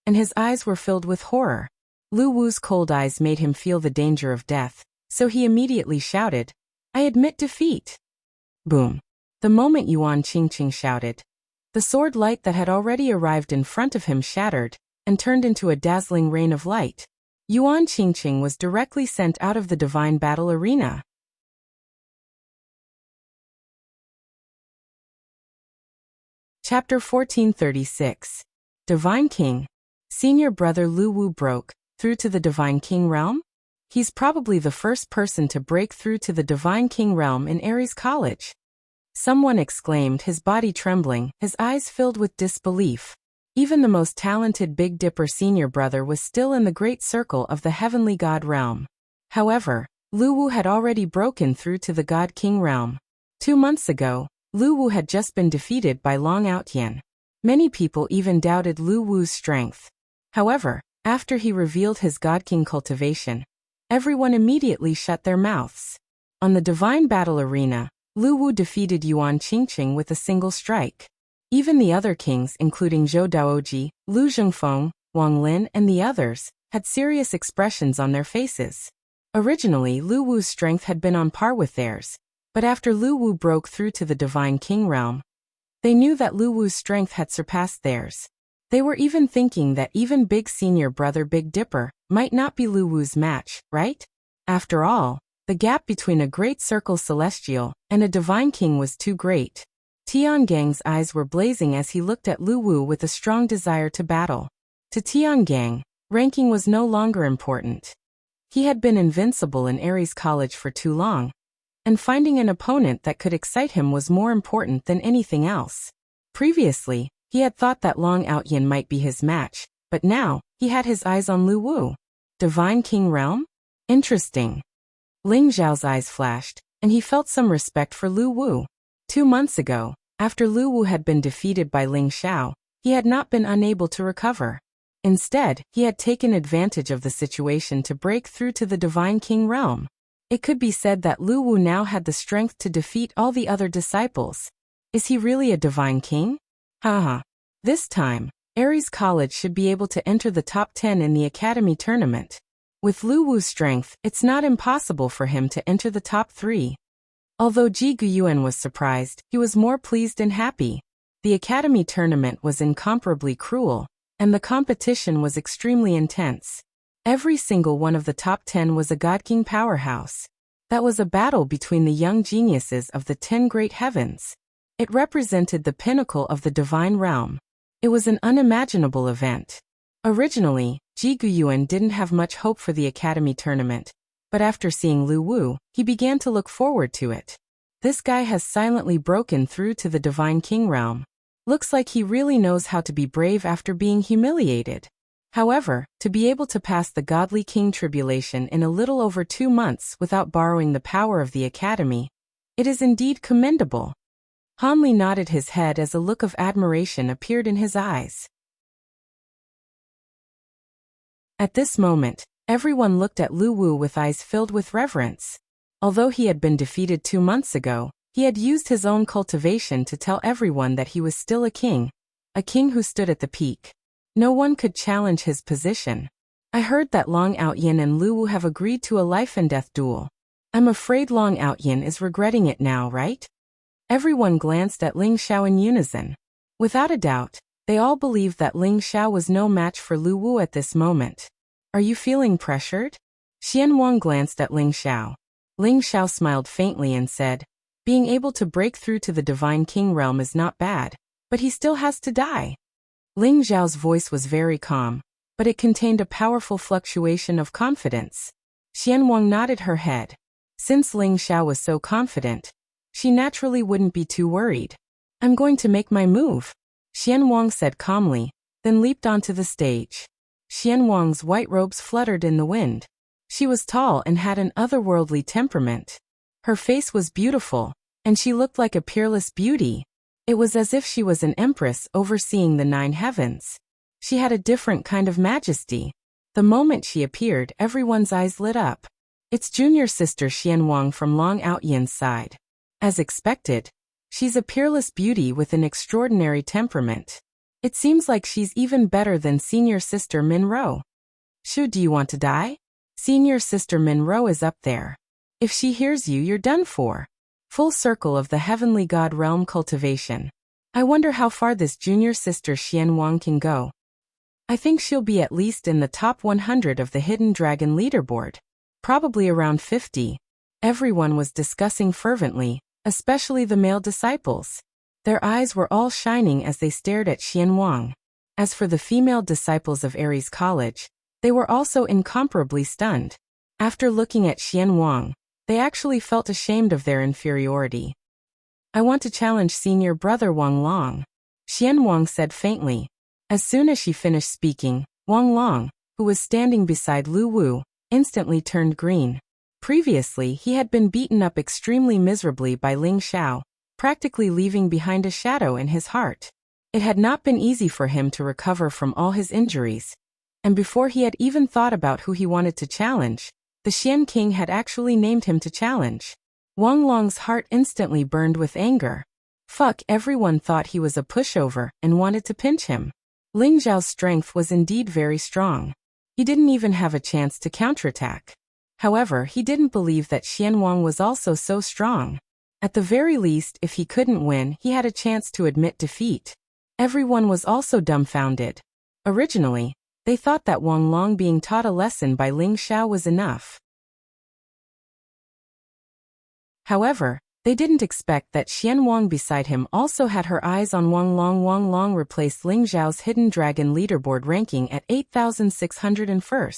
and his eyes were filled with horror. Lu Wu's cold eyes made him feel the danger of death, so he immediately shouted, "I admit defeat." Boom. The moment Yuan Qingqing shouted, the sword light that had already arrived in front of him shattered, and turned into a dazzling rain of light. Yuan Qingqing was directly sent out of the divine battle arena. Chapter 1436. Divine King. Senior brother Lu Wu broke through to the Divine King realm? He's probably the first person to break through to the Divine King realm in Ares College. Someone exclaimed, his body trembling, his eyes filled with disbelief. Even the most talented Big Dipper senior brother was still in the great circle of the heavenly god realm. However, Lu Wu had already broken through to the God King realm. 2 months ago, Lu Wu had just been defeated by Long Outyen. Many people even doubted Lu Wu's strength. However, after he revealed his God King cultivation, everyone immediately shut their mouths. On the divine battle arena, Lu Wu defeated Yuan Qingqing with a single strike. Even the other kings, including Zhou Daoji, Lu Zhengfeng, Wang Lin, and the others, had serious expressions on their faces. Originally, Lu Wu's strength had been on par with theirs, but after Lu Wu broke through to the Divine King realm, they knew that Lu Wu's strength had surpassed theirs. They were even thinking that even big senior brother Big Dipper might not be Lu Wu's match, right? After all, the gap between a great circle celestial and a divine king was too great. Tiangang's eyes were blazing as he looked at Lu Wu with a strong desire to battle. To Tiangang, ranking was no longer important. He had been invincible in Ares College for too long, and finding an opponent that could excite him was more important than anything else. Previously, he had thought that Long Outyen might be his match, but now, he had his eyes on Lu Wu. Divine King Realm? Interesting. Ling Zhao's eyes flashed, and he felt some respect for Lu Wu. 2 months ago, after Lu Wu had been defeated by Ling Xiao, he had not been unable to recover. Instead, he had taken advantage of the situation to break through to the Divine King realm. It could be said that Lu Wu now had the strength to defeat all the other disciples. Is he really a Divine King? Haha. This time, Ares College should be able to enter the top 10 in the Academy tournament. With Lu Wu's strength, it's not impossible for him to enter the top 3. Although Ji Guyuan was surprised, he was more pleased and happy. The Academy tournament was incomparably cruel, and the competition was extremely intense. Every single one of the top 10 was a God King powerhouse. That was a battle between the young geniuses of the 10 great heavens. It represented the pinnacle of the divine realm. It was an unimaginable event. Originally, Ji Guyuan didn't have much hope for the Academy tournament, but after seeing Lu Wu, he began to look forward to it. This guy has silently broken through to the Divine King realm. Looks like he really knows how to be brave after being humiliated. However, to be able to pass the Godly King tribulation in a little over 2 months without borrowing the power of the Academy, it is indeed commendable. Hanli nodded his head as a look of admiration appeared in his eyes. At this moment, everyone looked at Lu Wu with eyes filled with reverence. Although he had been defeated 2 months ago, he had used his own cultivation to tell everyone that he was still a king who stood at the peak. No one could challenge his position. I heard that Long Outyen and Lu Wu have agreed to a life-and-death duel. I'm afraid Long Outyen is regretting it now, right? Everyone glanced at Ling Xiao in unison. Without a doubt, they all believed that Ling Xiao was no match for Lu Wu at this moment. Are you feeling pressured? Xian Wang glanced at Ling Xiao. Ling Xiao smiled faintly and said, being able to break through to the Divine King realm is not bad, but he still has to die. Ling Zhao's voice was very calm, but it contained a powerful fluctuation of confidence. Xian Wang nodded her head. Since Ling Xiao was so confident, she naturally wouldn't be too worried. I'm going to make my move, Xian Wang said calmly, then leaped onto the stage. Xian Wang's white robes fluttered in the wind. She was tall and had an otherworldly temperament. Her face was beautiful, and she looked like a peerless beauty. It was as if she was an empress overseeing the 9 heavens. She had a different kind of majesty. The moment she appeared, everyone's eyes lit up. It's junior sister Xian Wang from Long Outyen's side. As expected, she's a peerless beauty with an extraordinary temperament. It seems like she's even better than senior sister Minro. Shu, do you want to die? Senior sister Minro is up there. If she hears you, you're done for. Full circle of the heavenly god realm cultivation. I wonder how far this junior sister Xian Wang can go. I think she'll be at least in the top 100 of the Hidden Dragon leaderboard. Probably around 50. Everyone was discussing fervently, especially the male disciples. Their eyes were all shining as they stared at Xian Wang. As for the female disciples of Ares College, they were also incomparably stunned. After looking at Xian Wang, they actually felt ashamed of their inferiority. I want to challenge senior brother Wang Long. Xian Wang said faintly. As soon as she finished speaking, Wang Long, who was standing beside Lu Wu, instantly turned green. Previously, he had been beaten up extremely miserably by Ling Xiao, practically leaving behind a shadow in his heart. It had not been easy for him to recover from all his injuries. And before he had even thought about who he wanted to challenge, the Xian King had actually named him to challenge. Wang Long's heart instantly burned with anger. Fuck, everyone thought he was a pushover and wanted to pinch him. Ling Xiao's strength was indeed very strong. He didn't even have a chance to counterattack. However, he didn't believe that Xian Wang was also so strong. At the very least, if he couldn't win, he had a chance to admit defeat. Everyone was also dumbfounded. Originally, they thought that Wang Long being taught a lesson by Ling Xiao was enough. However, they didn't expect that Xian Wang beside him also had her eyes on Wang Long. Wang Long replaced Ling Xiao's Hidden Dragon leaderboard ranking at 8,601.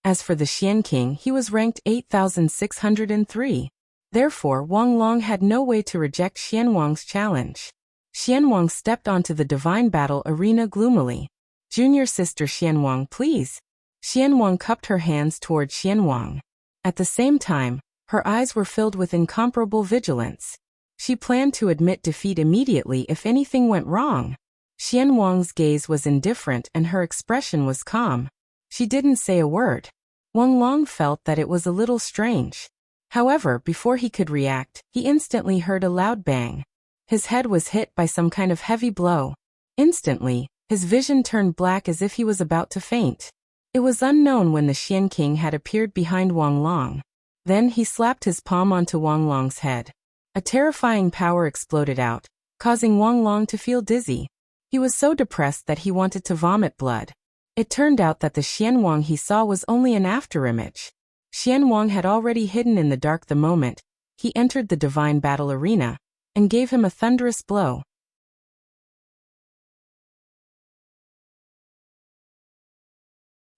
As for the Xian King, he was ranked 8,603. Therefore, Wang Long had no way to reject Xian Wang's challenge. Xian Wang stepped onto the divine battle arena gloomily. Junior sister Xian Wang, please. Xian Wang cupped her hands toward Xian Wang. At the same time, her eyes were filled with incomparable vigilance. She planned to admit defeat immediately if anything went wrong. Xian Wang's gaze was indifferent and her expression was calm. She didn't say a word. Wang Long felt that it was a little strange. However, before he could react, he instantly heard a loud bang. His head was hit by some kind of heavy blow. Instantly, his vision turned black as if he was about to faint. It was unknown when the Xian King had appeared behind Wang Long. Then he slapped his palm onto Wang Long's head. A terrifying power exploded out, causing Wang Long to feel dizzy. He was so depressed that he wanted to vomit blood. It turned out that the Xian Wang he saw was only an afterimage. Xian Wang had already hidden in the dark the moment he entered the divine battle arena, and gave him a thunderous blow.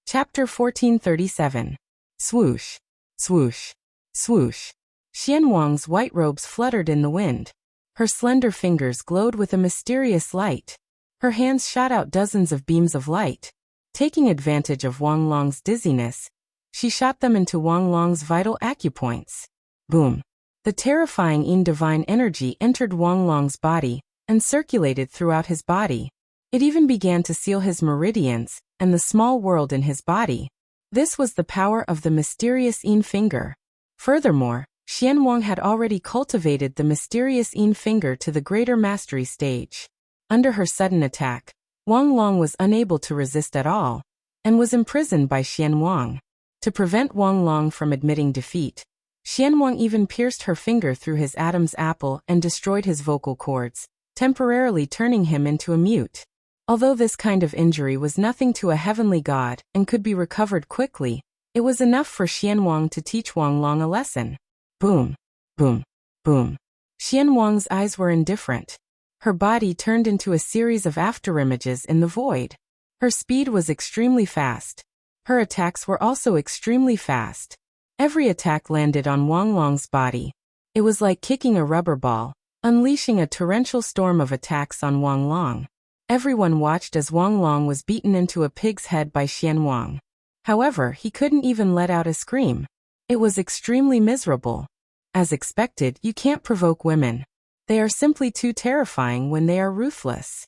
Chapter 1437. Swoosh, swoosh, swoosh. Xian Wang's white robes fluttered in the wind. Her slender fingers glowed with a mysterious light. Her hands shot out dozens of beams of light. Taking advantage of Wang Long's dizziness, she shot them into Wang Long's vital acupoints. Boom. The terrifying divine energy entered Wang Long's body and circulated throughout his body. It even began to seal his meridians and the small world in his body. This was the power of the mysterious finger. Furthermore, Xian Wang had already cultivated the mysterious finger to the greater mastery stage. Under her sudden attack, Wang Long was unable to resist at all, and was imprisoned by Xian Wang. To prevent Wang Long from admitting defeat, Xian Wang even pierced her finger through his Adam's apple and destroyed his vocal cords, temporarily turning him into a mute. Although this kind of injury was nothing to a heavenly god and could be recovered quickly, it was enough for Xian Wang to teach Wang Long a lesson. Boom, boom, boom. Xian Wang's eyes were indifferent. Her body turned into a series of afterimages in the void. Her speed was extremely fast. Her attacks were also extremely fast. Every attack landed on Wang Long's body. It was like kicking a rubber ball, unleashing a torrential storm of attacks on Wang Long. Everyone watched as Wang Long was beaten into a pig's head by Xian Wang. However, he couldn't even let out a scream. It was extremely miserable. As expected, you can't provoke women. They are simply too terrifying when they are ruthless.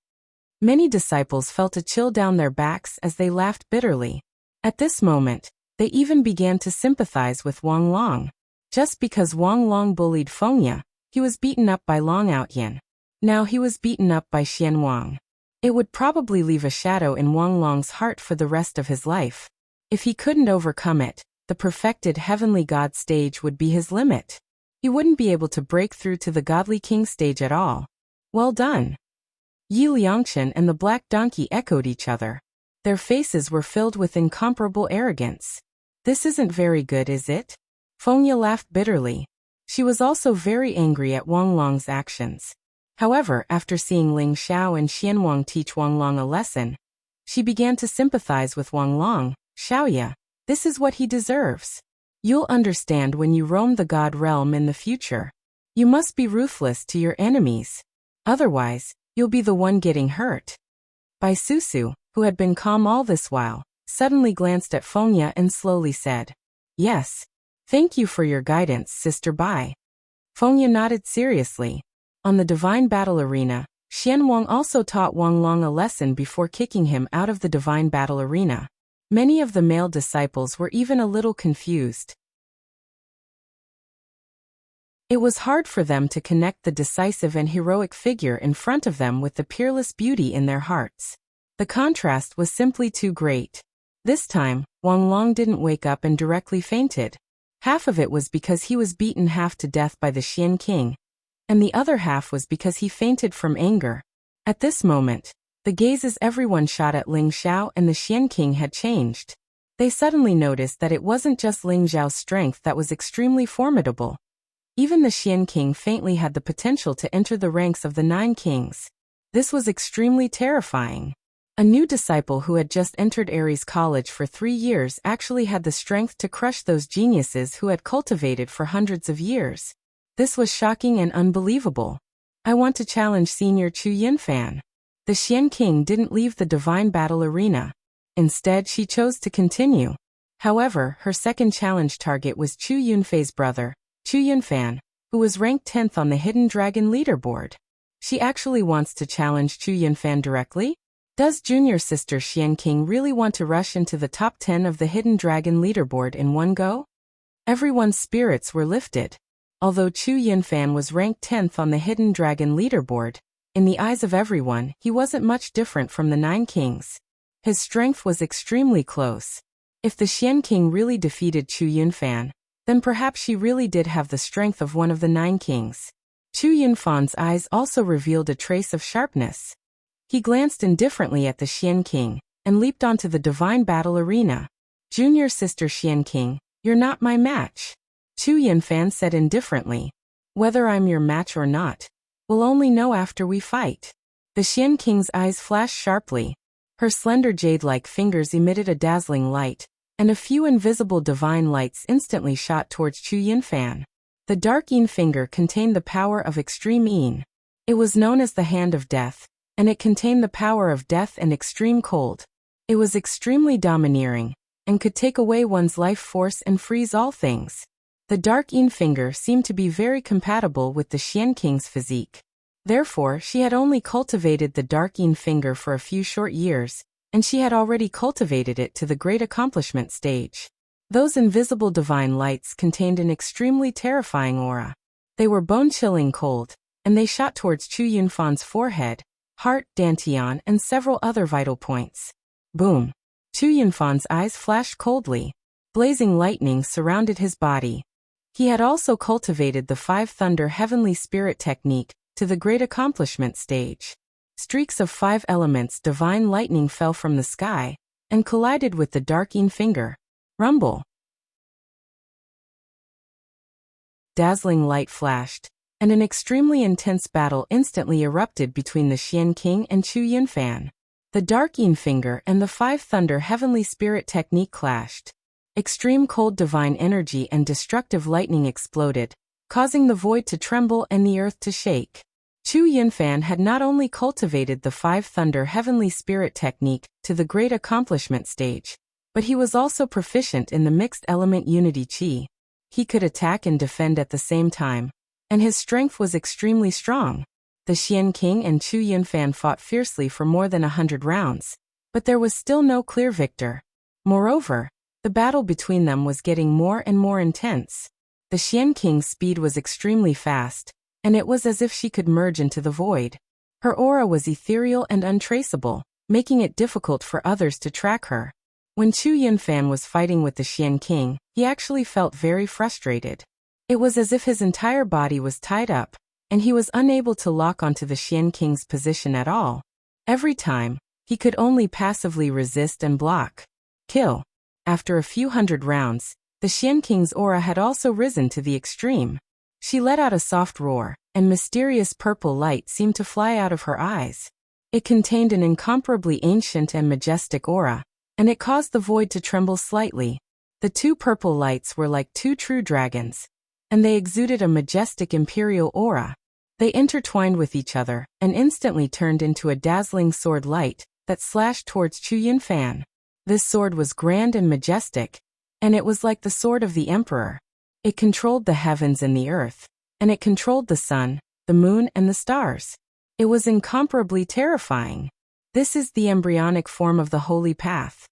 Many disciples felt a chill down their backs as they laughed bitterly. At this moment, they even began to sympathize with Wang Long. Just because Wang Long bullied Fengya, he was beaten up by Long Outyan. Now he was beaten up by Xian Wang. It would probably leave a shadow in Wang Long's heart for the rest of his life. If he couldn't overcome it, the perfected heavenly god stage would be his limit. He wouldn't be able to break through to the godly king stage at all. Well done. Yi Liangchen and the black donkey echoed each other. Their faces were filled with incomparable arrogance. This isn't very good, is it? Fengya laughed bitterly. She was also very angry at Wang Long's actions. However, after seeing Ling Xiao and Xian Wang teach Wang Long a lesson, she began to sympathize with Wang Long. Xiaoya, this is what he deserves. You'll understand when you roam the god realm in the future. You must be ruthless to your enemies. Otherwise, you'll be the one getting hurt. Bai Susu, who had been calm all this while, suddenly glanced at Fengya and slowly said, "Yes. Thank you for your guidance, Sister Bai." Fengya nodded seriously. On the divine battle arena, Xian Wang also taught Wang Long a lesson before kicking him out of the divine battle arena. Many of the male disciples were even a little confused. It was hard for them to connect the decisive and heroic figure in front of them with the peerless beauty in their hearts. The contrast was simply too great. This time, Wang Long didn't wake up and directly fainted. Half of it was because he was beaten half to death by the Xian King, and the other half was because he fainted from anger. At this moment, the gazes everyone shot at Ling Xiao and the Xian King had changed. They suddenly noticed that it wasn't just Ling Xiao's strength that was extremely formidable. Even the Xian King faintly had the potential to enter the ranks of the 9 kings. This was extremely terrifying. A new disciple who had just entered Ares College for 3 years actually had the strength to crush those geniuses who had cultivated for hundreds of years. This was shocking and unbelievable. I want to challenge Senior Chu Yunfan. The Xian King didn't leave the divine battle arena. Instead, she chose to continue. However, her second challenge target was Chu Yunfei's brother, Chu Yunfan, who was ranked 10th on the Hidden Dragon leaderboard. She actually wants to challenge Chu Yunfan directly? Does junior sister Xian King really want to rush into the top 10 of the Hidden Dragon leaderboard in one go? Everyone's spirits were lifted. Although Chu Yunfan was ranked 10th on the Hidden Dragon leaderboard, in the eyes of everyone, he wasn't much different from the 9 kings. His strength was extremely close. If the Xian King really defeated Chu Yunfan, then perhaps she really did have the strength of one of the 9 kings. Chu Yunfan's eyes also revealed a trace of sharpness. He glanced indifferently at the Xian King, and leaped onto the divine battle arena. "Junior sister Xian King, you're not my match," Chu Yunfan said indifferently. "Whether I'm your match or not, we'll only know after we fight." The Xian King's eyes flashed sharply. Her slender jade-like fingers emitted a dazzling light, and a few invisible divine lights instantly shot towards Chu Yunfan. The dark Yin finger contained the power of extreme Yin. It was known as the Hand of Death, and it contained the power of death and extreme cold. It was extremely domineering, and could take away one's life force and freeze all things. The dark Yin finger seemed to be very compatible with the Xian King's physique. Therefore, she had only cultivated the dark Yin finger for a few short years, and she had already cultivated it to the great accomplishment stage. Those invisible divine lights contained an extremely terrifying aura. They were bone-chilling cold, and they shot towards Chu Yunfan's forehead, heart, dantian, and several other vital points. Boom! Chu Yunfan's eyes flashed coldly. Blazing lightning surrounded his body. He had also cultivated the 5 Thunder Heavenly Spirit technique to the great accomplishment stage. Streaks of 5 elements divine lightning fell from the sky and collided with the dark Yin finger. Rumble! Dazzling light flashed, and an extremely intense battle instantly erupted between the Xian King and Chu Yunfan. The dark Yin finger and the 5 Thunder Heavenly Spirit technique clashed. Extreme cold divine energy and destructive lightning exploded, causing the void to tremble and the earth to shake. Chu Yunfan had not only cultivated the 5 Thunder Heavenly Spirit technique to the great accomplishment stage, but he was also proficient in the mixed element unity qi. He could attack and defend at the same time, and his strength was extremely strong. The Xian King and Chu Yunfan fought fiercely for more than 100 rounds, but there was still no clear victor. Moreover, the battle between them was getting more and more intense. The Xian King's speed was extremely fast, and it was as if she could merge into the void. Her aura was ethereal and untraceable, making it difficult for others to track her. When Chu Yunfan was fighting with the Xian King, he actually felt very frustrated. It was as if his entire body was tied up, and he was unable to lock onto the Xian King's position at all. Every time, he could only passively resist and block. Kill. After a few hundred rounds, the Xian King's aura had also risen to the extreme. She let out a soft roar, and mysterious purple light seemed to fly out of her eyes. It contained an incomparably ancient and majestic aura, and it caused the void to tremble slightly. The 2 purple lights were like 2 true dragons. and they exuded a majestic imperial aura. They intertwined with each other and instantly turned into a dazzling sword light that slashed towards Chu Yunfan. This sword was grand and majestic, and it was like the sword of the emperor. It controlled the heavens and the earth, and it controlled the sun, the moon, and the stars. It was incomparably terrifying. This is the embryonic form of the holy path.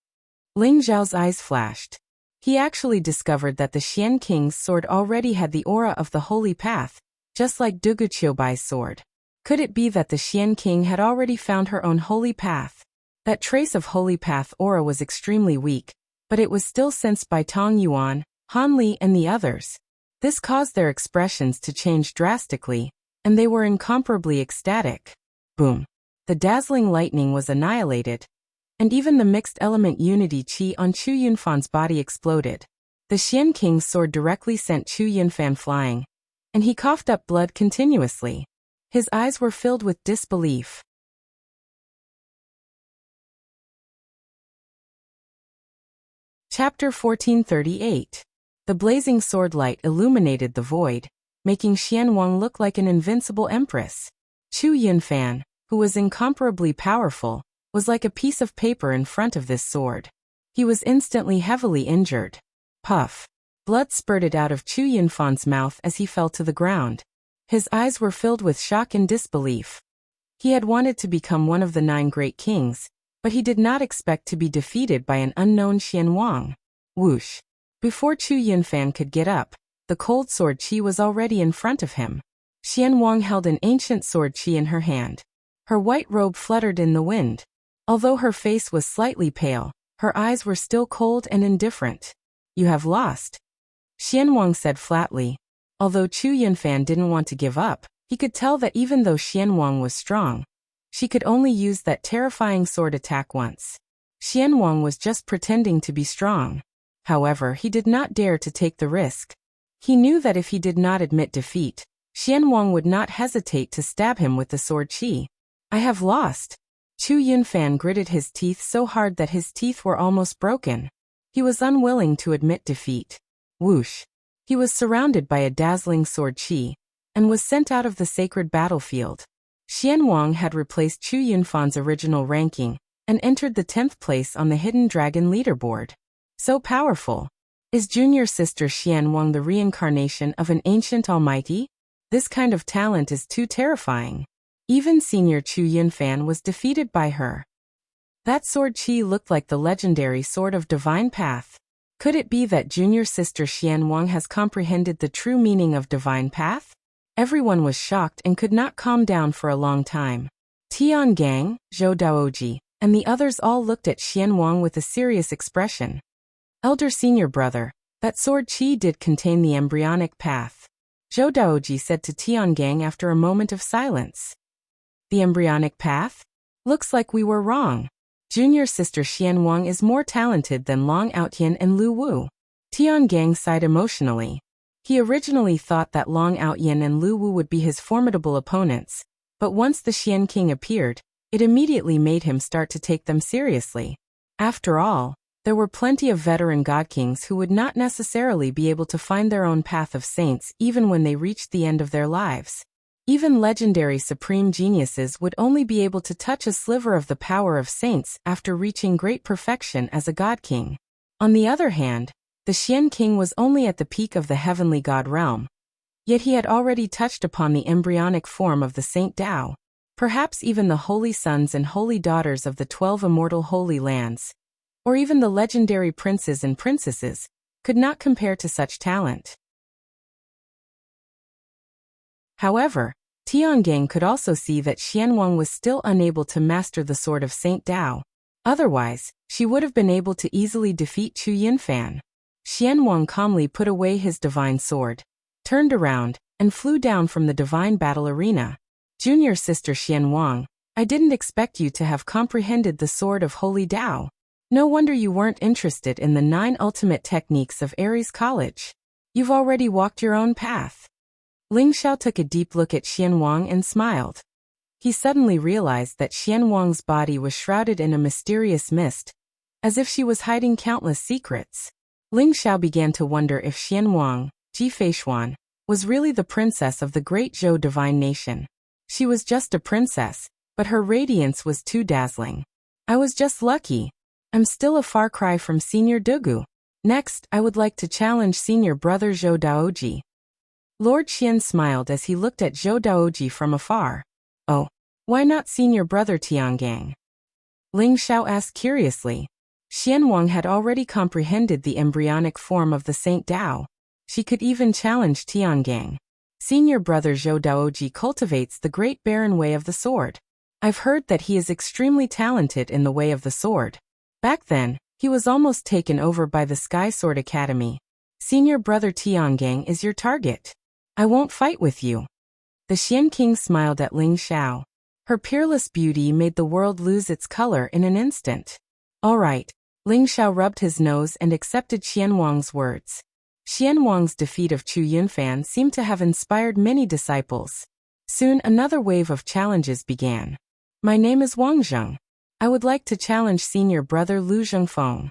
Ling Zhao's eyes flashed. He actually discovered that the Xian King's sword already had the aura of the holy path, just like Dugu Qiubai's sword. Could it be that the Xian King had already found her own holy path? That trace of holy path aura was extremely weak, but it was still sensed by Tong Yuan, Han Li, and the others. This caused their expressions to change drastically, and they were incomparably ecstatic. Boom! The dazzling lightning was annihilated, and even the mixed element unity qi on Chu Yunfan's body exploded. The Xian King's sword directly sent Chu Yunfan flying, and he coughed up blood continuously. His eyes were filled with disbelief. Chapter 1438. The blazing sword light illuminated the void, making Xian Wang look like an invincible empress. Chu Yunfan, who was incomparably powerful, was like a piece of paper in front of this sword. He was instantly heavily injured. Puff! Blood spurted out of Chu Yunfan's mouth as he fell to the ground. His eyes were filled with shock and disbelief. He had wanted to become one of the 9 great kings, but he did not expect to be defeated by an unknown Xian Wang. Whoosh! Before Chu Yunfan could get up, the cold sword qi was already in front of him. Xian Wang held an ancient sword qi in her hand. Her white robe fluttered in the wind. Although her face was slightly pale, her eyes were still cold and indifferent. "You have lost," Xian Wang said flatly. Although Chu Yunfan didn't want to give up, he could tell that even though Xian Wang was strong, she could only use that terrifying sword attack once. Xian Wang was just pretending to be strong. However, he did not dare to take the risk. He knew that if he did not admit defeat, Xian Wang would not hesitate to stab him with the sword qi. "I have lost." Chu Yunfan gritted his teeth so hard that his teeth were almost broken. He was unwilling to admit defeat. Whoosh! He was surrounded by a dazzling sword qi, and was sent out of the sacred battlefield. Xian Wang had replaced Chu Yunfan's original ranking, and entered the 10th place on the Hidden Dragon leaderboard. So powerful! Is junior sister Xian Wang the reincarnation of an ancient almighty? This kind of talent is too terrifying. Even senior Chu Yunfan was defeated by her. That sword qi looked like the legendary sword of divine path. Could it be that junior sister Xian Wang has comprehended the true meaning of divine path? Everyone was shocked and could not calm down for a long time. Tiangang, Zhou Daoji, and the others all looked at Xian Wang with a serious expression. "Elder senior brother, that sword qi did contain the embryonic path," Zhou Daoji said to Tiangang after a moment of silence. "The embryonic path? Looks like we were wrong. Junior sister Xian Wang is more talented than Long Outyin and Lu Wu." Tiangang sighed emotionally. He originally thought that Long Outyin and Lu Wu would be his formidable opponents, but once the Xian King appeared, it immediately made him start to take them seriously. After all, there were plenty of veteran god kings who would not necessarily be able to find their own path of saints even when they reached the end of their lives. Even legendary supreme geniuses would only be able to touch a sliver of the power of saints after reaching great perfection as a god king. On the other hand, the Xian King was only at the peak of the heavenly god realm. Yet he had already touched upon the embryonic form of the Saint Tao. Perhaps even the holy sons and holy daughters of the 12 immortal holy lands, or even the legendary princes and princesses, could not compare to such talent. However, Tiangang could also see that Xian Wang was still unable to master the sword of Saint Tao. Otherwise, she would have been able to easily defeat Chu Yunfan. Xian Wang calmly put away his divine sword, turned around, and flew down from the divine battle arena. "Junior sister Xian Wang, I didn't expect you to have comprehended the sword of Holy Tao. No wonder you weren't interested in the 9 ultimate techniques of Ares College. You've already walked your own path." Ling Xiao took a deep look at Xian Wang and smiled. He suddenly realized that Xian Wang's body was shrouded in a mysterious mist, as if she was hiding countless secrets. Ling Xiao began to wonder if Xian Wang, Ji Feishuan, was really the princess of the great Zhou divine nation. She was just a princess, but her radiance was too dazzling. I was just lucky. I'm still a far cry from Senior Dugu. Next, I would like to challenge Senior Brother Zhou Daoji. Lord Xian smiled as he looked at Zhou Daoji from afar. Oh, why not Senior Brother Tiangang? Ling Xiao asked curiously. Xian Wang had already comprehended the embryonic form of the Saint Dao. She could even challenge Tiangang. Senior Brother Zhou Daoji cultivates the great barren way of the sword. I've heard that he is extremely talented in the way of the sword. Back then, he was almost taken over by the Sky Sword Academy. Senior Brother Tiangang is your target. I won't fight with you. The Xian King smiled at Ling Xiao. Her peerless beauty made the world lose its color in an instant. All right. Ling Xiao rubbed his nose and accepted Xian Wang's words. Xian Wang's defeat of Chu Yunfan seemed to have inspired many disciples. Soon another wave of challenges began. My name is Wang Zheng. I would like to challenge Senior Brother Lu Zhengfeng.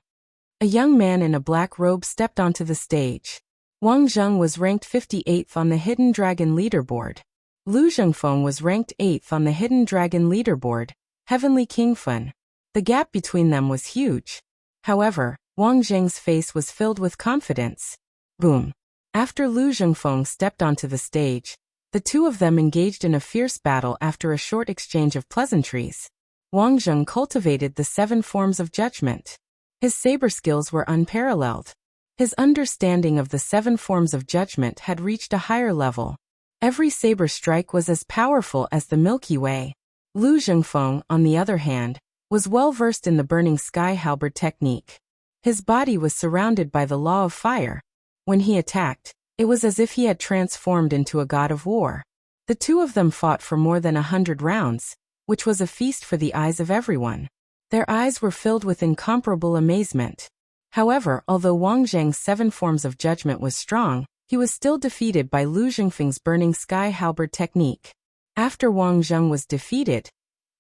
A young man in a black robe stepped onto the stage. Wang Zheng was ranked 58th on the Hidden Dragon leaderboard. Lu Zhengfeng was ranked 8th on the Hidden Dragon leaderboard, Heavenly King Fun. The gap between them was huge. However, Wang Zheng's face was filled with confidence. Boom. After Lu Zhengfeng stepped onto the stage, the two of them engaged in a fierce battle after a short exchange of pleasantries. Wang Zheng cultivated the 7 forms of judgment. His saber skills were unparalleled. His understanding of the 7 forms of judgment had reached a higher level. Every saber strike was as powerful as the Milky Way. Lu Zhengfeng, on the other hand, was well versed in the burning sky halberd technique. His body was surrounded by the law of fire. When he attacked, it was as if he had transformed into a god of war. The two of them fought for more than 100 rounds, which was a feast for the eyes of everyone. Their eyes were filled with incomparable amazement. However, although Wang Zheng's 7 forms of judgment was strong, he was still defeated by Lu Zhengfeng's burning sky halberd technique. After Wang Zheng was defeated,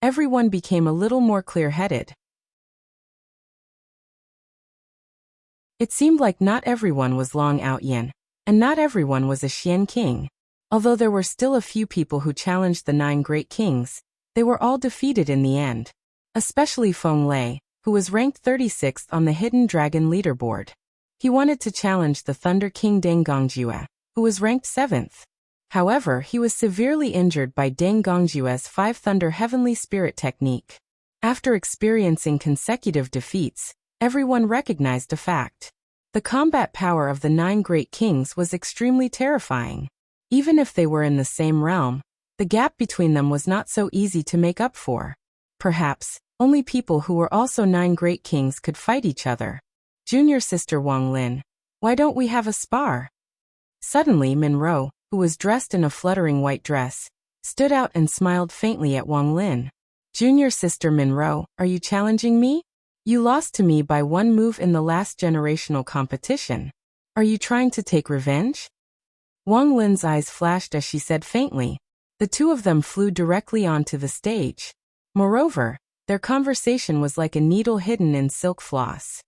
everyone became a little more clear-headed. It seemed like not everyone was Long Outyin, and not everyone was a Xian king. Although there were still a few people who challenged the 9 great kings, they were all defeated in the end. Especially Feng Lei, who was ranked 36th on the Hidden Dragon leaderboard. He wanted to challenge the Thunder King Deng Gongjue, who was ranked 7th. However, he was severely injured by Deng Gongjue's 5 Thunder Heavenly Spirit technique. After experiencing consecutive defeats, everyone recognized a fact. The combat power of the 9 great kings was extremely terrifying. Even if they were in the same realm, the gap between them was not so easy to make up for. Perhaps, only people who were also 9 great kings could fight each other. Junior sister Wang Lin, why don't we have a spar? Suddenly Min Ro, who was dressed in a fluttering white dress, stood out and smiled faintly at Wang Lin. Junior sister Min Ro, are you challenging me? You lost to me by 1 move in the last generational competition. Are you trying to take revenge? Wang Lin's eyes flashed as she said faintly. The two of them flew directly onto the stage. Moreover, their conversation was like a needle hidden in silk floss.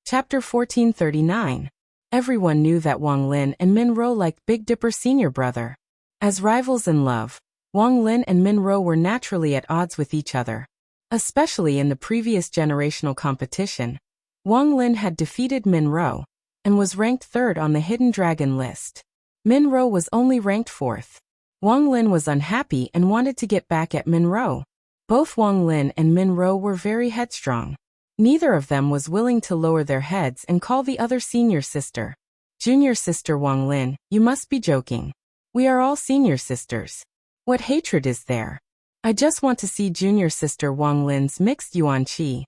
Chapter 1439. Everyone knew that Wang Lin and Min Ro liked Big Dipper Senior Brother. As rivals in love, Wang Lin and Min Ro were naturally at odds with each other. Especially in the previous generational competition, Wang Lin had defeated Min Ro, and was ranked 3rd on the Hidden Dragon list. Min Ro was only ranked 4th. Wang Lin was unhappy and wanted to get back at Min Ro. Both Wang Lin and Min Ro were very headstrong. Neither of them was willing to lower their heads and call the other senior sister. Junior sister Wang Lin, you must be joking. We are all senior sisters. What hatred is there? I just want to see junior sister Wang Lin's mixed yuan qi.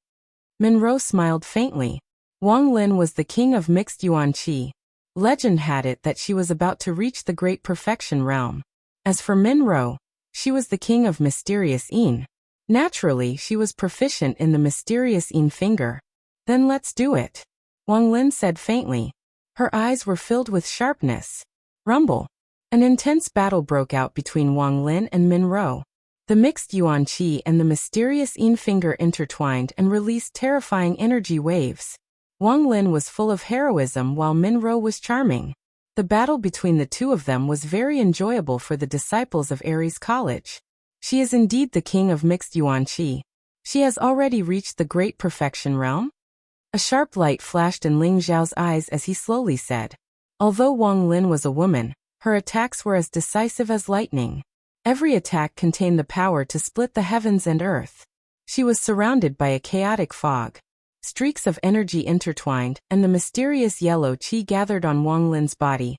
Min Ro smiled faintly. Wang Lin was the king of mixed yuan qi. Legend had it that she was about to reach the great perfection realm. As for Min Ro, she was the king of mysterious yin. Naturally, she was proficient in the mysterious yin finger. Then let's do it. Wang Lin said faintly. Her eyes were filled with sharpness. Rumble. An intense battle broke out between Wang Lin and Min Ro. The mixed yuan qi and the mysterious yin finger intertwined and released terrifying energy waves. Wang Lin was full of heroism while Min Ro was charming. The battle between the two of them was very enjoyable for the disciples of Aries College. She is indeed the king of mixed yuan qi. She has already reached the great perfection realm? A sharp light flashed in Ling Zhao's eyes as he slowly said. Although Wang Lin was a woman, her attacks were as decisive as lightning. Every attack contained the power to split the heavens and earth. She was surrounded by a chaotic fog. Streaks of energy intertwined, and the mysterious yellow qi gathered on Wang Lin's body,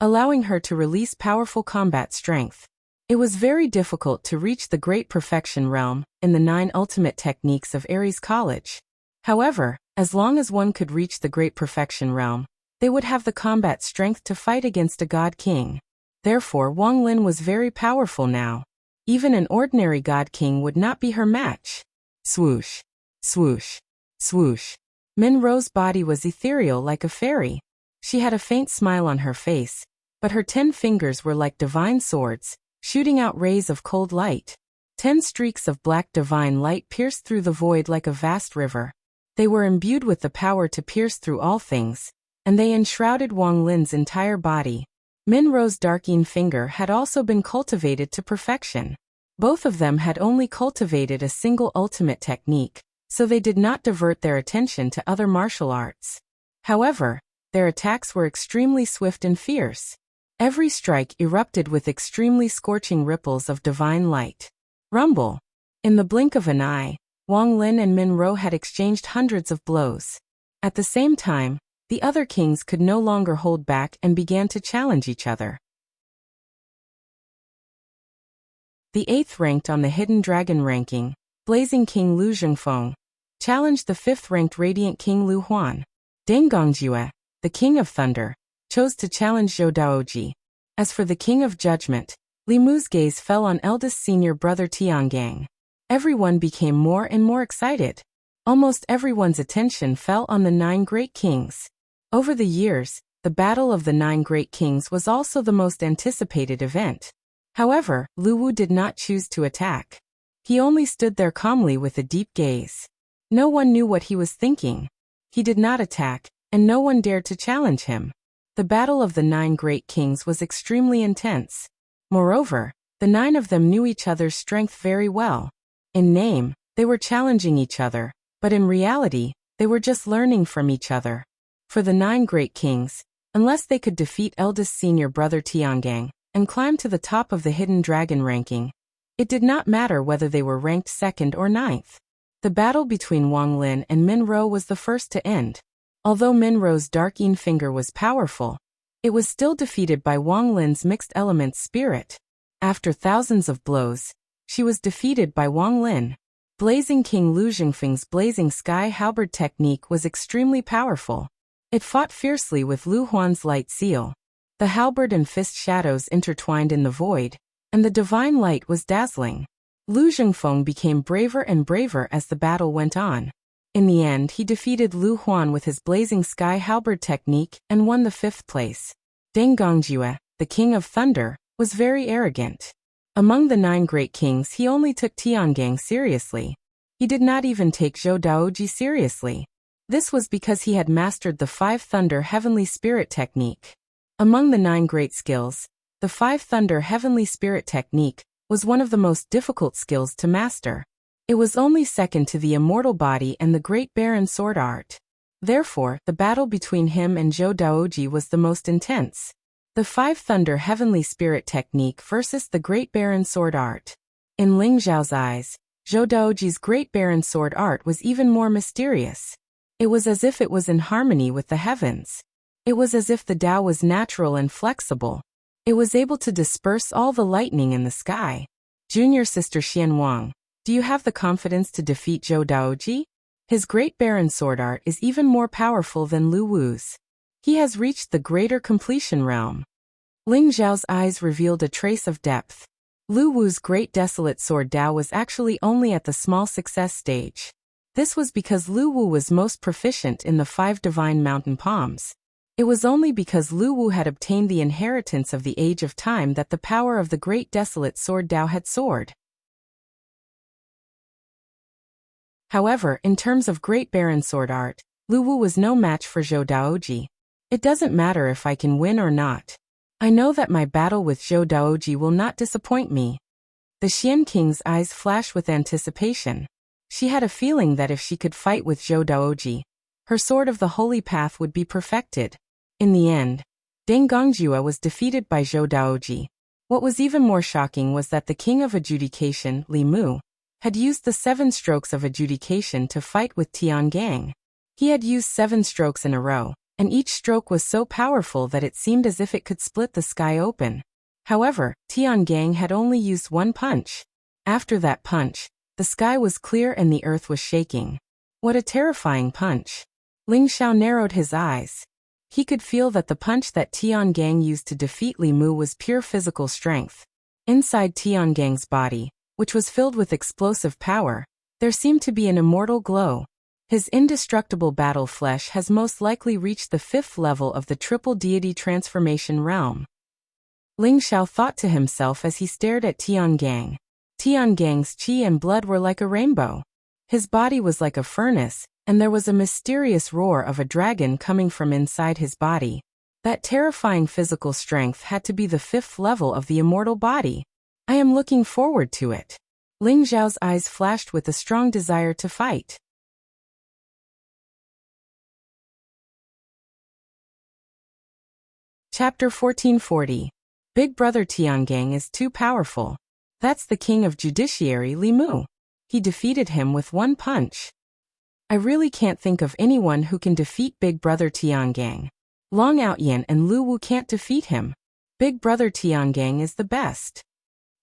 allowing her to release powerful combat strength. It was very difficult to reach the great perfection realm in the 9 ultimate techniques of Aries College. However, as long as one could reach the great perfection realm, they would have the combat strength to fight against a god king. Therefore, Wang Lin was very powerful now. Even an ordinary god king would not be her match. Swoosh, swoosh, swoosh. Min Ro's body was ethereal like a fairy. She had a faint smile on her face, but her 10 fingers were like divine swords, shooting out rays of cold light. 10 streaks of black divine light pierced through the void like a vast river. They were imbued with the power to pierce through all things, and they enshrouded Wang Lin's entire body. Min Ro's dark yin finger had also been cultivated to perfection. Both of them had only cultivated a single ultimate technique, so they did not divert their attention to other martial arts. However, their attacks were extremely swift and fierce. Every strike erupted with extremely scorching ripples of divine light. Rumble! In the blink of an eye, Wang Lin and Min Ro had exchanged hundreds of blows. At the same time, the other kings could no longer hold back and began to challenge each other. The 8th ranked on the Hidden Dragon ranking, Blazing King Lu Zhengfeng, challenged the 5th ranked Radiant King Lu Huan. Deng Gongjue, the King of Thunder, chose to challenge Zhou Daoji. As for the King of Judgment, Li Mu's gaze fell on eldest senior brother Tiangang. Everyone became more and more excited. Almost everyone's attention fell on the 9 great kings. Over the years, the Battle of the 9 Great Kings was also the most anticipated event. However, Lu Wu did not choose to attack. He only stood there calmly with a deep gaze. No one knew what he was thinking. He did not attack, and no one dared to challenge him. The Battle of the 9 Great Kings was extremely intense. Moreover, the 9 of them knew each other's strength very well. In name, they were challenging each other, but in reality, they were just learning from each other. For the 9 great kings, unless they could defeat eldest senior brother Tiangang and climb to the top of the Hidden Dragon ranking, it did not matter whether they were ranked 2nd or 9th. The battle between Wang Lin and Min Ro was the first to end. Although Min Ro's dark yin finger was powerful, it was still defeated by Wang Lin's mixed element spirit. After thousands of blows, she was defeated by Wang Lin. Blazing King Lu Zhengfeng's blazing sky halberd technique was extremely powerful. It fought fiercely with Lu Huan's light seal. The halberd and fist shadows intertwined in the void, and the divine light was dazzling. Lu Zhengfeng became braver and braver as the battle went on. In the end, he defeated Lu Huan with his blazing sky halberd technique and won the 5th place. Deng Gongjue, the King of Thunder, was very arrogant. Among the 9 great kings, he only took Tiangang seriously. He did not even take Zhou Daoji seriously. This was because he had mastered the 5 Thunder Heavenly Spirit technique. Among the 9 great skills, the 5 Thunder Heavenly Spirit technique was one of the most difficult skills to master. It was only second to the Immortal Body and the Great Baron Sword Art. Therefore, the battle between him and Zhou Daoji was the most intense. The 5 Thunder Heavenly Spirit technique versus the Great Baron Sword Art. In Ling Zhao's eyes, Zhou Daoji's Great Baron Sword Art was even more mysterious. It was as if it was in harmony with the heavens. It was as if the Tao was natural and flexible. It was able to disperse all the lightning in the sky. Junior sister Xian Wang, do you have the confidence to defeat Zhou Daoji? His Great Baron Sword Art is even more powerful than Lu Wu's. He has reached the greater completion realm. Ling Zhao's eyes revealed a trace of depth. Lu Wu's Great Desolate Sword Tao was actually only at the small success stage. This was because Lu Wu was most proficient in the 5 divine mountain palms. It was only because Lu Wu had obtained the inheritance of the Age of Time that the power of the Great Desolate Sword Tao had soared. However, in terms of Great Baron sword art, Lu Wu was no match for Zhou Daoji. It doesn't matter if I can win or not. I know that my battle with Zhou Daoji will not disappoint me. The Xian King's eyes flashed with anticipation. She had a feeling that if she could fight with Zhou Daoji, her sword of the holy path would be perfected. In the end, Deng Gongjue was defeated by Zhou Daoji. What was even more shocking was that the king of adjudication, Li Mu, had used the 7 strokes of adjudication to fight with Tian Gang. He had used 7 strokes in a row, and each stroke was so powerful that it seemed as if it could split the sky open. However, Tian Gang had only used 1 punch. After that punch, the sky was clear and the earth was shaking. What a terrifying punch. Ling Xiao narrowed his eyes. He could feel that the punch that Tian Gang used to defeat Li Mu was pure physical strength. Inside Tian Gang's body, which was filled with explosive power, there seemed to be an immortal glow. His indestructible battle flesh has most likely reached the 5th level of the triple deity transformation realm. Ling Xiao thought to himself as he stared at Tian Gang. Tian Gang's qi and blood were like a rainbow. His body was like a furnace, and there was a mysterious roar of a dragon coming from inside his body. That terrifying physical strength had to be the 5th level of the immortal body. I am looking forward to it. Ling Xiao's eyes flashed with a strong desire to fight. Chapter 1440. Big Brother Tiangang is too powerful. That's the king of judiciary Li Mu. He defeated him with 1 punch. I really can't think of anyone who can defeat Big Brother Tiangang. Long Outyan and Lu Wu can't defeat him. Big Brother Tiangang is the best.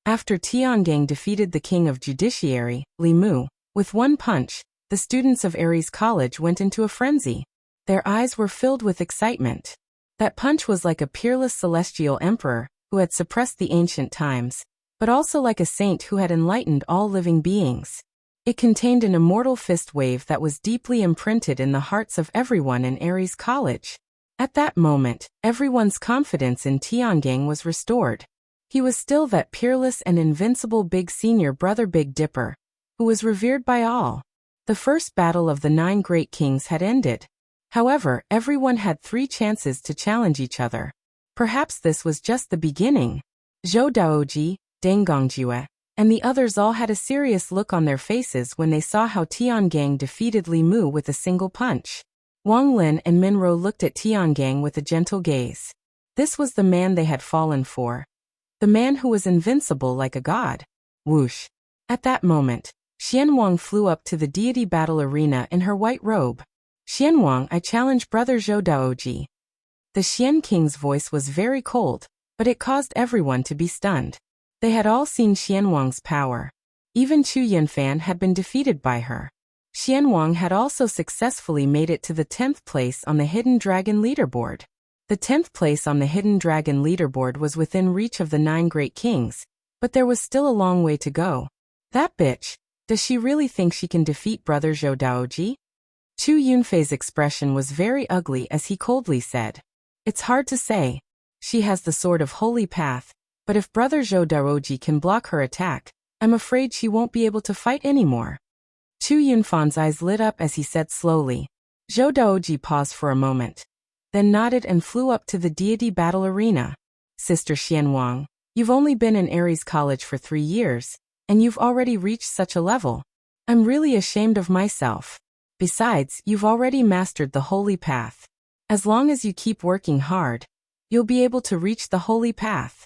After Tiangang defeated the king of judiciary, Li Mu, with 1 punch, the students of Ares College went into a frenzy. Their eyes were filled with excitement. That punch was like a peerless celestial emperor who had suppressed the ancient times, but also like a saint who had enlightened all living beings. It contained an immortal fist wave that was deeply imprinted in the hearts of everyone in Ares College. At that moment, everyone's confidence in Tiangang was restored. He was still that peerless and invincible big senior brother Big Dipper, who was revered by all. The first battle of the 9 great kings had ended. However, everyone had 3 chances to challenge each other. Perhaps this was just the beginning. Zhou Daoji, Deng Gongjue, and the others all had a serious look on their faces when they saw how Tiangang defeated Li Mu with a single punch. Wang Lin and Minro looked at Tiangang with a gentle gaze. This was the man they had fallen for. The man who was invincible like a god. Whoosh. At that moment, Xianwang flew up to the deity battle arena in her white robe. Xianwang, I challenge Brother Zhou Daoji. The Xian King's voice was very cold, but it caused everyone to be stunned. They had all seen Xianwang's power. Even Chu Yunfan had been defeated by her. Xianwang had also successfully made it to the 10th place on the Hidden Dragon leaderboard. The 10th place on the Hidden Dragon leaderboard was within reach of the 9 great kings, but there was still a long way to go. That bitch, does she really think she can defeat Brother Zhou Daoji? Chu Yunfei's expression was very ugly as he coldly said, "It's hard to say. She has the sword of holy path, but if Brother Zhou Daoji can block her attack, I'm afraid she won't be able to fight anymore." Chu Yunfan's eyes lit up as he said slowly. Zhou Daoji paused for a moment, then nodded and flew up to the deity battle arena. Sister Xianwang, you've only been in Ares College for 3 years, and you've already reached such a level. I'm really ashamed of myself. Besides, you've already mastered the holy path. As long as you keep working hard, you'll be able to reach the holy path.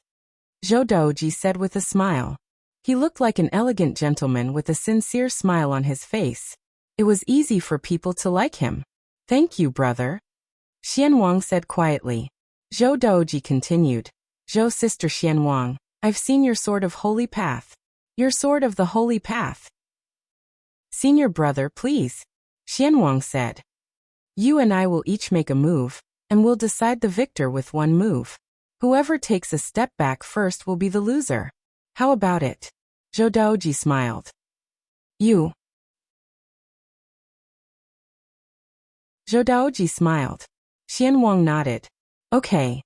Zhou Daoji said with a smile. He looked like an elegant gentleman with a sincere smile on his face. It was easy for people to like him. Thank you, brother. Xianwang said quietly. Zhou Daoji continued. Zhou sister Xianwang, I've seen your sword of holy path. Your sword of the holy path. Senior brother, please. Xianwang said. You and I will each make a move, and we'll decide the victor with 1 move. Whoever takes a step back first will be the loser. How about it? Zhou Daoji smiled. You. Zhou Daoji smiled. Xianwang nodded. Okay.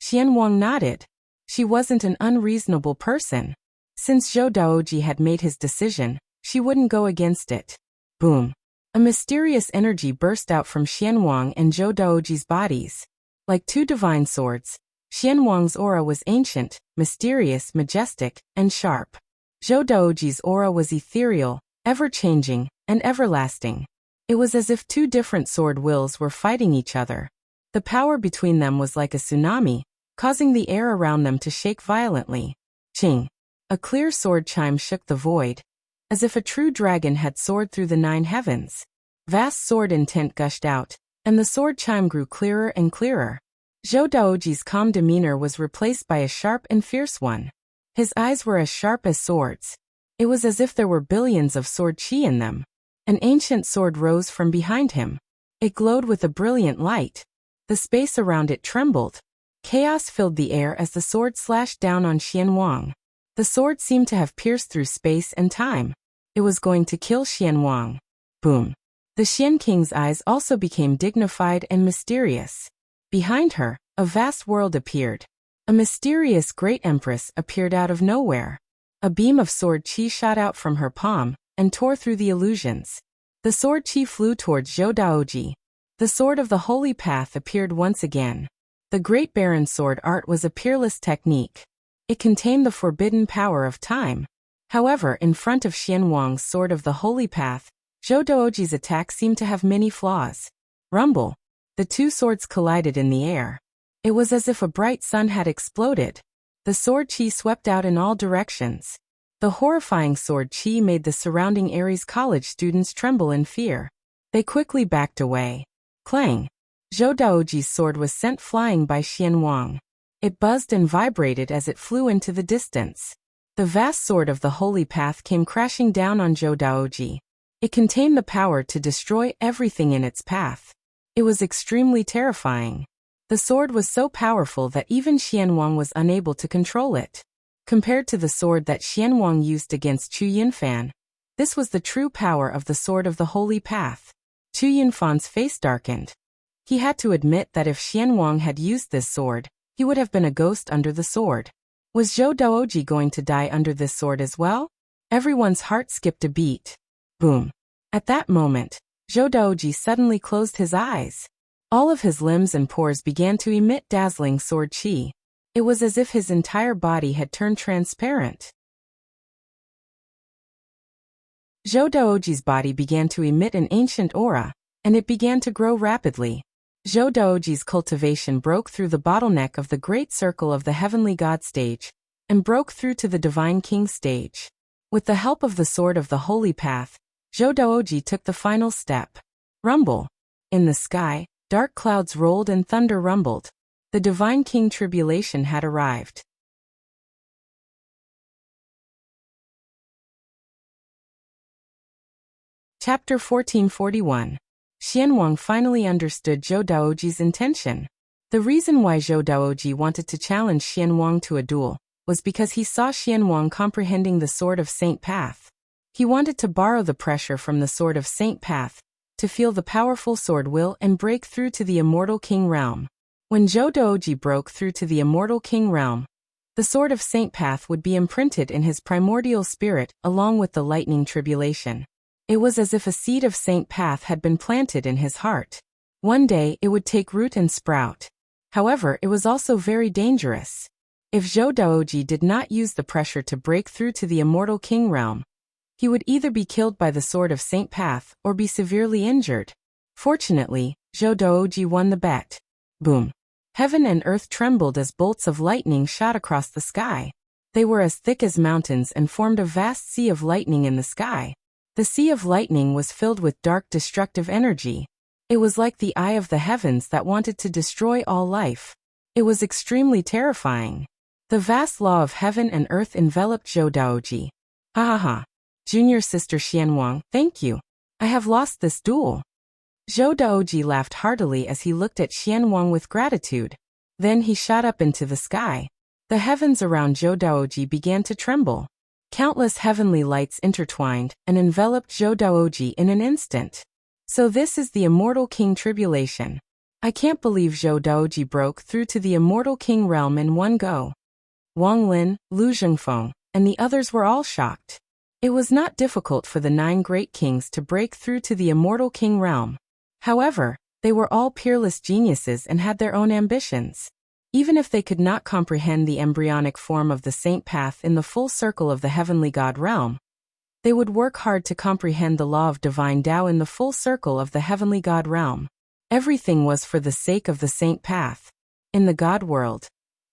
Xianwang nodded. She wasn't an unreasonable person. Since Zhou Daoji had made his decision, she wouldn't go against it. Boom. A mysterious energy burst out from Xianwang and Zhou Daoji's bodies. Like two divine swords, Xianwang's aura was ancient, mysterious, majestic, and sharp. Zhou Daoji's aura was ethereal, ever-changing, and everlasting. It was as if two different sword wills were fighting each other. The power between them was like a tsunami, causing the air around them to shake violently. Ching! A clear sword chime shook the void, as if a true dragon had soared through the 9 heavens. Vast sword intent gushed out, and the sword chime grew clearer and clearer. Zhou Daoji's calm demeanor was replaced by a sharp and fierce one. His eyes were as sharp as swords. It was as if there were billions of sword chi in them. An ancient sword rose from behind him. It glowed with a brilliant light. The space around it trembled. Chaos filled the air as the sword slashed down on Xianwang. The sword seemed to have pierced through space and time. It was going to kill Xianwang. Boom. The Xian King's eyes also became dignified and mysterious. Behind her, a vast world appeared. A mysterious great empress appeared out of nowhere. A beam of sword chi shot out from her palm and tore through the illusions. The sword chi flew towards Zhou Daoji. The sword of the holy path appeared once again. The great Baron sword art was a peerless technique. It contained the forbidden power of time. However, in front of Xianwang's sword of the holy path, Zhou Daoji's attack seemed to have many flaws. Rumble. The two swords collided in the air. It was as if a bright sun had exploded. The sword chi swept out in all directions. The horrifying sword chi made the surrounding Ares College students tremble in fear. They quickly backed away. Clang! Zhou Daoji's sword was sent flying by Xianwang. It buzzed and vibrated as it flew into the distance. The vast sword of the holy path came crashing down on Zhou Daoji. It contained the power to destroy everything in its path. It was extremely terrifying. The sword was so powerful that even Xianwang was unable to control it. Compared to the sword that Xianwang used against Chu Yinfan, this was the true power of the sword of the holy path. Chu Yinfan's face darkened. He had to admit that if Xianwang had used this sword, he would have been a ghost under the sword. Was Zhou Daoji going to die under this sword as well? Everyone's heart skipped a beat. Boom. At that moment, Zhou Daoji suddenly closed his eyes. All of his limbs and pores began to emit dazzling sword chi. It was as if his entire body had turned transparent. Zhou Daoji's body began to emit an ancient aura, and it began to grow rapidly. Zhou Daoji's cultivation broke through the bottleneck of the great circle of the heavenly god stage, and broke through to the divine king stage. With the help of the sword of the holy path, Zhou Daoji took the final step. Rumble. In the sky, dark clouds rolled and thunder rumbled. The divine king tribulation had arrived. Chapter 1441. Xianwang finally understood Zhou Daoji's intention. The reason why Zhou Daoji wanted to challenge Xianwang to a duel was because he saw Xianwang comprehending the Sword of Saint Path. He wanted to borrow the pressure from the Sword of Saint Path to feel the powerful sword will and break through to the immortal king realm. When Zhou Daoji broke through to the immortal king realm, the Sword of Saint Path would be imprinted in his primordial spirit along with the lightning tribulation. It was as if a seed of Saint Path had been planted in his heart. One day it would take root and sprout. However, it was also very dangerous. If Zhou Daoji did not use the pressure to break through to the immortal king realm, he would either be killed by the Sword of Saint Path or be severely injured. Fortunately, Zhou Daoji won the bet. Boom. Heaven and earth trembled as bolts of lightning shot across the sky. They were as thick as mountains and formed a vast sea of lightning in the sky. The sea of lightning was filled with dark destructive energy. It was like the eye of the heavens that wanted to destroy all life. It was extremely terrifying. The vast law of heaven and earth enveloped Zhou Daoji. Ha ha ha. Junior sister Xianwang, thank you. I have lost this duel. Zhou Daoji laughed heartily as he looked at Xianwang with gratitude. Then he shot up into the sky. The heavens around Zhou Daoji began to tremble. Countless heavenly lights intertwined and enveloped Zhou Daoji in an instant. So this is the immortal king tribulation. I can't believe Zhou Daoji broke through to the immortal king realm in one go. Wang Lin, Lu Zhengfeng, and the others were all shocked. It was not difficult for the 9 great kings to break through to the immortal king realm. However, they were all peerless geniuses and had their own ambitions. Even if they could not comprehend the embryonic form of the saint path in the full circle of the heavenly God realm, they would work hard to comprehend the law of divine Tao in the full circle of the heavenly God realm. Everything was for the sake of the saint path. In the God world,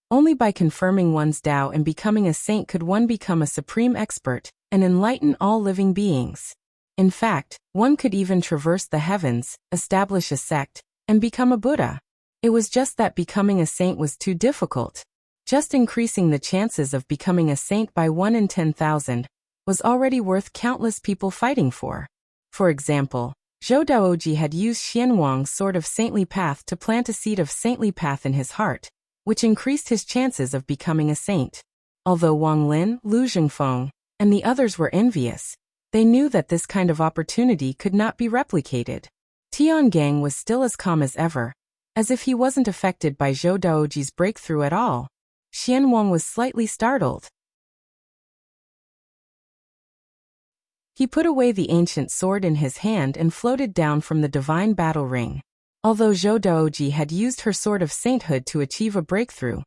only by confirming one's Tao and becoming a saint could one become a supreme expert and enlighten all living beings. In fact, one could even traverse the heavens, establish a sect, and become a Buddha. It was just that becoming a saint was too difficult. Just increasing the chances of becoming a saint by 1 in 10,000 was already worth countless people fighting for. For example, Zhou Daoji had used Xian Wang's sword of saintly path to plant a seed of saintly path in his heart, which increased his chances of becoming a saint. Although Wang Lin, Lu Zhengfeng, and the others were envious, they knew that this kind of opportunity could not be replicated. Tiangang was still as calm as ever, as if he wasn't affected by Zhou Daoji's breakthrough at all. Xian Wang was slightly startled. He put away the ancient sword in his hand and floated down from the divine battle ring. Although Zhou Daoji had used her sword of sainthood to achieve a breakthrough,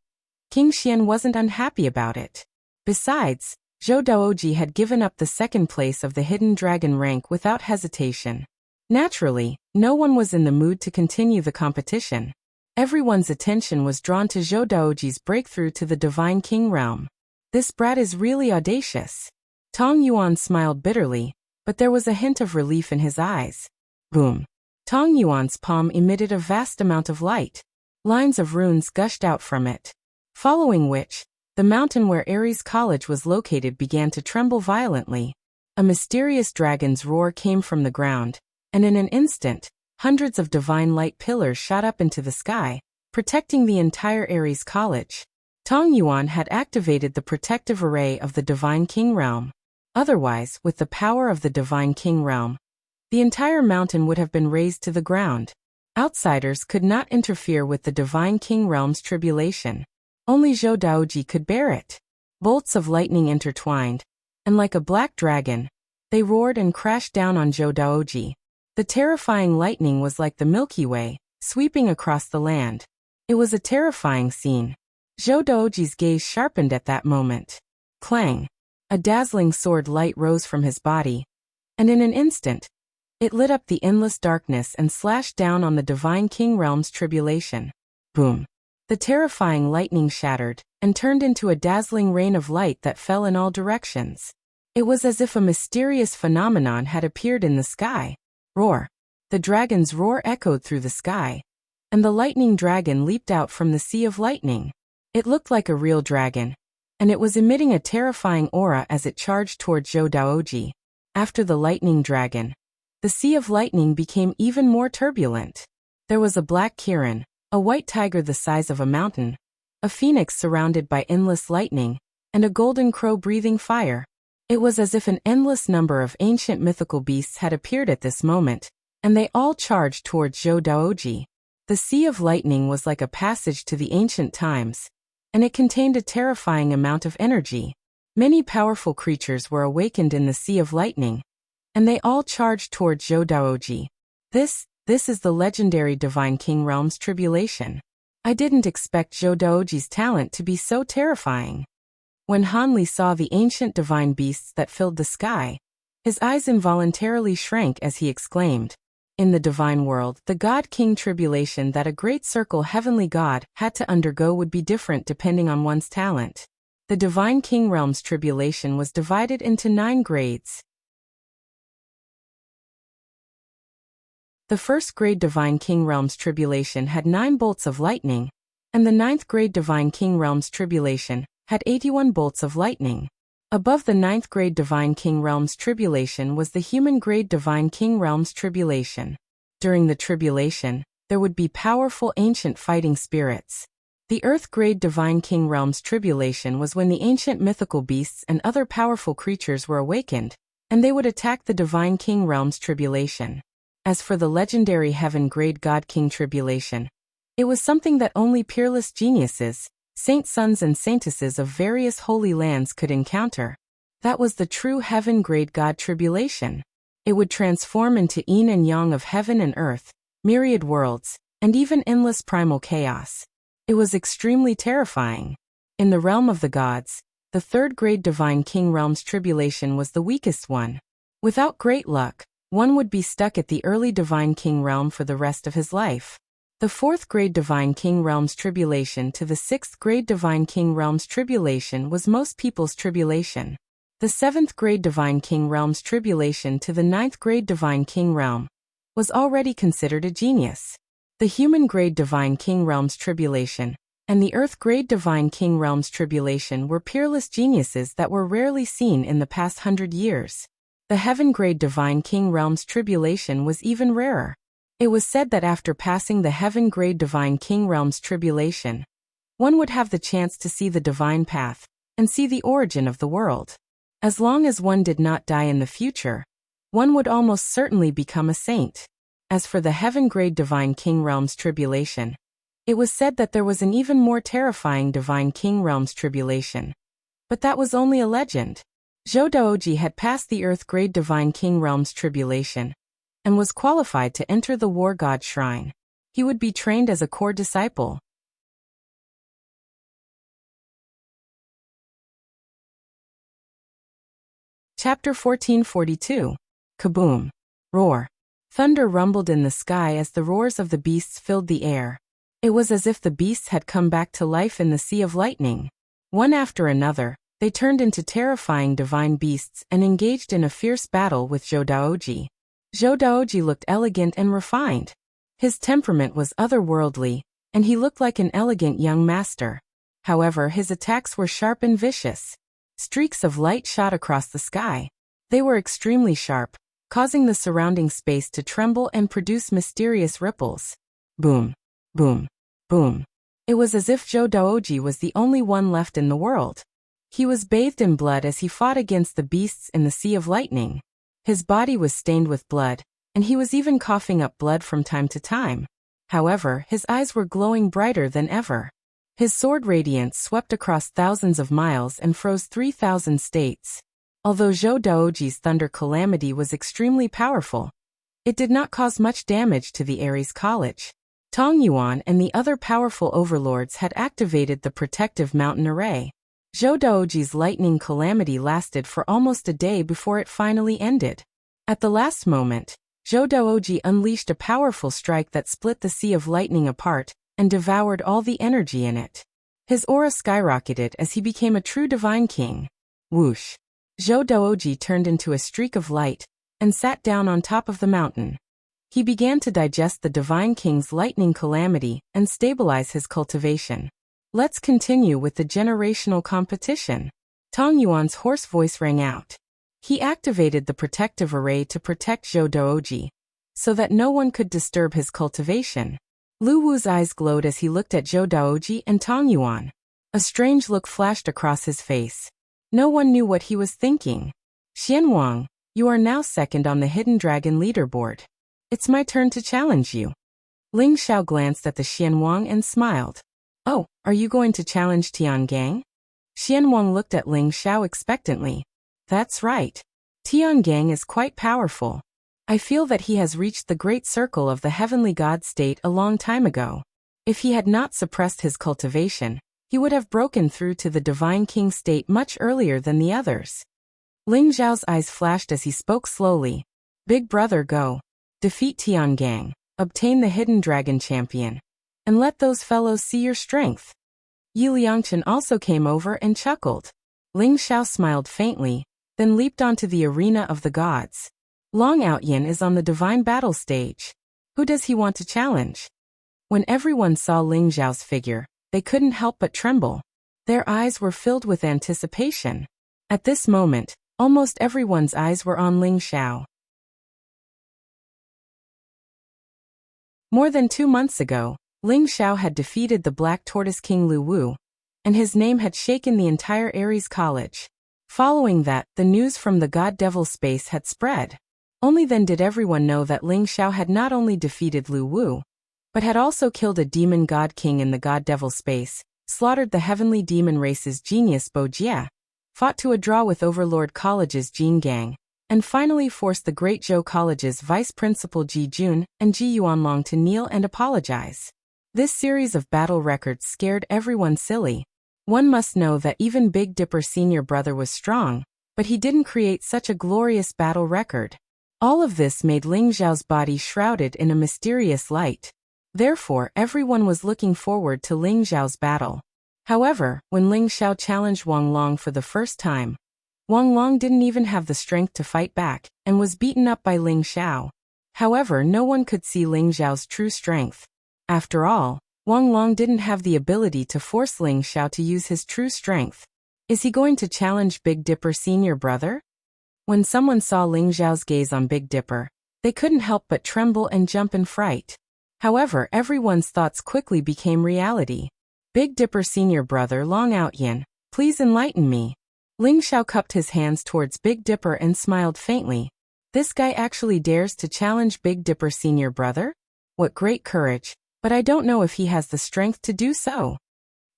King Xian wasn't unhappy about it. Besides, Zhou Daoji had given up the second place of the hidden dragon rank without hesitation. Naturally, no one was in the mood to continue the competition. Everyone's attention was drawn to Zhou Daoji's breakthrough to the divine king realm. This brat is really audacious. Tong Yuan smiled bitterly, but there was a hint of relief in his eyes. Boom. Tong Yuan's palm emitted a vast amount of light. Lines of runes gushed out from it. Following which, the mountain where Ares College was located began to tremble violently. A mysterious dragon's roar came from the ground, and in an instant, hundreds of divine light pillars shot up into the sky, protecting the entire Ares College. Tong Yuan had activated the protective array of the divine king realm. Otherwise, with the power of the divine king realm, the entire mountain would have been razed to the ground. Outsiders could not interfere with the divine king realm's tribulation. Only Zhou Daoji could bear it. Bolts of lightning intertwined, and like a black dragon, they roared and crashed down on Zhou Daoji. The terrifying lightning was like the Milky Way, sweeping across the land. It was a terrifying scene. Zhou Daoji's gaze sharpened at that moment. Clang! A dazzling sword light rose from his body, and in an instant, it lit up the endless darkness and slashed down on the divine king realm's tribulation. Boom! The terrifying lightning shattered, and turned into a dazzling rain of light that fell in all directions. It was as if a mysterious phenomenon had appeared in the sky. Roar! The dragon's roar echoed through the sky, and the lightning dragon leaped out from the sea of lightning. It looked like a real dragon, and it was emitting a terrifying aura as it charged toward Zhou Daoji. After the lightning dragon, the sea of lightning became even more turbulent. There was a black Kirin, a white tiger the size of a mountain, a phoenix surrounded by endless lightning, and a golden crow breathing fire. It was as if an endless number of ancient mythical beasts had appeared at this moment, and they all charged towards Zhou Daoji. The Sea of Lightning was like a passage to the ancient times, and it contained a terrifying amount of energy. Many powerful creatures were awakened in the Sea of Lightning, and they all charged towards Zhou Daoji. This is the legendary Divine King Realm's tribulation. I didn't expect Zhou Daoji's talent to be so terrifying. When Han Li saw the ancient divine beasts that filled the sky, his eyes involuntarily shrank as he exclaimed, "In the divine world, the God King tribulation that a great circle heavenly God had to undergo would be different depending on one's talent." The Divine King Realm's tribulation was divided into 9 grades. The first grade Divine King Realm's tribulation had 9 bolts of lightning, and the 9th grade Divine King Realm's tribulation had 81 bolts of lightning. Above the 9th grade Divine King Realm's tribulation was the human grade Divine King Realm's tribulation. During the tribulation, there would be powerful ancient fighting spirits. The Earth grade Divine King Realm's tribulation was when the ancient mythical beasts and other powerful creatures were awakened, and they would attack the Divine King Realm's tribulation. As for the legendary Heaven grade God King tribulation, it was something that only peerless geniuses, saint sons and saintesses of various holy lands could encounter. That was the true heaven-grade God tribulation. It would transform into yin and yang of heaven and earth, myriad worlds, and even endless primal chaos. It was extremely terrifying. In the realm of the gods, the third grade divine king realm's tribulation was the weakest one. Without great luck, one would be stuck at the early divine king realm for the rest of his life. The fourth grade divine king realm's tribulation to the sixth grade divine king realm's tribulation was most people's tribulation. The seventh grade divine king realm's tribulation to the ninth grade divine king realm was already considered a genius. The human grade divine king realm's tribulation and the earth grade divine king realm's tribulation were peerless geniuses that were rarely seen in the past 100 years. The heaven grade divine king realm's tribulation was even rarer. It was said that after passing the heaven grade divine king realm's tribulation, one would have the chance to see the divine path and see the origin of the world. As long as one did not die in the future, one would almost certainly become a saint. As for the heaven-grade divine king realm's tribulation, it was said that there was an even more terrifying divine king realm's tribulation. But that was only a legend. Zhou Daoji had passed the earth-grade divine king realm's tribulation and was qualified to enter the war god shrine. He would be trained as a core disciple. Chapter 1442. Kaboom! Roar! Thunder rumbled in the sky as the roars of the beasts filled the air. It was as if the beasts had come back to life in the sea of lightning. One after another, they turned into terrifying divine beasts and engaged in a fierce battle with Zhou Daoji. Zhou Daoji looked elegant and refined. His temperament was otherworldly, and he looked like an elegant young master. However, his attacks were sharp and vicious. Streaks of light shot across the sky. They were extremely sharp, causing the surrounding space to tremble and produce mysterious ripples. Boom, boom, boom. It was as if Zhou Daoji was the only one left in the world. He was bathed in blood as he fought against the beasts in the sea of lightning. His body was stained with blood, and he was even coughing up blood from time to time. However, his eyes were glowing brighter than ever. His sword radiance swept across thousands of miles and froze 3,000 states. Although Zhou Daoji's thunder calamity was extremely powerful, it did not cause much damage to the Ares College. Tong Yuan and the other powerful overlords had activated the protective mountain array. Zhou Daoji's lightning calamity lasted for almost a day before it finally ended. At the last moment, Zhou Daoji unleashed a powerful strike that split the sea of lightning apart and devoured all the energy in it. His aura skyrocketed as he became a true divine king. Whoosh! Zhou Daoji turned into a streak of light and sat down on top of the mountain. He began to digest the divine king's lightning calamity and stabilize his cultivation. Let's continue with the generational competition. Tong Yuan's hoarse voice rang out. He activated the protective array to protect Zhou Daoji, so that no one could disturb his cultivation. Lu Wu's eyes glowed as he looked at Zhou Daoji and Tong Yuan. A strange look flashed across his face. No one knew what he was thinking. Xian Wang, you are now second on the Hidden Dragon leaderboard. It's my turn to challenge you. Ling Xiao glanced at the Xian Wang and smiled. Oh, are you going to challenge Tian Gang? Xian Wang looked at Ling Xiao expectantly. That's right. Tian Gang is quite powerful. I feel that he has reached the great circle of the heavenly god state a long time ago. If he had not suppressed his cultivation, he would have broken through to the divine king state much earlier than the others. Ling Zhao's eyes flashed as he spoke slowly. Big brother, go. Defeat Tian Gang, obtain the hidden dragon champion, and let those fellows see your strength. Yi Liangchen also came over and chuckled. Ling Xiao smiled faintly, then leaped onto the arena of the gods. Long Outyin is on the divine battle stage. Who does he want to challenge? When everyone saw Ling Zhao's figure, they couldn't help but tremble. Their eyes were filled with anticipation. At this moment, almost everyone's eyes were on Ling Xiao. More than 2 months ago, Ling Xiao had defeated the Black Tortoise King Lu Wu, and his name had shaken the entire Ares College. Following that, the news from the God Devil space had spread. Only then did everyone know that Ling Xiao had not only defeated Lu Wu, but had also killed a demon god king in the God Devil space, slaughtered the heavenly demon race's genius Bo Jie. fought to a draw with Overlord College's Jin Gang, and finally forced the Great Zhou College's Vice Principal Ji Jun and Ji Yuanlong to kneel and apologize. This series of battle records scared everyone silly. One must know that even Big Dipper Senior Brother was strong, but he didn't create such a glorious battle record. All of this made Ling Xiao's body shrouded in a mysterious light. Therefore, everyone was looking forward to Ling Xiao's battle. However, when Ling Xiao challenged Wang Long for the first time, Wang Long didn't even have the strength to fight back, and was beaten up by Ling Xiao. However, no one could see Ling Xiao's true strength. After all, Wang Long didn't have the ability to force Ling Xiao to use his true strength. Is he going to challenge Big Dipper Senior Brother? When someone saw Ling Xiao's gaze on Big Dipper, they couldn't help but tremble and jump in fright. However, everyone's thoughts quickly became reality. Big Dipper Senior Brother Long Outyin, please enlighten me. Ling Xiao cupped his hands towards Big Dipper and smiled faintly. This guy actually dares to challenge Big Dipper Senior Brother? What great courage, but I don't know if he has the strength to do so.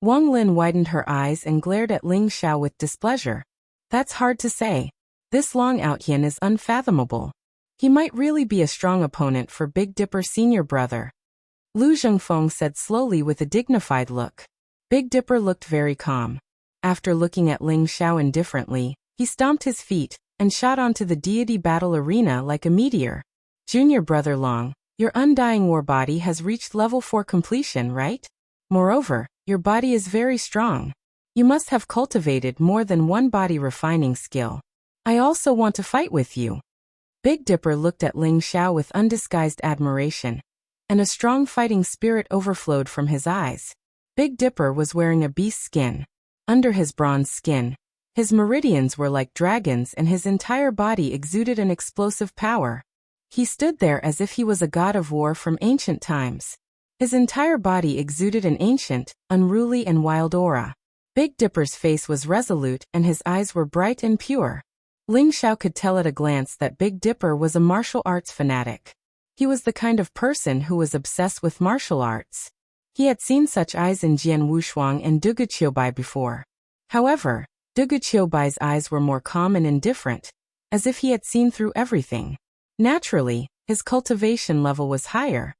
Wang Lin widened her eyes and glared at Ling Xiao with displeasure. That's hard to say. This Long Outyin is unfathomable. He might really be a strong opponent for Big Dipper Senior Brother. Lu Zhengfeng said slowly with a dignified look. Big Dipper looked very calm. After looking at Ling Xiao indifferently, he stomped his feet and shot onto the deity battle arena like a meteor. Junior Brother Long, your undying war body has reached level 4 completion, right? Moreover, your body is very strong. You must have cultivated more than one body refining skill. I also want to fight with you. Big Dipper looked at Ling Xiao with undisguised admiration, and a strong fighting spirit overflowed from his eyes. Big Dipper was wearing a beast skin. Under his bronze skin, his meridians were like dragons and his entire body exuded an explosive power. He stood there as if he was a god of war from ancient times. His entire body exuded an ancient, unruly and wild aura. Big Dipper's face was resolute and his eyes were bright and pure. Ling Xiao could tell at a glance that Big Dipper was a martial arts fanatic. He was the kind of person who was obsessed with martial arts. He had seen such eyes in Jian Wushuang and Dugu Qiubai before. However, Dugu Qiubai's eyes were more calm and indifferent, as if he had seen through everything. Naturally, his cultivation level was higher.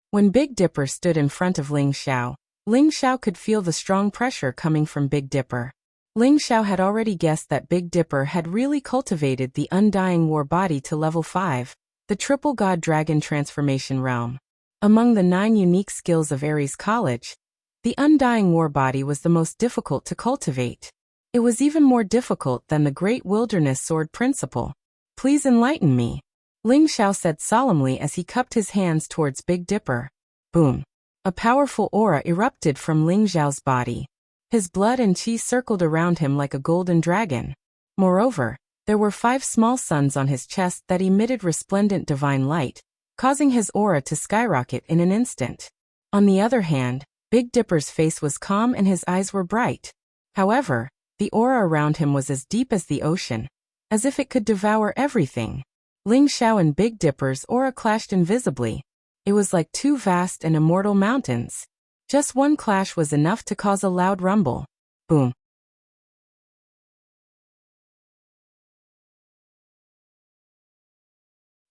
When Big Dipper stood in front of Ling Xiao could feel the strong pressure coming from Big Dipper. Ling Xiao had already guessed that Big Dipper had really cultivated the undying war body to level 5, the triple god dragon transformation realm. Among the 9 unique skills of Ares College, the undying war body was the most difficult to cultivate. It was even more difficult than the Great Wilderness Sword Principle. Please enlighten me, Ling Xiao said solemnly as he cupped his hands towards Big Dipper. Boom. A powerful aura erupted from Ling Xiao's body. His blood and qi circled around him like a golden dragon. Moreover, there were 5 small suns on his chest that emitted resplendent divine light, causing his aura to skyrocket in an instant. On the other hand, Big Dipper's face was calm and his eyes were bright. However, the aura around him was as deep as the ocean, as if it could devour everything. Ling Xiao and Big Dipper's aura clashed invisibly. It was like 2 vast and immortal mountains. Just one clash was enough to cause a loud rumble. Boom.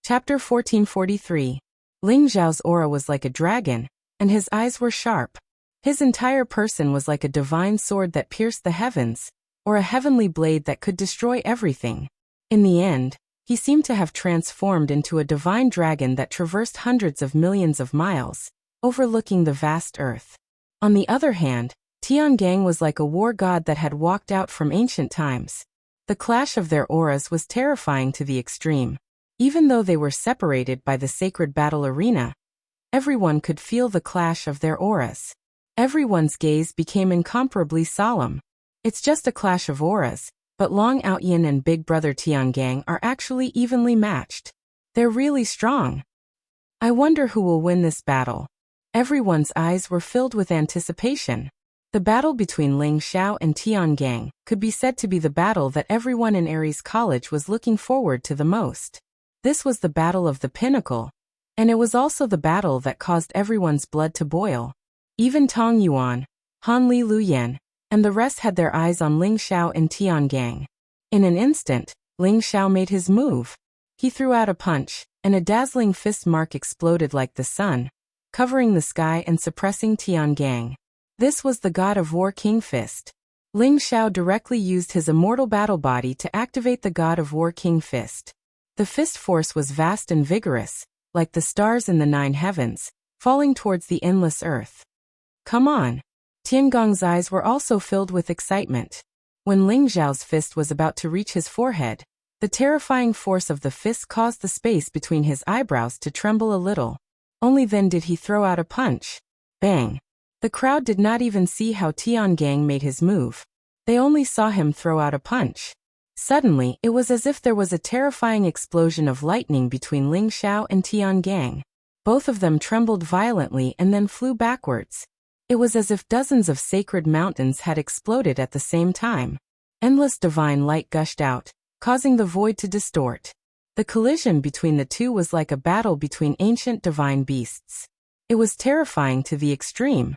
Chapter 1443. Ling Xiao's aura was like a dragon, and his eyes were sharp. His entire person was like a divine sword that pierced the heavens, or a heavenly blade that could destroy everything. In the end, he seemed to have transformed into a divine dragon that traversed hundreds of millions of miles, overlooking the vast earth. On the other hand, Tiangang was like a war god that had walked out from ancient times. The clash of their auras was terrifying to the extreme. Even though they were separated by the sacred battle arena, everyone could feel the clash of their auras. Everyone's gaze became incomparably solemn. It's just a clash of auras, but Long Outyin and Big Brother Tiangang are actually evenly matched. They're really strong. I wonder who will win this battle. Everyone's eyes were filled with anticipation. The battle between Ling Xiao and Tiangang could be said to be the battle that everyone in Ares College was looking forward to the most. This was the battle of the pinnacle, and it was also the battle that caused everyone's blood to boil. Even Tong Yuan, Han Li Luyan, and the rest had their eyes on Ling Xiao and Tiangang. In an instant, Ling Xiao made his move. He threw out a punch, and a dazzling fist mark exploded like the sun, covering the sky and suppressing Tiangang. This was the God of War King Fist. Ling Xiao directly used his immortal battle body to activate the God of War King Fist. The fist force was vast and vigorous, like the stars in the 9 heavens, falling towards the endless earth. Come on! Tiangong's eyes were also filled with excitement. When Ling Xiao's fist was about to reach his forehead, the terrifying force of the fist caused the space between his eyebrows to tremble a little. Only then did he throw out a punch. Bang! The crowd did not even see how Tiangang made his move. They only saw him throw out a punch. Suddenly, it was as if there was a terrifying explosion of lightning between Ling Xiao and Tiangang. Both of them trembled violently and then flew backwards. It was as if dozens of sacred mountains had exploded at the same time. Endless divine light gushed out, causing the void to distort. The collision between the two was like a battle between ancient divine beasts. It was terrifying to the extreme.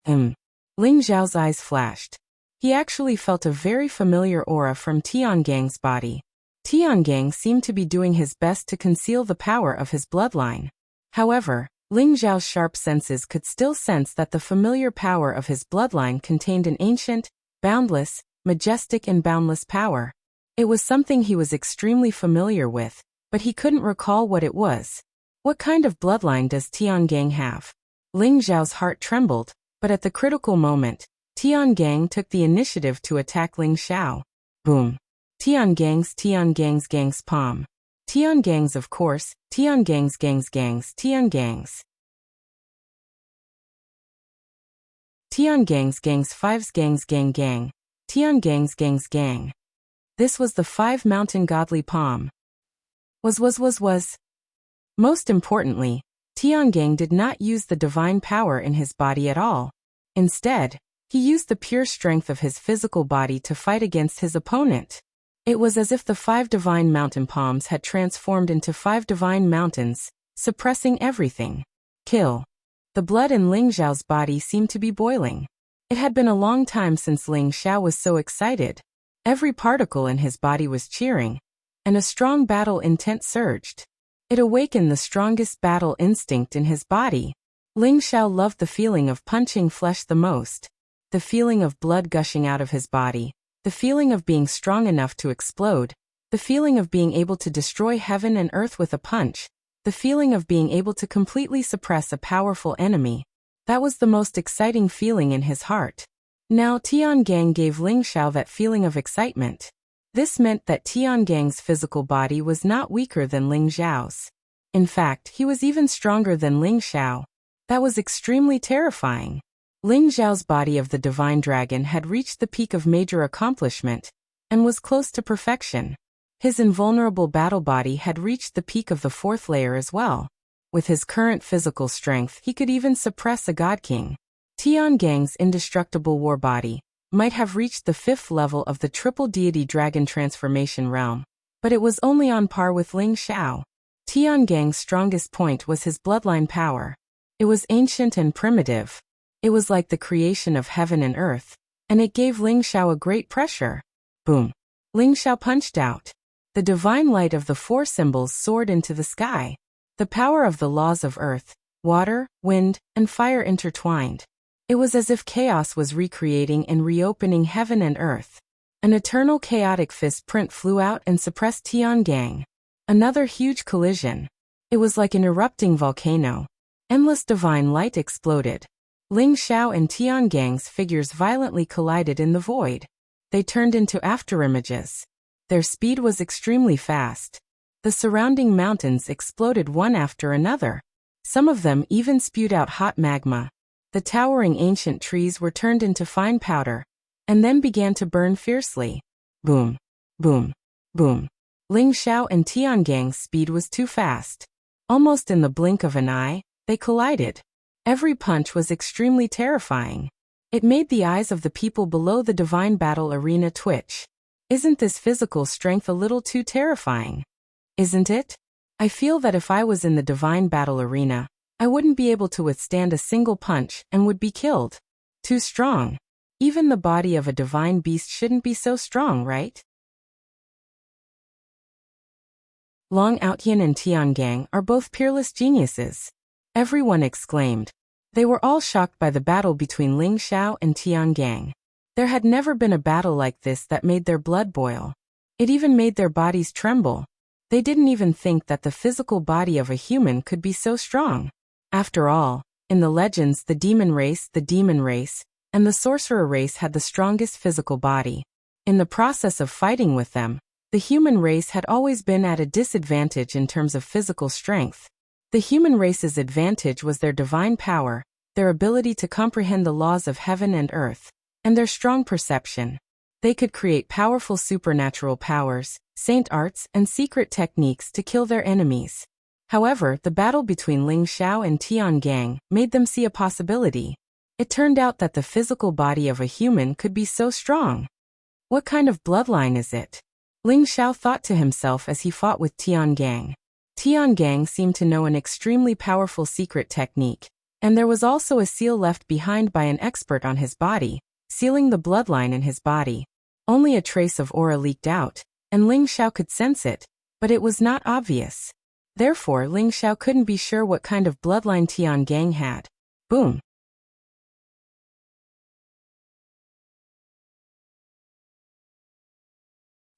Ling Xiao's eyes flashed. He actually felt a very familiar aura from Tiangang's body. Tiangang seemed to be doing his best to conceal the power of his bloodline. However, Ling Xiao's sharp senses could still sense that the familiar power of his bloodline contained an ancient, boundless, majestic and boundless power. It was something he was extremely familiar with, but he couldn't recall what it was. What kind of bloodline does Tiangang have? Ling Xiao's heart trembled, but at the critical moment, Tiangang took the initiative to attack Ling Xiao. Boom! Tiangang's palm. Tiangang's of course, Tiangang's. Tiangang's five's gang. Tiangang's gang. This was the 5 mountain godly palm. Was. Most importantly, Tiangang did not use the divine power in his body at all. Instead, he used the pure strength of his physical body to fight against his opponent. It was as if the 5 divine mountain palms had transformed into 5 divine mountains, suppressing everything. Kill. The blood in Ling Xiao's body seemed to be boiling. It had been a long time since Ling Xiao was so excited. Every particle in his body was cheering, and a strong battle intent surged. It awakened the strongest battle instinct in his body. Ling Xiao loved the feeling of punching flesh the most. The feeling of blood gushing out of his body. The feeling of being strong enough to explode. The feeling of being able to destroy heaven and earth with a punch. The feeling of being able to completely suppress a powerful enemy. That was the most exciting feeling in his heart. Now Tiangang gave Ling Xiao that feeling of excitement. This meant that Tiangang's physical body was not weaker than Ling Xiao's. In fact, he was even stronger than Ling Xiao. That was extremely terrifying. Ling Xiao's body of the divine dragon had reached the peak of major accomplishment, and was close to perfection. His invulnerable battle body had reached the peak of the 4th layer as well. With his current physical strength, he could even suppress a god king. Tiangang's indestructible war body might have reached the 5th level of the triple deity dragon transformation realm, but it was only on par with Ling Xiao. Tiangang's strongest point was his bloodline power. It was ancient and primitive. It was like the creation of heaven and earth, and it gave Ling Xiao a great pressure. Boom! Ling Xiao punched out. The divine light of the 4 symbols soared into the sky. The power of the laws of earth, water, wind, and fire intertwined. It was as if chaos was recreating and reopening heaven and earth. An eternal chaotic fist print flew out and suppressed Tiangang. Another huge collision. It was like an erupting volcano. Endless divine light exploded. Ling Xiao and Tiangang's figures violently collided in the void. They turned into afterimages. Their speed was extremely fast. The surrounding mountains exploded one after another. Some of them even spewed out hot magma. The towering ancient trees were turned into fine powder, and then began to burn fiercely. Boom! Boom! Boom! Ling Xiao and Tiangang's speed was too fast. Almost in the blink of an eye, they collided. Every punch was extremely terrifying. It made the eyes of the people below the divine battle arena twitch. Isn't this physical strength a little too terrifying? Isn't it? I feel that if I was in the divine battle arena, I wouldn't be able to withstand a single punch and would be killed. Too strong. Even the body of a divine beast shouldn't be so strong, right? Long Outyan and Tiangang are both peerless geniuses. Everyone exclaimed. They were all shocked by the battle between Ling Xiao and Tiangang. There had never been a battle like this that made their blood boil. It even made their bodies tremble. They didn't even think that the physical body of a human could be so strong. After all, in the legends, the demon race, and the sorcerer race had the strongest physical body. In the process of fighting with them, the human race had always been at a disadvantage in terms of physical strength. The human race's advantage was their divine power, their ability to comprehend the laws of heaven and earth, and their strong perception. They could create powerful supernatural powers, saint arts, and secret techniques to kill their enemies. However, the battle between Ling Xiao and Tiangang made them see a possibility. It turned out that the physical body of a human could be so strong. What kind of bloodline is it? Ling Xiao thought to himself as he fought with Tiangang. Tiangang seemed to know an extremely powerful secret technique, and there was also a seal left behind by an expert on his body, sealing the bloodline in his body. Only a trace of aura leaked out, and Ling Xiao could sense it, but it was not obvious. Therefore, Ling Xiao couldn't be sure what kind of bloodline Tiangang had. Boom.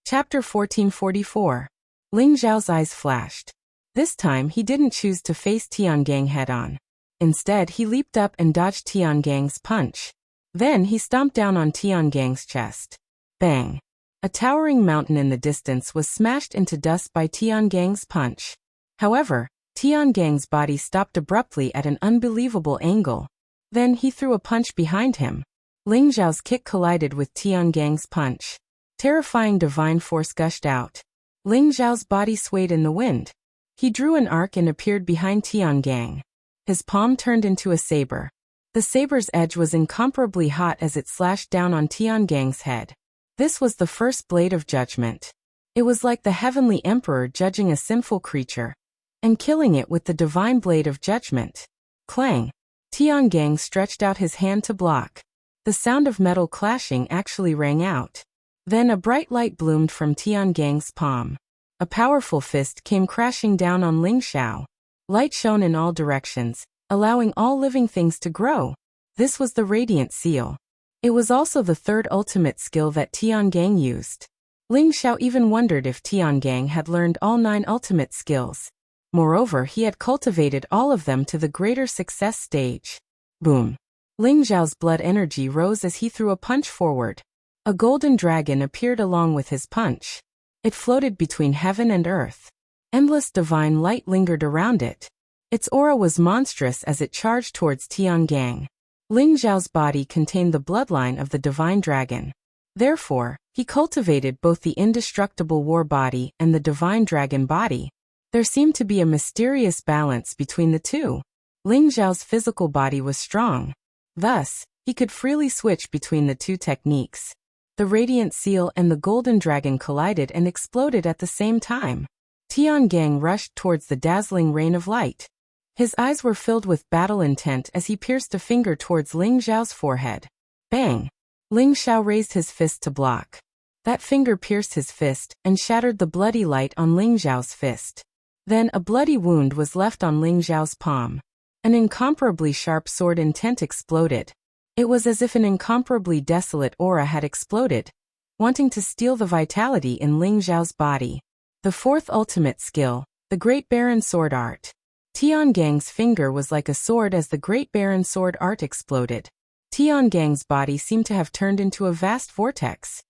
Chapter 1444. Ling Xiao's eyes flashed. This time he didn't choose to face Tiangang head-on. Instead, he leaped up and dodged Tiangang's punch. Then he stomped down on Tiangang's chest. Bang! A towering mountain in the distance was smashed into dust by Tiangang's punch. However, Tiangang's body stopped abruptly at an unbelievable angle. Then he threw a punch behind him. Ling Xiao's kick collided with Tiangang's punch. Terrifying divine force gushed out. Ling Xiao's body swayed in the wind. He drew an arc and appeared behind Tiangang. His palm turned into a saber. The saber's edge was incomparably hot as it slashed down on Tiangang's head. This was the first blade of judgment. It was like the heavenly emperor judging a sinful creature and killing it with the divine blade of judgment. Clang! Tiangang stretched out his hand to block. The sound of metal clashing actually rang out. Then a bright light bloomed from Tiangang's palm. A powerful fist came crashing down on Ling Xiao. Light shone in all directions, allowing all living things to grow. This was the Radiant Seal. It was also the third ultimate skill that Tiangang used. Ling Xiao even wondered if Tiangang had learned all 9 ultimate skills. Moreover, he had cultivated all of them to the greater success stage. Boom! Ling Xiao's blood energy rose as he threw a punch forward. A golden dragon appeared along with his punch. It floated between heaven and earth. Endless divine light lingered around it. Its aura was monstrous as it charged towards Tiangang. Ling Xiao's body contained the bloodline of the divine dragon. Therefore, he cultivated both the indestructible war body and the divine dragon body. There seemed to be a mysterious balance between the two. Ling Xiao's physical body was strong. Thus, he could freely switch between the two techniques. The Radiant Seal and the Golden Dragon collided and exploded at the same time. Tiangang rushed towards the dazzling rain of light. His eyes were filled with battle intent as he pierced a finger towards Ling Xiao's forehead. Bang! Ling Xiao raised his fist to block. That finger pierced his fist and shattered the bloody light on Ling Xiao's fist. Then a bloody wound was left on Ling Xiao's palm. An incomparably sharp sword intent exploded. It was as if an incomparably desolate aura had exploded, wanting to steal the vitality in Ling Xiao's body. The fourth ultimate skill, the Great Baron Sword Art. Tiangang's finger was like a sword as the Great Baron Sword Art exploded. Tiangang's body seemed to have turned into a vast vortex.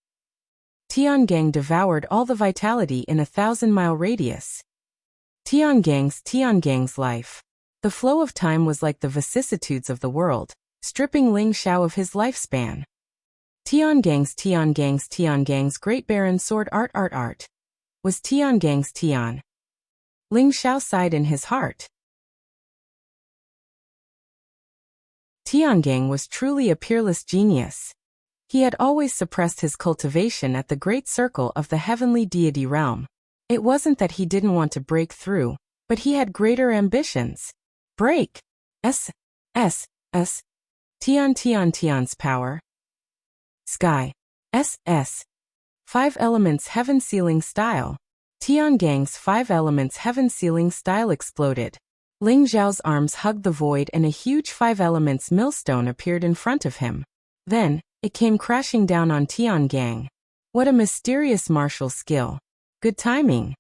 Tiangang devoured all the vitality in a 1,000-mile radius. Tiangang's life. The flow of time was like the vicissitudes of the world, stripping Ling Xiao of his lifespan. Tiangang's Great Baron Sword Art was Tiangang's Tian. Ling Xiao sighed in his heart. Tiangang was truly a peerless genius. He had always suppressed his cultivation at the great circle of the heavenly deity realm. It wasn't that he didn't want to break through, but he had greater ambitions. Break! Tian's power. Sky. S. 5 elements heaven sealing style. Tiangang's 5 elements heaven sealing style exploded. Ling Zhao's arms hugged the void and a huge 5 elements millstone appeared in front of him. Then, it came crashing down on Tiangang. What a mysterious martial skill. Good timing.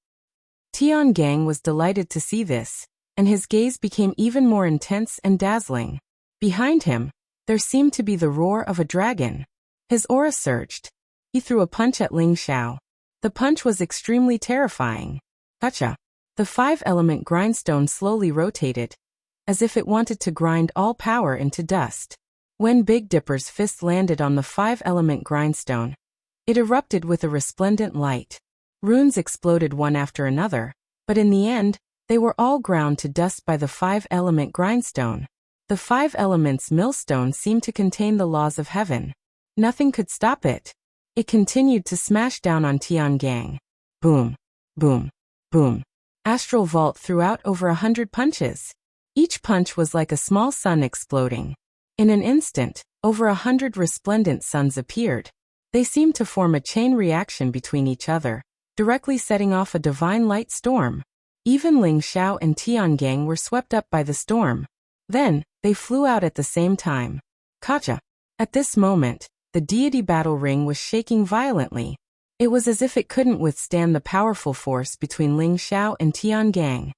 Tiangang was delighted to see this, and his gaze became even more intense and dazzling. Behind him, there seemed to be the roar of a dragon. His aura surged. He threw a punch at Ling Zhao. The punch was extremely terrifying. Gotcha. The 5-element grindstone slowly rotated, as if it wanted to grind all power into dust. When Big Dipper's fist landed on the 5-element grindstone, it erupted with a resplendent light. Runes exploded one after another, but in the end, they were all ground to dust by the 5-element grindstone. The 5 elements millstone seemed to contain the laws of heaven. Nothing could stop it. It continued to smash down on Tiangang. Boom, boom, boom. Astral Vault threw out over 100 punches. Each punch was like a small sun exploding. In an instant, over 100 resplendent suns appeared. They seemed to form a chain reaction between each other, directly setting off a divine light storm. Even Ling Zhao and Tiangang were swept up by the storm. Then, they flew out at the same time. Gotcha. At this moment, the deity battle ring was shaking violently. It was as if it couldn't withstand the powerful force between Ling Zhao and Tiangang.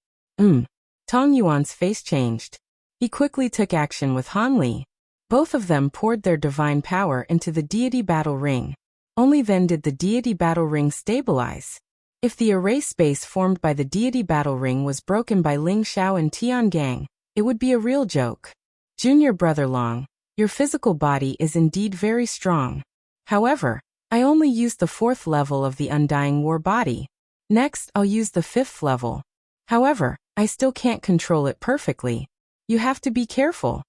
Tong Yuan's face changed. He quickly took action with Han Li. Both of them poured their divine power into the deity battle ring. Only then did the deity battle ring stabilize. If the array space formed by the deity battle ring was broken by Ling Zhao and Tiangang, it would be a real joke. Junior brother Long, your physical body is indeed very strong. However, I only used the 4th level of the Undying War body. Next, I'll use the 5th level. However, I still can't control it perfectly. You have to be careful.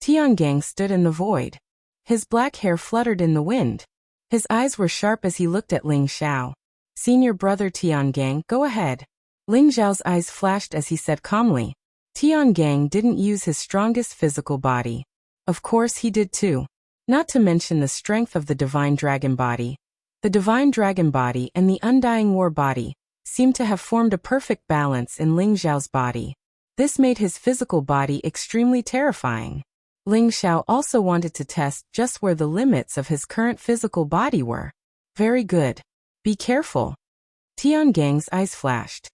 Tiangang stood in the void. His black hair fluttered in the wind. His eyes were sharp as he looked at Ling Zhao. Senior brother Tiangang, go ahead. Ling Zhao's eyes flashed as he said calmly. Tiangang didn't use his strongest physical body. Of course he did too. Not to mention the strength of the Divine Dragon body. The Divine Dragon body and the Undying War body seemed to have formed a perfect balance in Ling Zhao's body. This made his physical body extremely terrifying. Ling Zhao also wanted to test just where the limits of his current physical body were. Very good. Be careful. Tiangang's eyes flashed.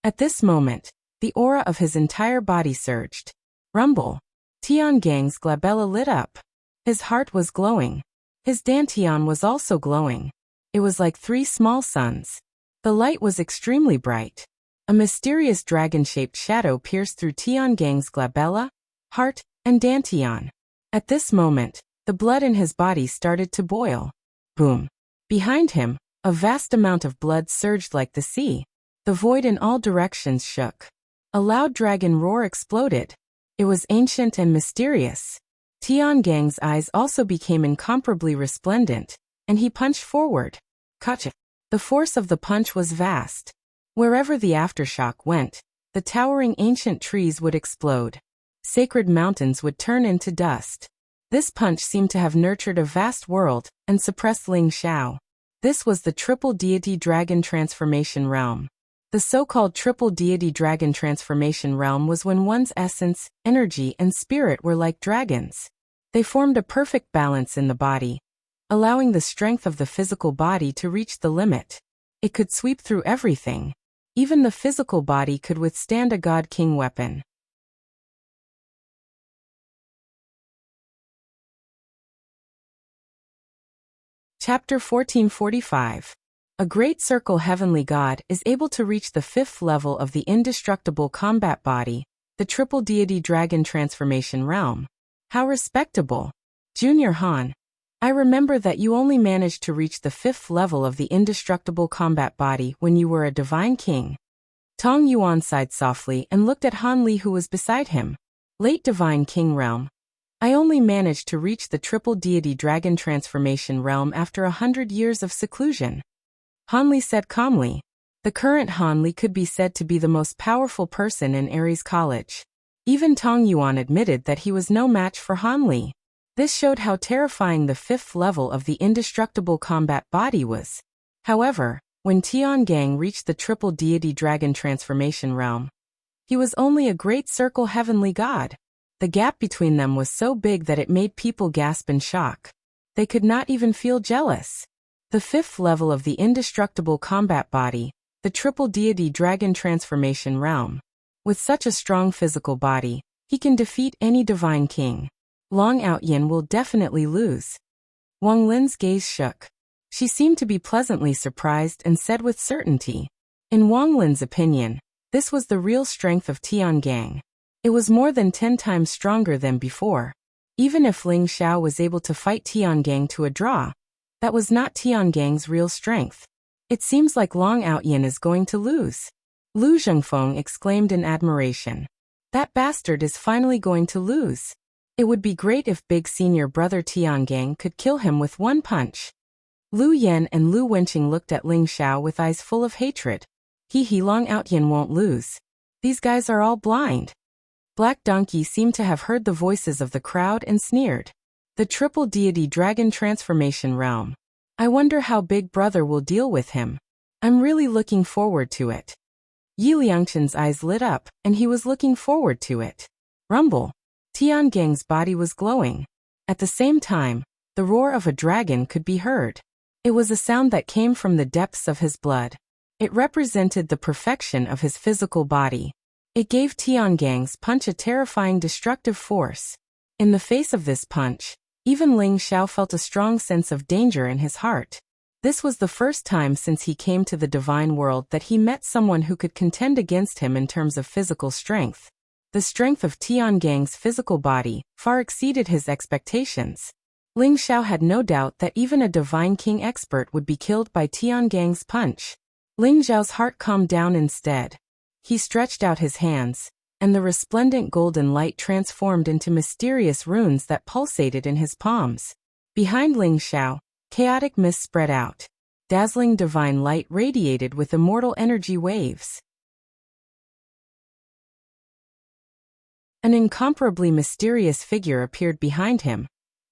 At this moment, the aura of his entire body surged. Rumble. Tiangang's glabella lit up. His heart was glowing. His dantian was also glowing. It was like 3 small suns. The light was extremely bright. A mysterious dragon-shaped shadow pierced through Tiangang's glabella, heart, and dantian. At this moment, the blood in his body started to boil. Boom. Behind him, a vast amount of blood surged like the sea. The void in all directions shook. A loud dragon roar exploded. It was ancient and mysterious. Tiangang's eyes also became incomparably resplendent, and he punched forward. Gotcha. The force of the punch was vast. Wherever the aftershock went, the towering ancient trees would explode. Sacred mountains would turn into dust. This punch seemed to have nurtured a vast world and suppressed Ling Zhao. This was the triple deity dragon transformation realm. The so-called triple deity dragon transformation realm was when one's essence, energy, and spirit were like dragons. They formed a perfect balance in the body, allowing the strength of the physical body to reach the limit. It could sweep through everything. Even the physical body could withstand a god-king weapon. Chapter 1445. A great circle heavenly god is able to reach the 5th level of the indestructible combat body, the triple deity dragon transformation realm. How respectable. Junior Han, I remember that you only managed to reach the 5th level of the indestructible combat body when you were a divine king. Tong Yuan sighed softly and looked at Han Li who was beside him. Late divine king realm. I only managed to reach the triple deity dragon transformation realm after 100 years of seclusion. Han Li said calmly. The current Han Li could be said to be the most powerful person in Ares College. Even Tong Yuan admitted that he was no match for Han Li. This showed how terrifying the 5th level of the indestructible combat body was. However, when Tiangang reached the triple deity dragon transformation realm, he was only a great circle heavenly god. The gap between them was so big that it made people gasp in shock. They could not even feel jealous. The 5th level of the indestructible combat body, the triple deity dragon transformation realm. With such a strong physical body, he can defeat any divine king. Long Outyin will definitely lose. Wang Lin's gaze shook. She seemed to be pleasantly surprised and said with certainty. In Wang Lin's opinion, this was the real strength of Tiangang. It was more than 10 times stronger than before. Even if Ling Xiao was able to fight Tiangang to a draw, that was not Tiangang's real strength. It seems like Long Outyin is going to lose. Lu Zhengfeng exclaimed in admiration. That bastard is finally going to lose. It would be great if big senior brother Tiangang could kill him with one punch. Lu Yan and Lu Wenqing looked at Ling Xiao with eyes full of hatred. Long Outyin won't lose. These guys are all blind. Black Donkey seemed to have heard the voices of the crowd and sneered. The triple deity dragon transformation realm. I wonder how Big Brother will deal with him. I'm really looking forward to it. Yi Liangchen's eyes lit up, and he was looking forward to it. Rumble. Tiangang's body was glowing. At the same time, the roar of a dragon could be heard. It was a sound that came from the depths of his blood. It represented the perfection of his physical body. It gave Tiangang's punch a terrifying destructive force. In the face of this punch, even Ling Xiao felt a strong sense of danger in his heart. This was the first time since he came to the divine world that he met someone who could contend against him in terms of physical strength. The strength of Tiangang's physical body far exceeded his expectations. Ling Xiao had no doubt that even a divine king expert would be killed by Tiangang's punch. Ling Xiao's heart calmed down instead. He stretched out his hands, and the resplendent golden light transformed into mysterious runes that pulsated in his palms. Behind Ling Xiao, chaotic mist spread out. Dazzling divine light radiated with immortal energy waves. An incomparably mysterious figure appeared behind him,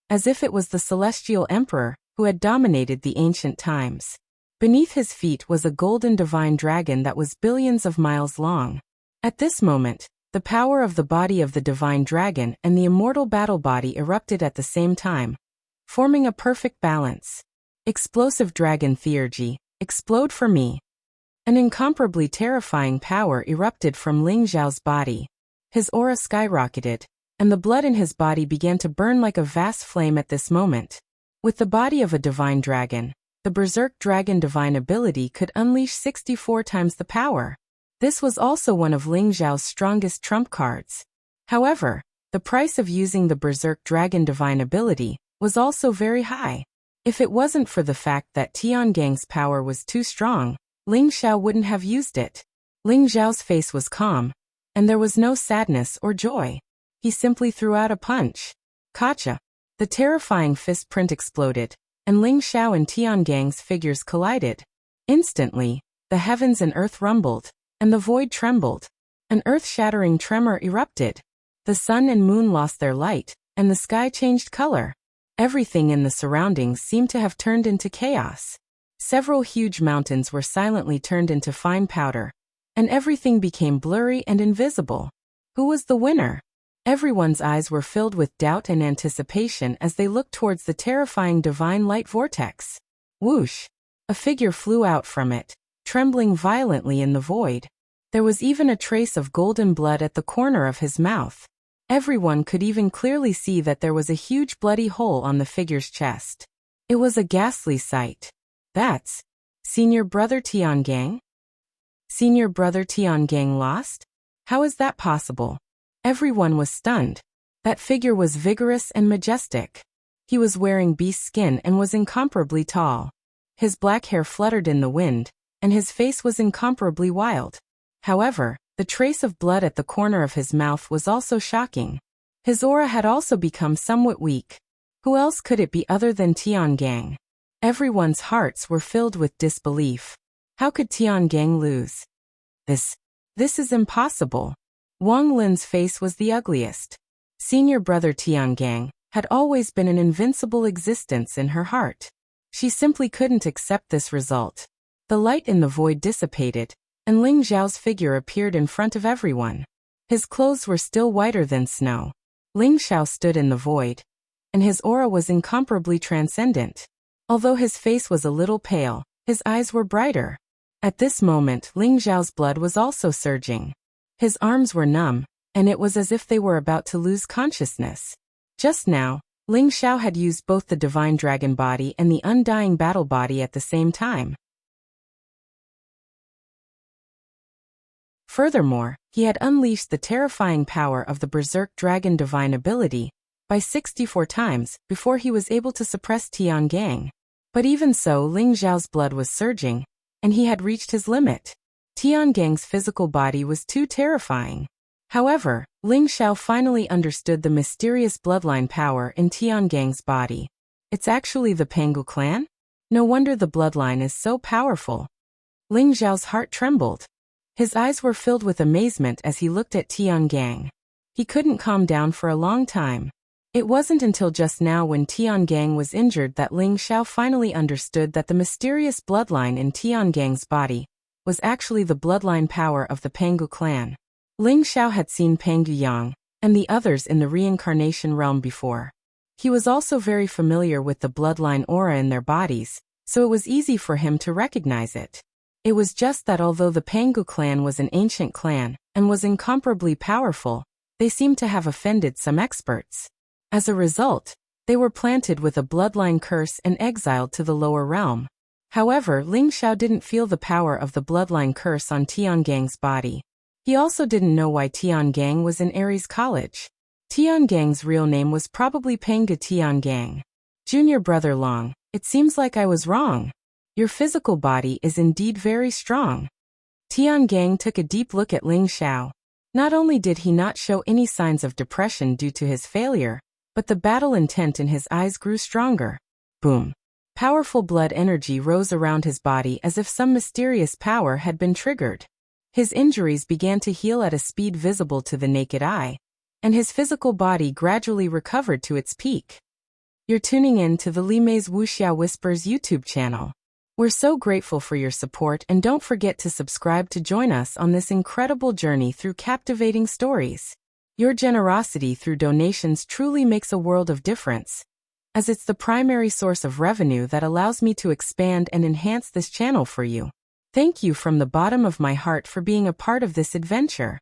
as if it was the celestial emperor who had dominated the ancient times. Beneath his feet was a golden divine dragon that was billions of miles long. At this moment, the power of the body of the divine dragon and the immortal battle body erupted at the same time, forming a perfect balance. Explosive dragon theurgy, explode for me. An incomparably terrifying power erupted from Ling Xiao's body. His aura skyrocketed, and the blood in his body began to burn like a vast flame at this moment. With the body of a divine dragon, the Berserk Dragon divine ability could unleash 64 times the power. This was also one of Ling Xiao's strongest trump cards. However, the price of using the Berserk Dragon divine ability was also very high. If it wasn't for the fact that Tiangang's power was too strong, Ling Xiao wouldn't have used it. Ling Xiao's face was calm, and there was no sadness or joy. He simply threw out a punch. Kacha! The terrifying fist print exploded, and Ling Xiao and Tiangang's figures collided. Instantly, the heavens and earth rumbled, and the void trembled. An earth-shattering tremor erupted. The sun and moon lost their light, and the sky changed color. Everything in the surroundings seemed to have turned into chaos. Several huge mountains were silently turned into fine powder, and everything became blurry and invisible. Who was the winner? Everyone's eyes were filled with doubt and anticipation as they looked towards the terrifying divine light vortex. Whoosh! A figure flew out from it, trembling violently in the void. There was even a trace of golden blood at the corner of his mouth. Everyone could even clearly see that there was a huge bloody hole on the figure's chest. It was a ghastly sight. That's Senior Brother Tiangang? Senior Brother Tiangang lost? How is that possible? Everyone was stunned. That figure was vigorous and majestic. He was wearing beast skin and was incomparably tall. His black hair fluttered in the wind, and his face was incomparably wild. However, the trace of blood at the corner of his mouth was also shocking. His aura had also become somewhat weak. Who else could it be other than Tiangang? Everyone's hearts were filled with disbelief. How could Tiangang lose? This is impossible. Wang Lin's face was the ugliest. Senior brother Tiangang had always been an invincible existence in her heart. She simply couldn't accept this result. The light in the void dissipated, and Ling Xiao's figure appeared in front of everyone. His clothes were still whiter than snow. Ling Xiao stood in the void, and his aura was incomparably transcendent. Although his face was a little pale, his eyes were brighter. At this moment, Ling Xiao's blood was also surging. His arms were numb, and it was as if they were about to lose consciousness. Just now, Ling Xiao had used both the divine dragon body and the undying battle body at the same time. Furthermore, he had unleashed the terrifying power of the Berserk Dragon Divine ability by 64 times before he was able to suppress Tiangang. But even so, Ling Xiao's blood was surging, and he had reached his limit. Tiangang's physical body was too terrifying. However, Ling Xiao finally understood the mysterious bloodline power in Tiangang's body. It's actually the Pangu clan? No wonder the bloodline is so powerful. Ling Xiao's heart trembled. His eyes were filled with amazement as he looked at Tiangang. He couldn't calm down for a long time. It wasn't until just now when Tiangang was injured that Ling Xiao finally understood that the mysterious bloodline in Tiangang's body was actually the bloodline power of the Pangu clan. Ling Xiao had seen Pangu Yang and the others in the reincarnation realm before. He was also very familiar with the bloodline aura in their bodies, so it was easy for him to recognize it. It was just that although the Pangu clan was an ancient clan and was incomparably powerful, they seemed to have offended some experts. As a result, they were planted with a bloodline curse and exiled to the lower realm. However, Ling Xiao didn't feel the power of the bloodline curse on Tiangang's body. He also didn't know why Tiangang was in Aries College. Tiangang's real name was probably Pangu Tiangang. Junior brother Long, it seems like I was wrong. Your physical body is indeed very strong. Tiangang took a deep look at Ling Xiao. Not only did he not show any signs of depression due to his failure, but the battle intent in his eyes grew stronger. Boom. Powerful blood energy rose around his body as if some mysterious power had been triggered. His injuries began to heal at a speed visible to the naked eye, and his physical body gradually recovered to its peak. You're tuning in to the Li Mei's Wuxia Whispers YouTube channel. We're so grateful for your support, and don't forget to subscribe to join us on this incredible journey through captivating stories. Your generosity through donations truly makes a world of difference, as it's the primary source of revenue that allows me to expand and enhance this channel for you. Thank you from the bottom of my heart for being a part of this adventure.